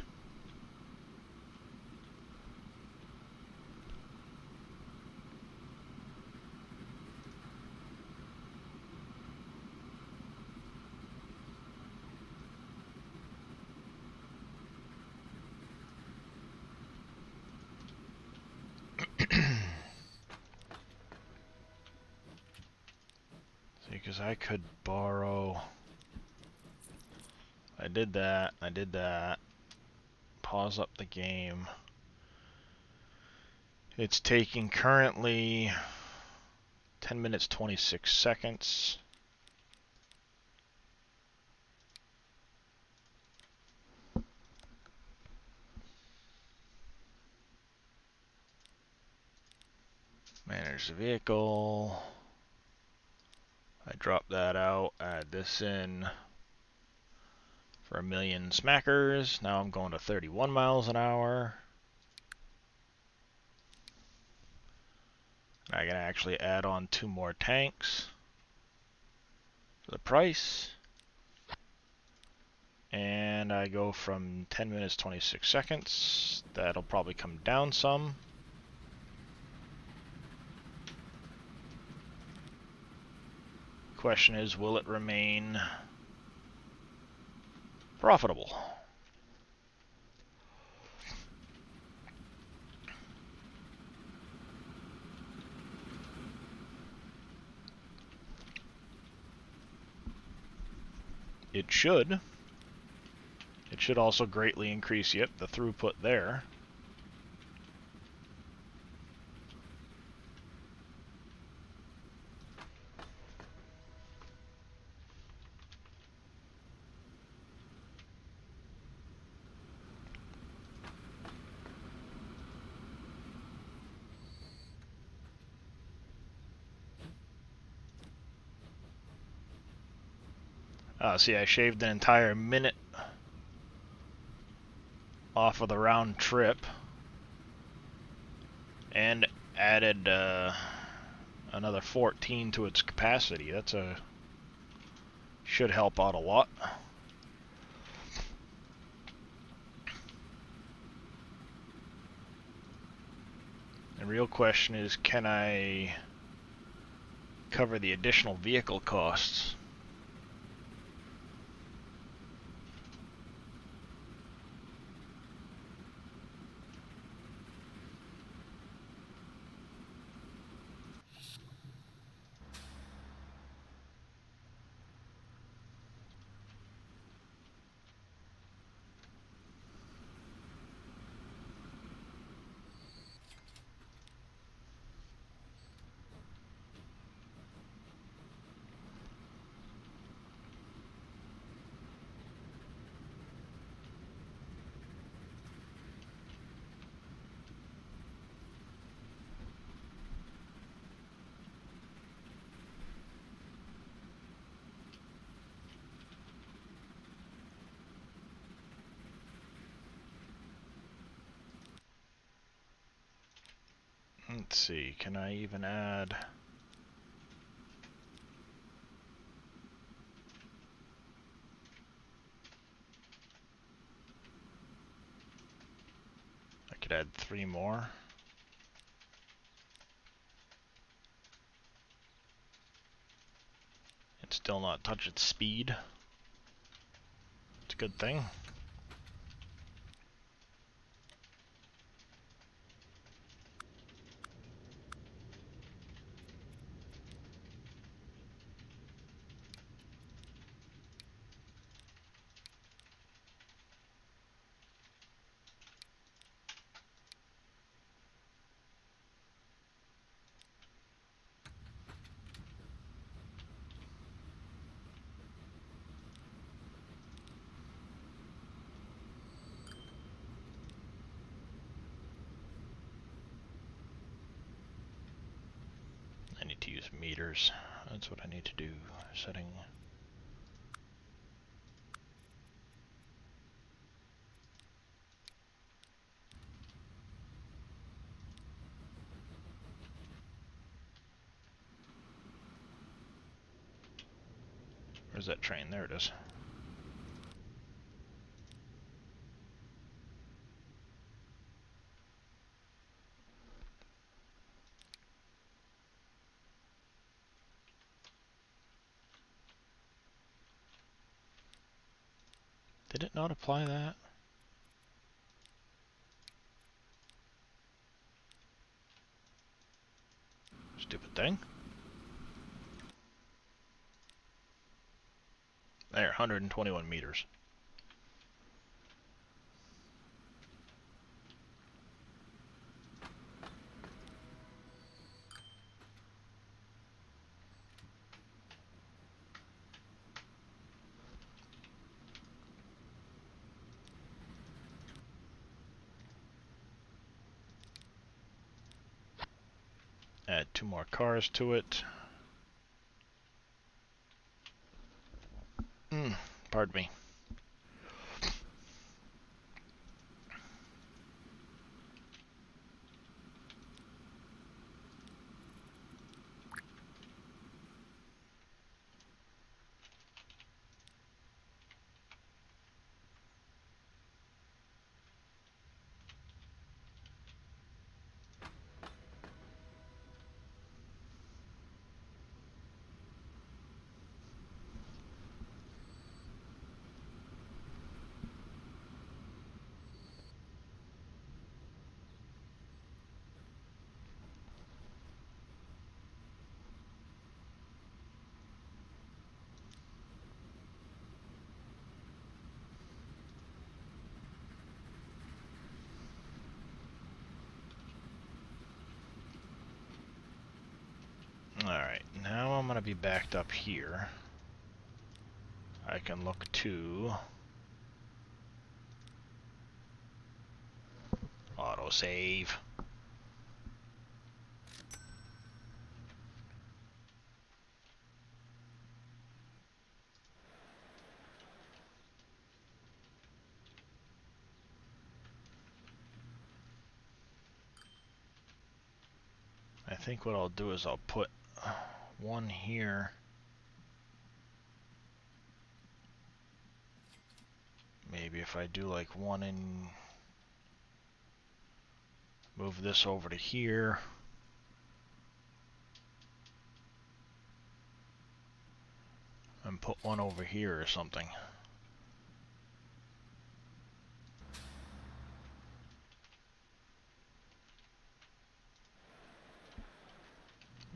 See, because I could borrow... I did that. Pause up the game. It's taking currently 10 minutes 26 seconds. There's the vehicle. I drop that out, add this in for 1,000,000 smackers. Now I'm going to 31 miles an hour. I can actually add on 2 more tanks for the price. And I go from 10 minutes 26 seconds. That'll probably come down some. Question is, will it remain profitable? It should. It should also greatly increase, yep, the throughput there. See, I shaved an entire minute off of the round trip and added another 14 to its capacity. That's should help out a lot. The real question is, can I cover the additional vehicle costs? Let's see, can I even add... I could add 3 more. And still not touch its speed. It's a good thing. I need to use meters. That's what I need to do. Setting. Where's that train? There it is. Did it not apply that? Stupid thing. There, 121 meters. Add 2 more cars to it. Pardon me. Alright, now I'm going to be backed up here. I can look to autosave. I think what I'll do is I'll put one here. Maybe if I do like one in... Move this over to here. And put one over here or something.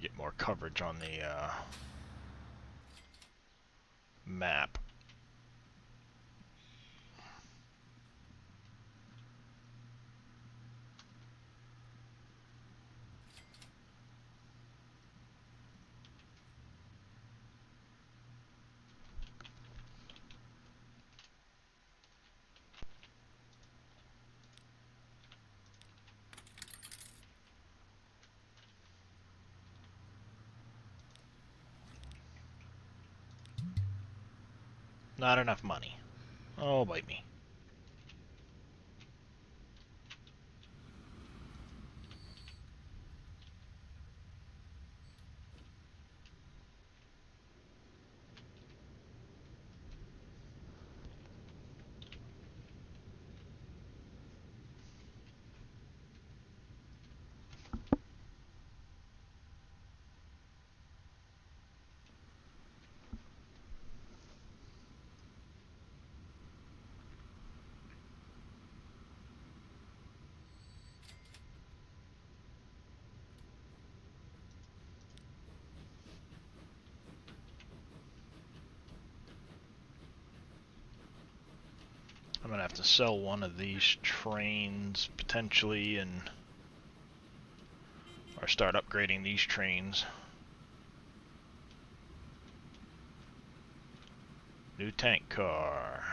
Get more coverage on the map. Not enough money. Oh, bite me. I'm gonna have to sell one of these trains potentially and or start upgrading these trains. New tank car.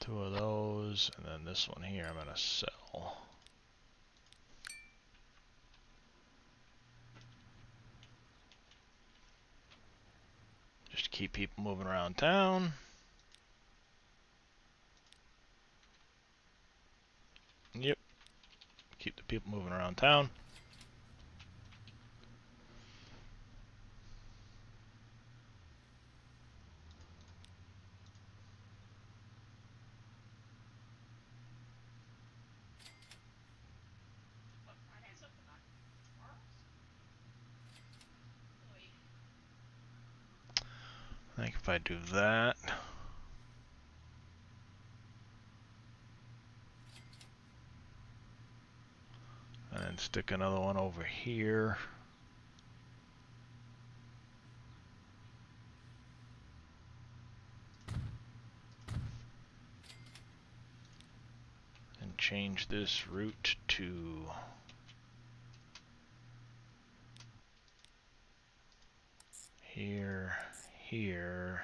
Two of those, and then this one here I'm gonna sell. Just to keep people moving around town. Yep. Keep the people moving around town. I think if I do that, and then stick another one over here. change this route to here, here,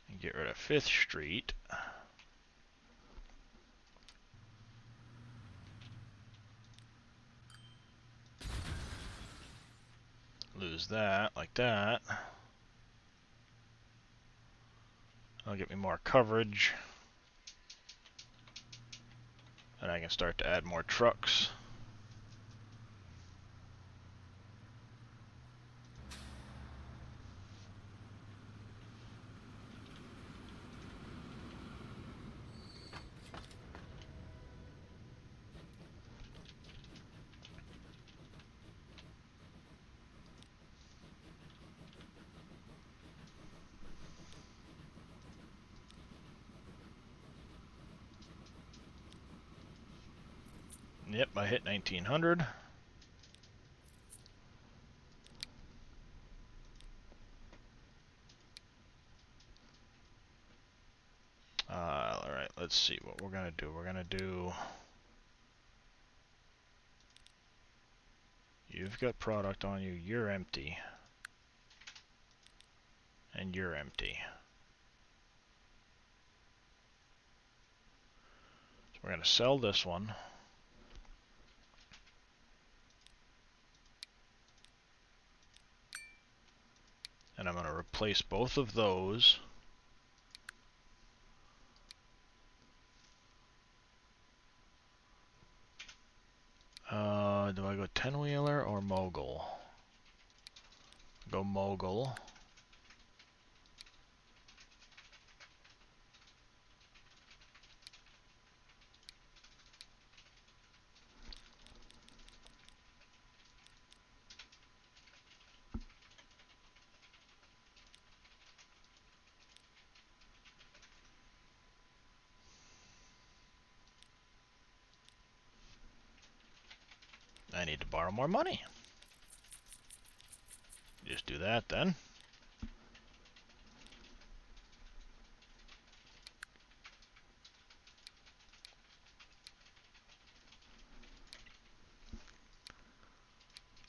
and get rid of 5th Street. Lose that, like that. That'll get me more coverage. And I can start to add more trucks. Yep, I hit 1900. Alright, let's see what we're gonna do. We're gonna do... You've got product on you, you're empty. And you're empty. So we're gonna sell this one. And I'm gonna replace both of those. Do I go 10-wheeler or mogul? Go mogul. I need to borrow more money. Just do that then.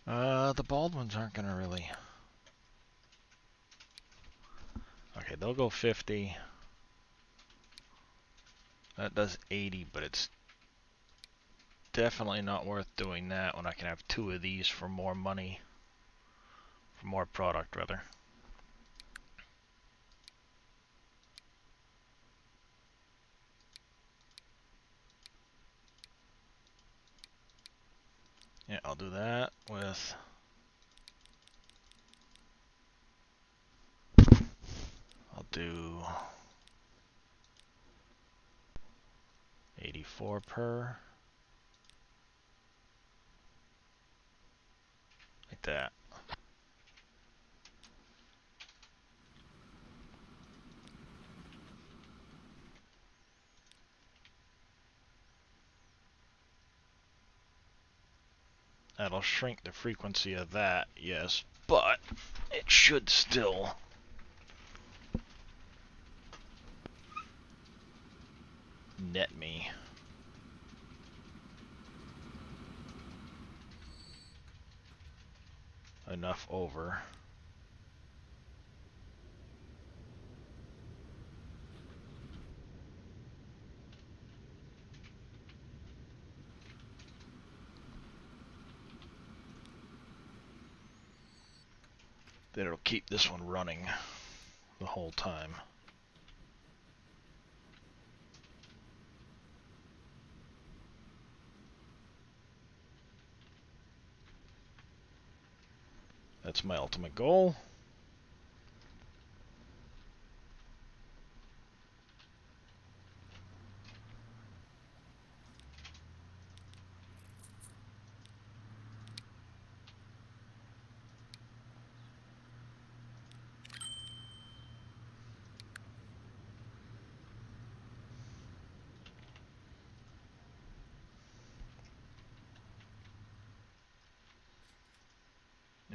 The Baldwins aren't gonna really... Okay, they'll go 50. That does 80, but it's definitely not worth doing that when I can have 2 of these for more money. For more product, rather. Yeah, I'll do that with... I'll do 84 per. Like that. That'll shrink the frequency of that, yes, but it should still net me. Enough over. That it'll keep this one running the whole time. That's my ultimate goal.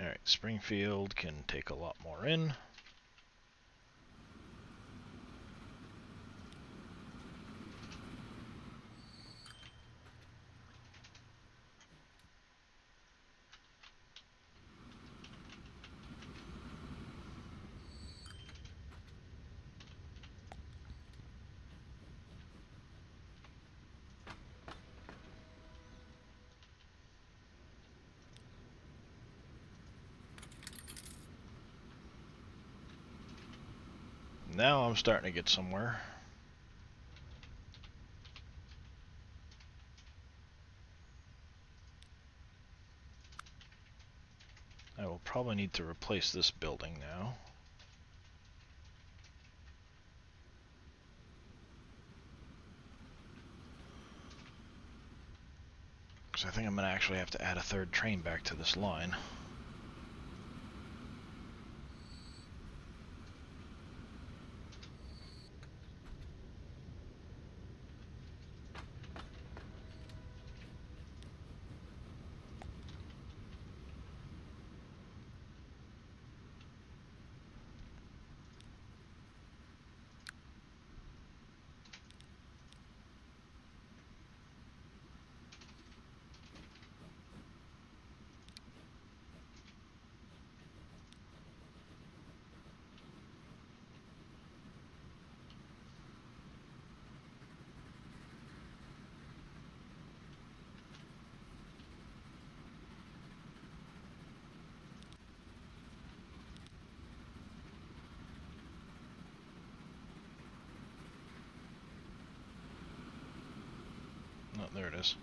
Alright, Springfield can take a lot more in. Now I'm starting to get somewhere. I will probably need to replace this building now. Because I think I'm going to actually have to add a third train back to this line. Oh, there it is.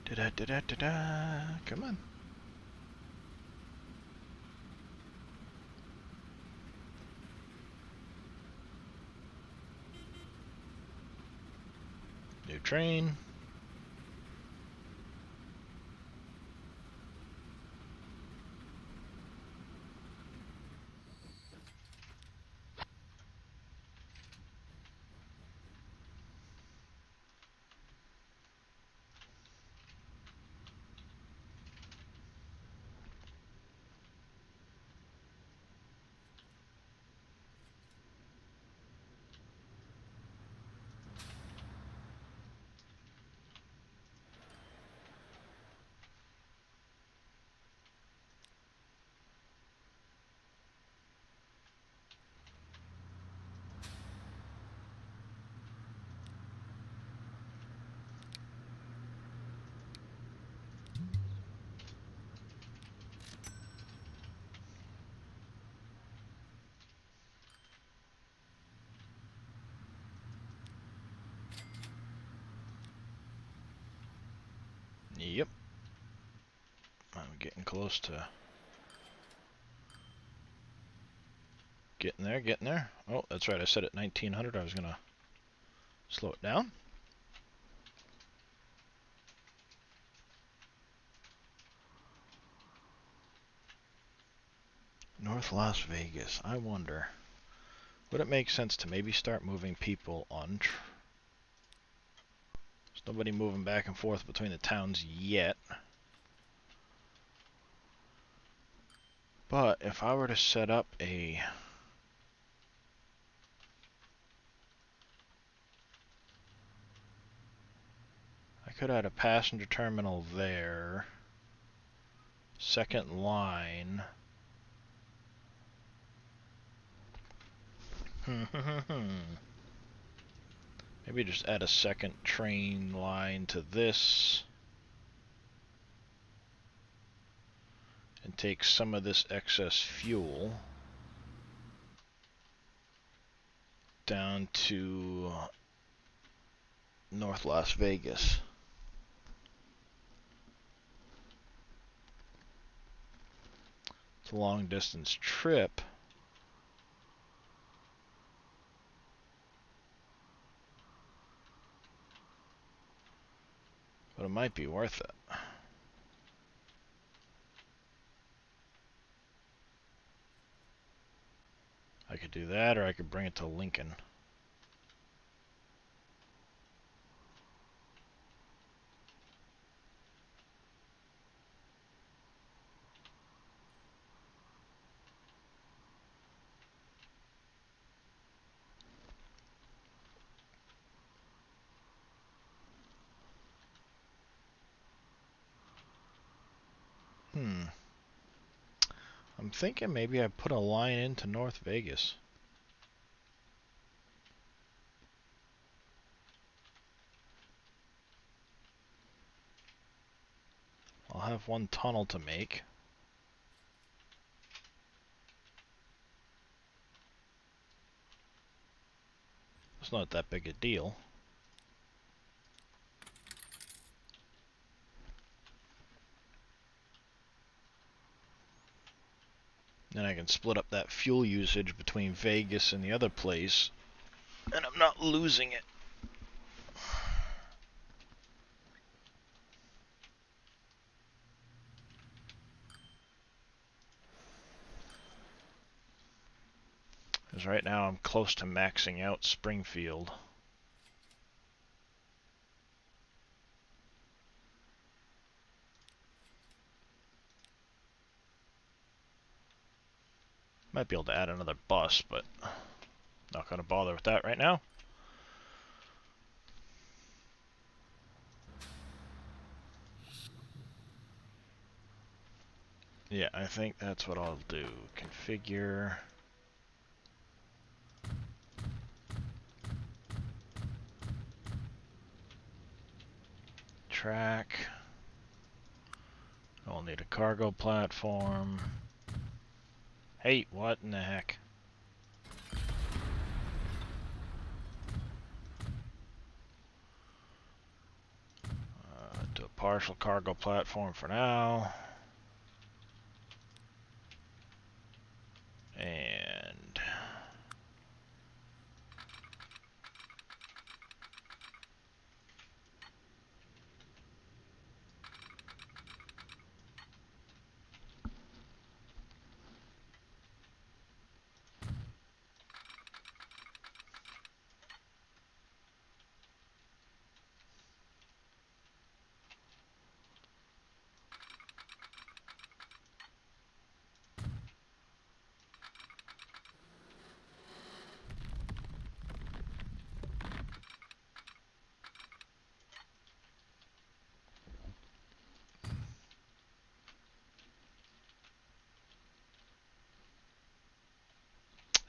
Da-da-da-da-da-da. Come on. New train. Yep. I'm getting close to getting there. Oh, that's right. I said at 1900 I was going to slow it down. North Las Vegas. I wonder, would it make sense to maybe start moving people on there's nobody moving back and forth between the towns yet. But if I were to set up a I could add a passenger terminal there. Second line. Maybe just add a second train line to this. And take some of this excess fuel down to North Las Vegas. It's a long distance trip. But it might be worth it. I could do that, or I could bring it to Lincoln. I'm thinking maybe I put a line into North Vegas. have one tunnel to make. It's not that big a deal. Then I can split up that fuel usage between Vegas and the other place, and I'm not losing it. Because right now I'm close to maxing out Springfield. Might be able to add another bus, but not going to bother with that right now. Yeah, I think that's what I'll do. Configure. Track. I'll need a cargo platform. Hey, what in the heck? Do a partial cargo platform for now. And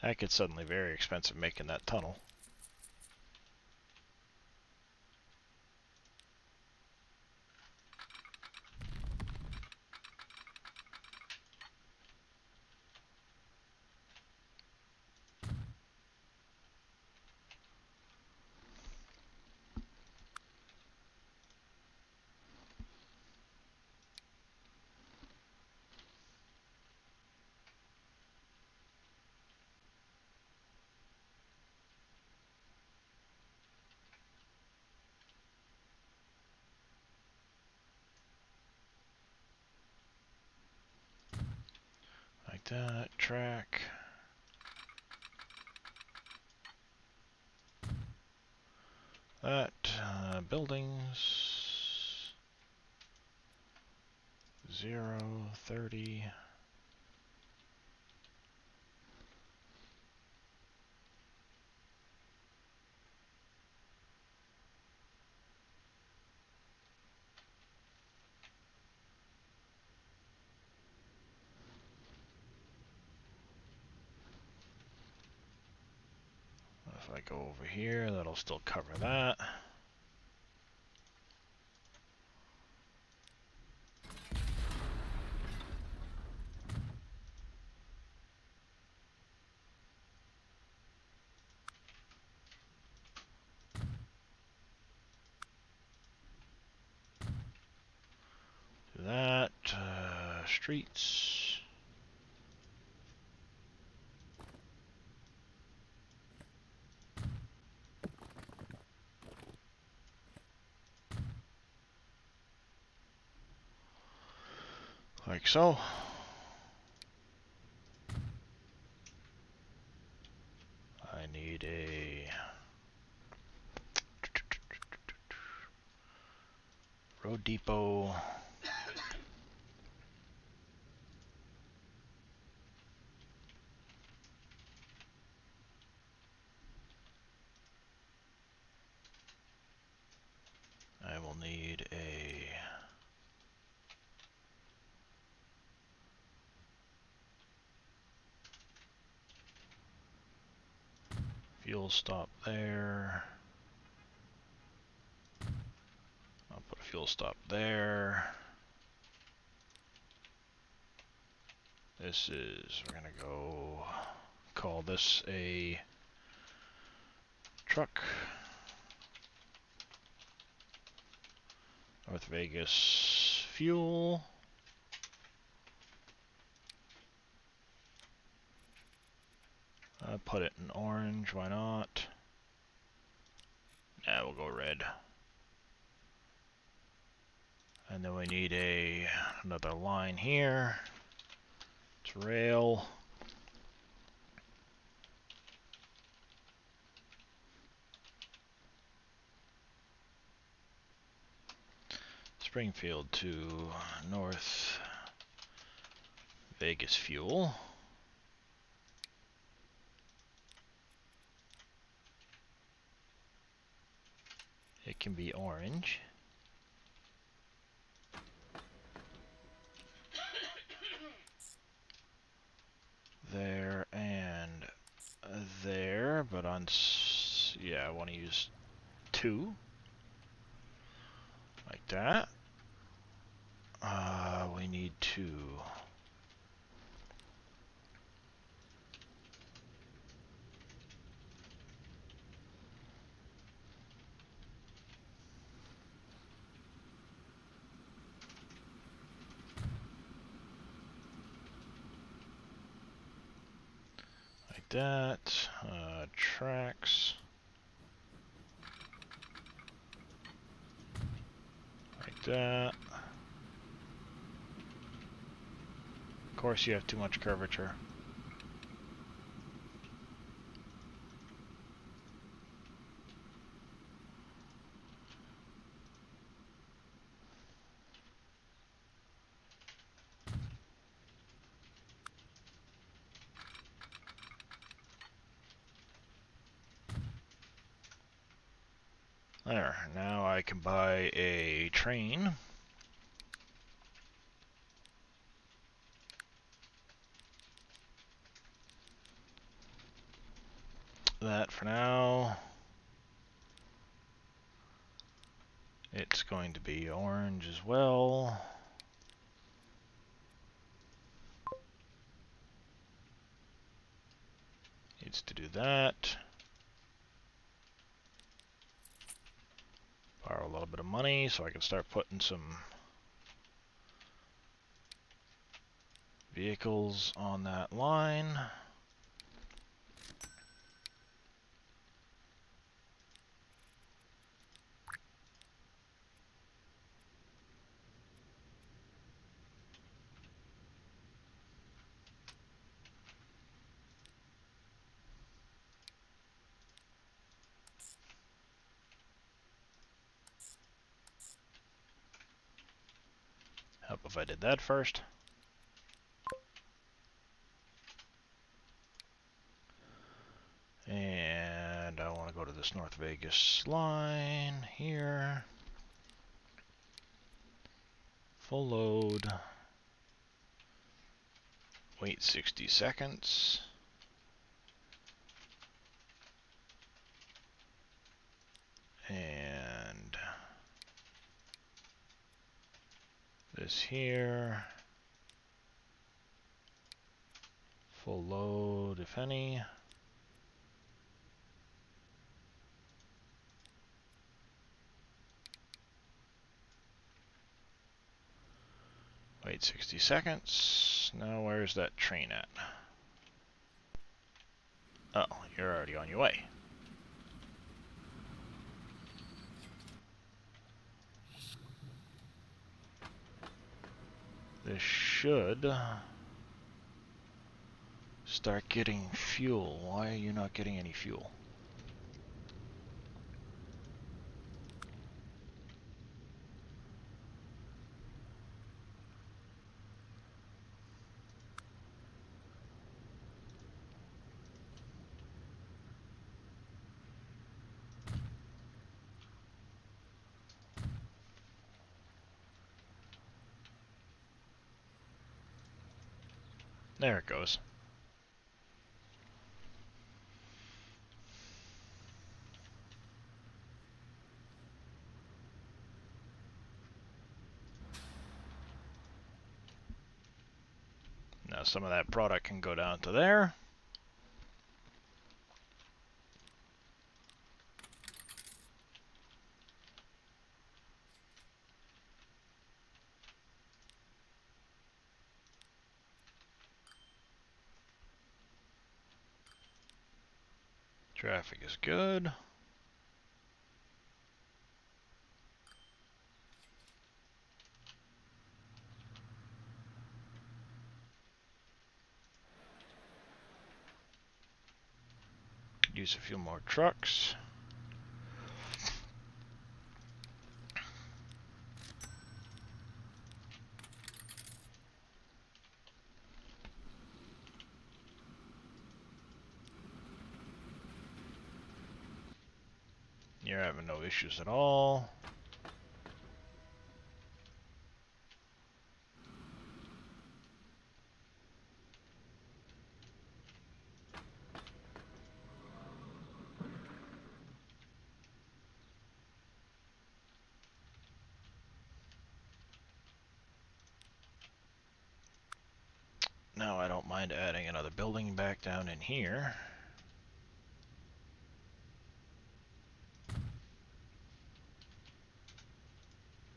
that gets suddenly very expensive making that tunnel. Like that, track. That, buildings. 0, 30. If I go over here, that'll still cover that. Do that, streets. Like so. I need a road depot. I will need a fuel stop there. I'll put a fuel stop there. This is, we're gonna go call this a truck. North Vegas fuel. Put it in orange, why not? Yeah, we'll go red. And then we need another line here. It's rail. Springfield to North Vegas fuel. It can be orange. There and there, but on, yeah, I want to use 2. Like that. We need 2. Like that. Tracks. Like that. Of course you have too much curvature. There, now I can buy a train. That for now. It's going to be orange as well. Needs to do that. Borrow a little bit of money so I can start putting some vehicles on that line. Help if I did that first. And I want to go to this North Vegas line here. Full load. Wait 60 seconds. And this here. Full load, if any. Wait 60 seconds. Now where's that train at? Oh, you're already on your way. This should start getting fuel. Why are you not getting any fuel? There it goes. No, Now some of that product can go down to there. Traffic is good. Use a few more trucks. You're having no issues at all. Now I don't mind adding another building back down in here.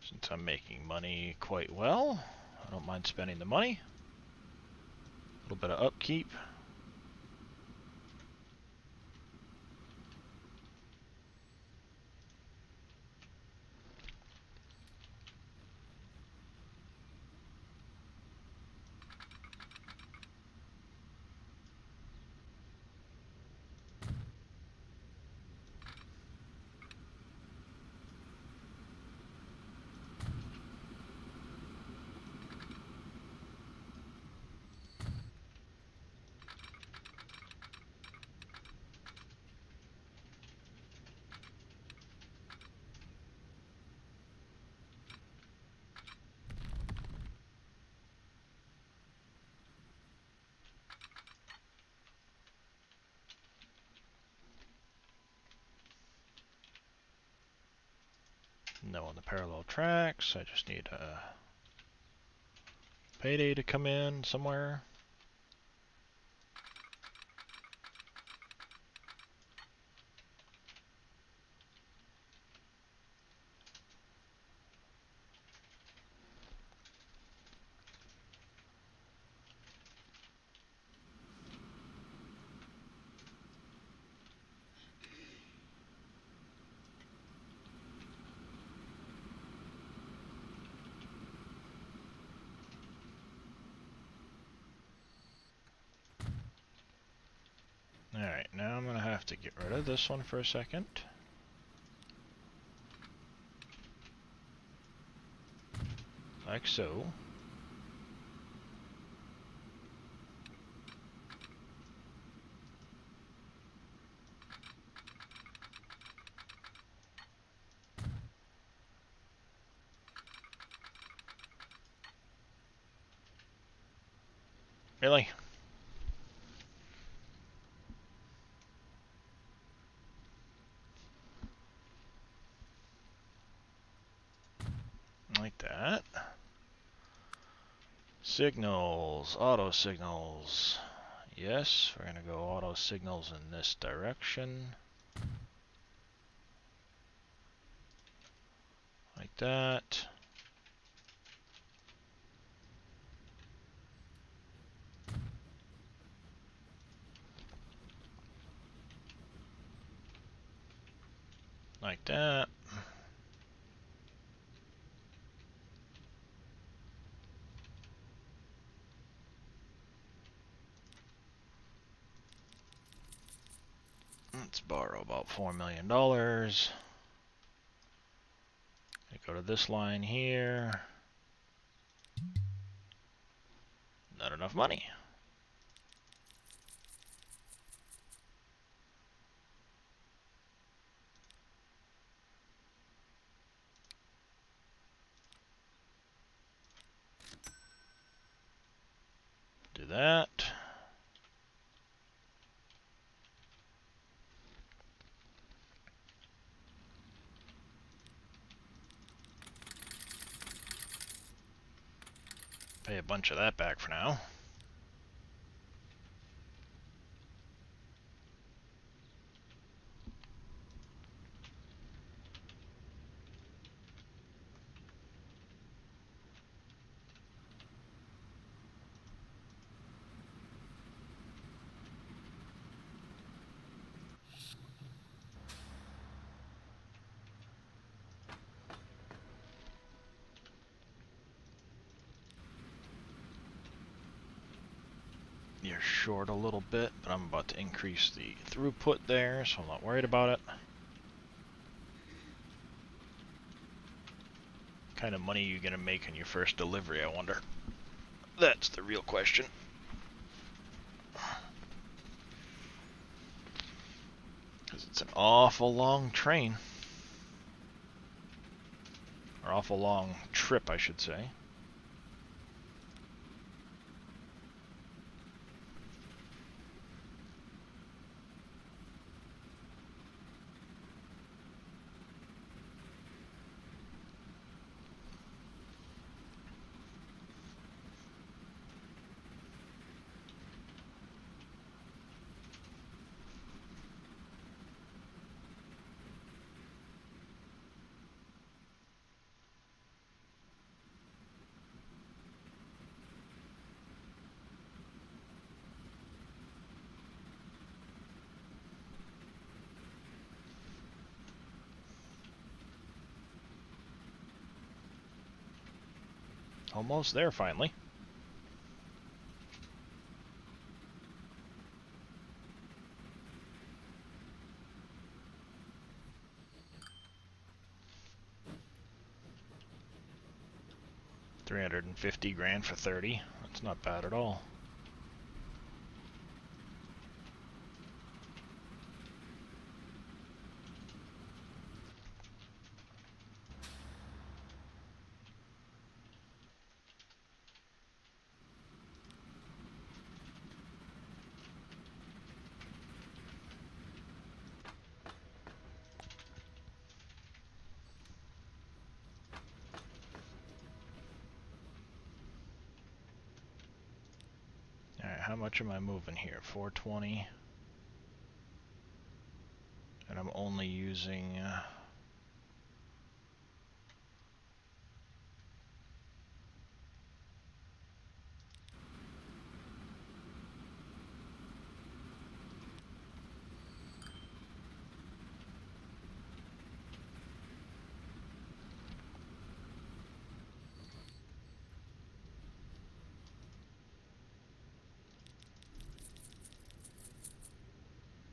Since I'm making money quite well, I don't mind spending the money. A little bit of upkeep. No on the parallel tracks. I just need a payday to come in somewhere. Alright, now I'm gonna have to get rid of this one for a second. Like so. Really? Like that. Signals, auto signals. Yes, we're gonna go auto signals in this direction. Like that. Like that. Let's borrow about $4 million. Go to this line here. Not enough money. Do that. Pay a bunch of that back for now. You're short a little bit, but I'm about to increase the throughput there, so I'm not worried about it. What kind of money are you going to make on your first delivery, I wonder? That's the real question. Because it's an awful long train. Or awful long trip, I should say. Almost there, finally. $350,000 for 30. That's not bad at all. Alright, how much am I moving here? 420. And I'm only using...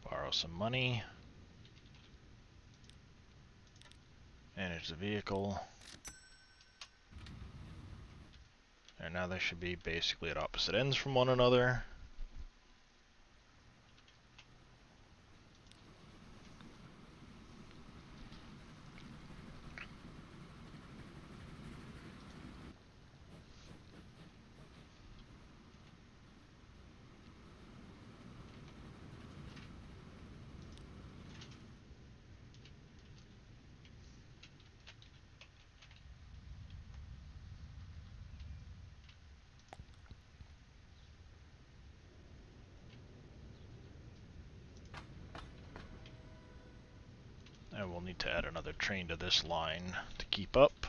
borrow some money. Manage the vehicle. And now they should be basically at opposite ends from one another. And we'll need to add another train to this line to keep up.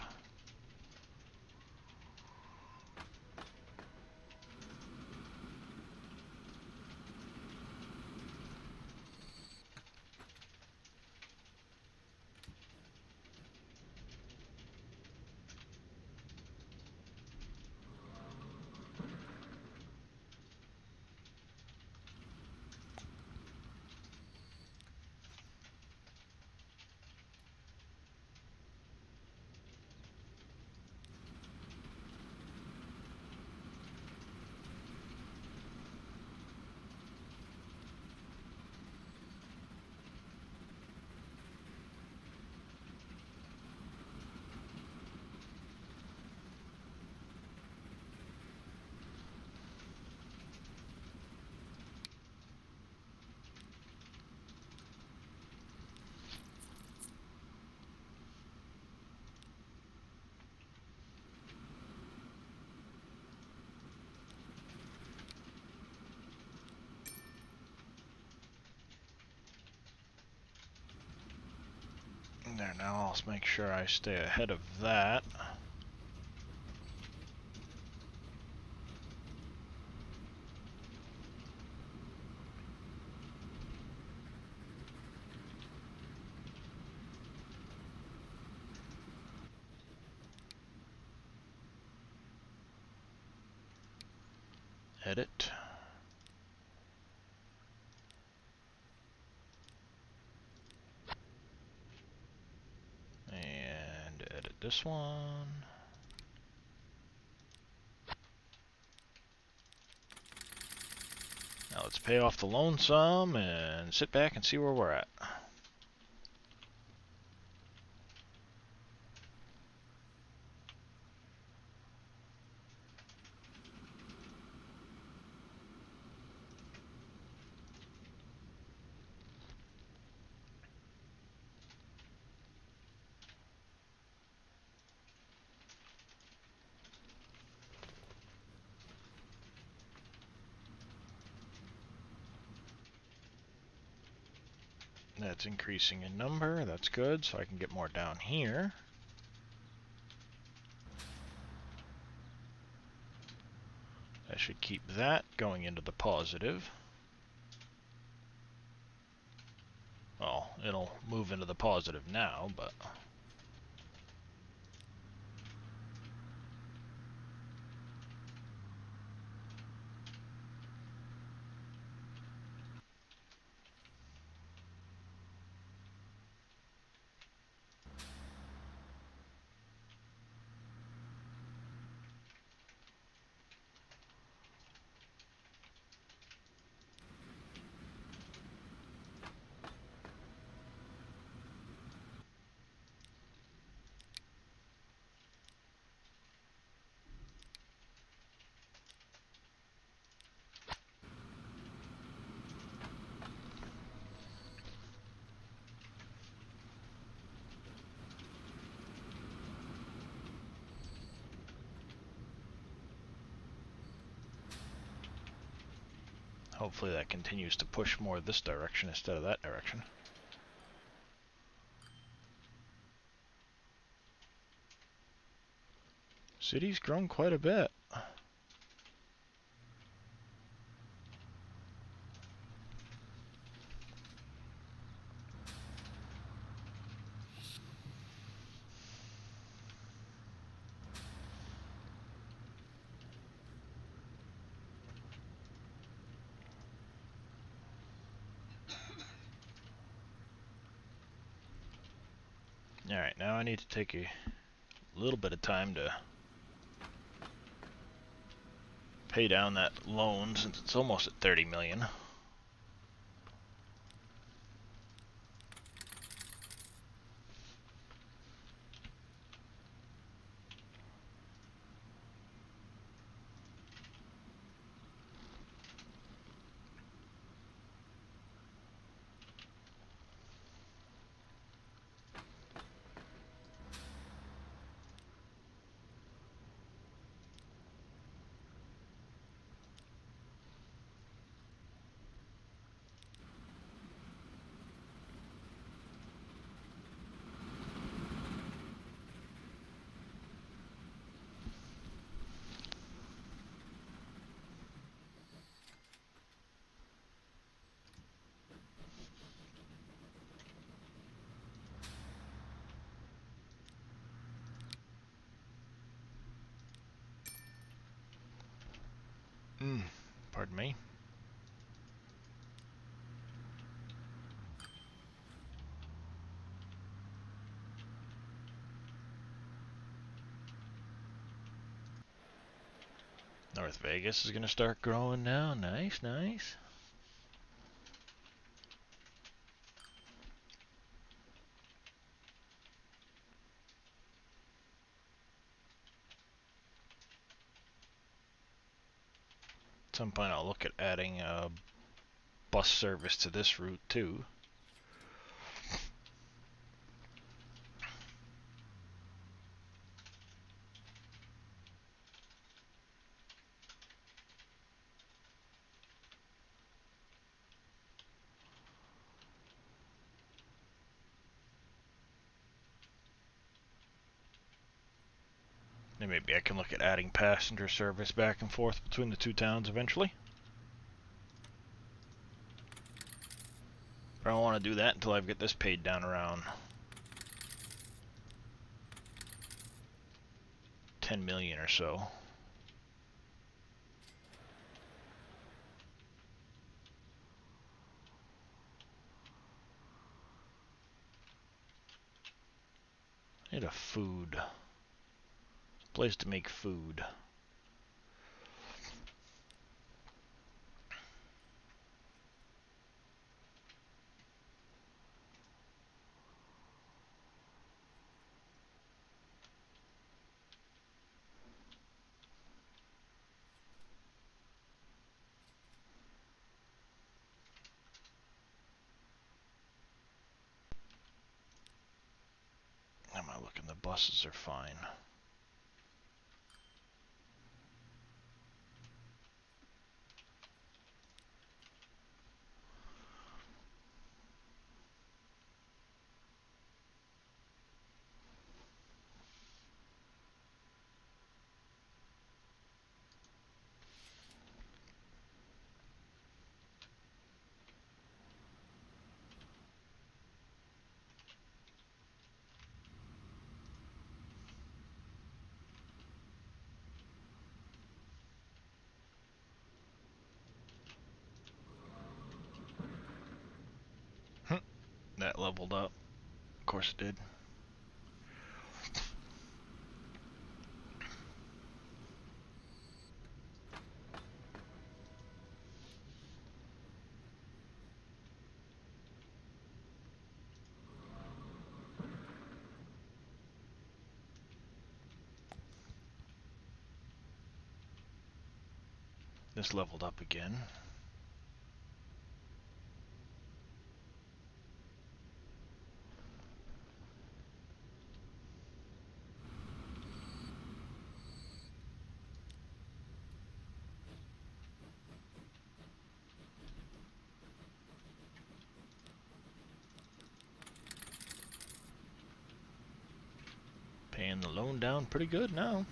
There, now I'll make sure I stay ahead of that. Edit. this one. Now let's pay off the loan some and sit back and see where we're at. That's increasing in number, that's good, so I can get more down here. I should keep that going into the positive. Well, it'll move into the positive now, but... hopefully that continues to push more this direction instead of that direction. City's grown quite a bit. Alright, now I need to take a little bit of time to pay down that loan since it's almost at 30 million. Pardon me. North Vegas is going to start growing now. Nice, nice. At some point I'll look at adding a bus service to this route too. And maybe I can look at adding passenger service back and forth between the two towns eventually. But I don't want to do that until I get this paid down around 10 million or so. Need a food. Place to make food. Am I looking? The buses are fine. That leveled up. Of course it did. This leveled up again. Paying the loan down pretty good now.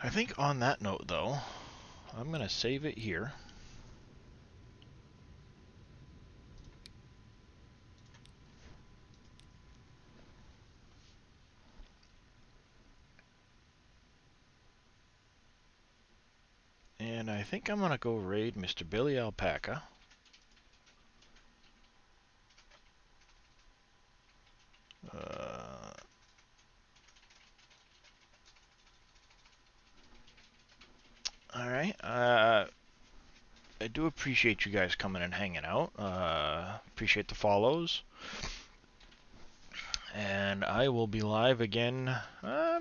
I think on that note, though, I'm going to save it here. And I think I'm going to go raid Mr. Billy Alpaca. Alright, I do appreciate you guys coming and hanging out. Appreciate the follows. And I will be live again,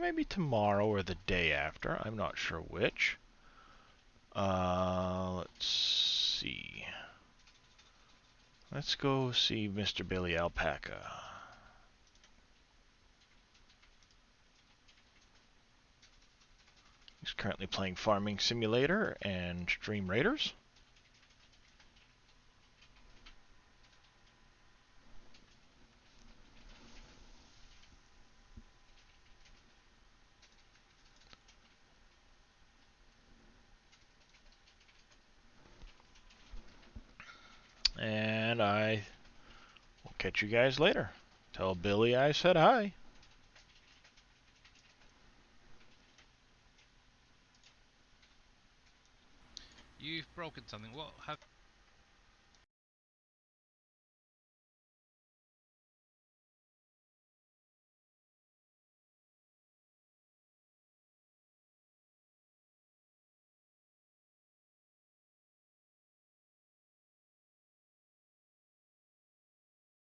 maybe tomorrow or the day after. I'm not sure which. Let's see. Let's go see Mr. Billy Alpaca. He's currently playing Farming Simulator and Dream Raiders. And I will catch you guys later. Tell Billy I said hi. You've broken something. What have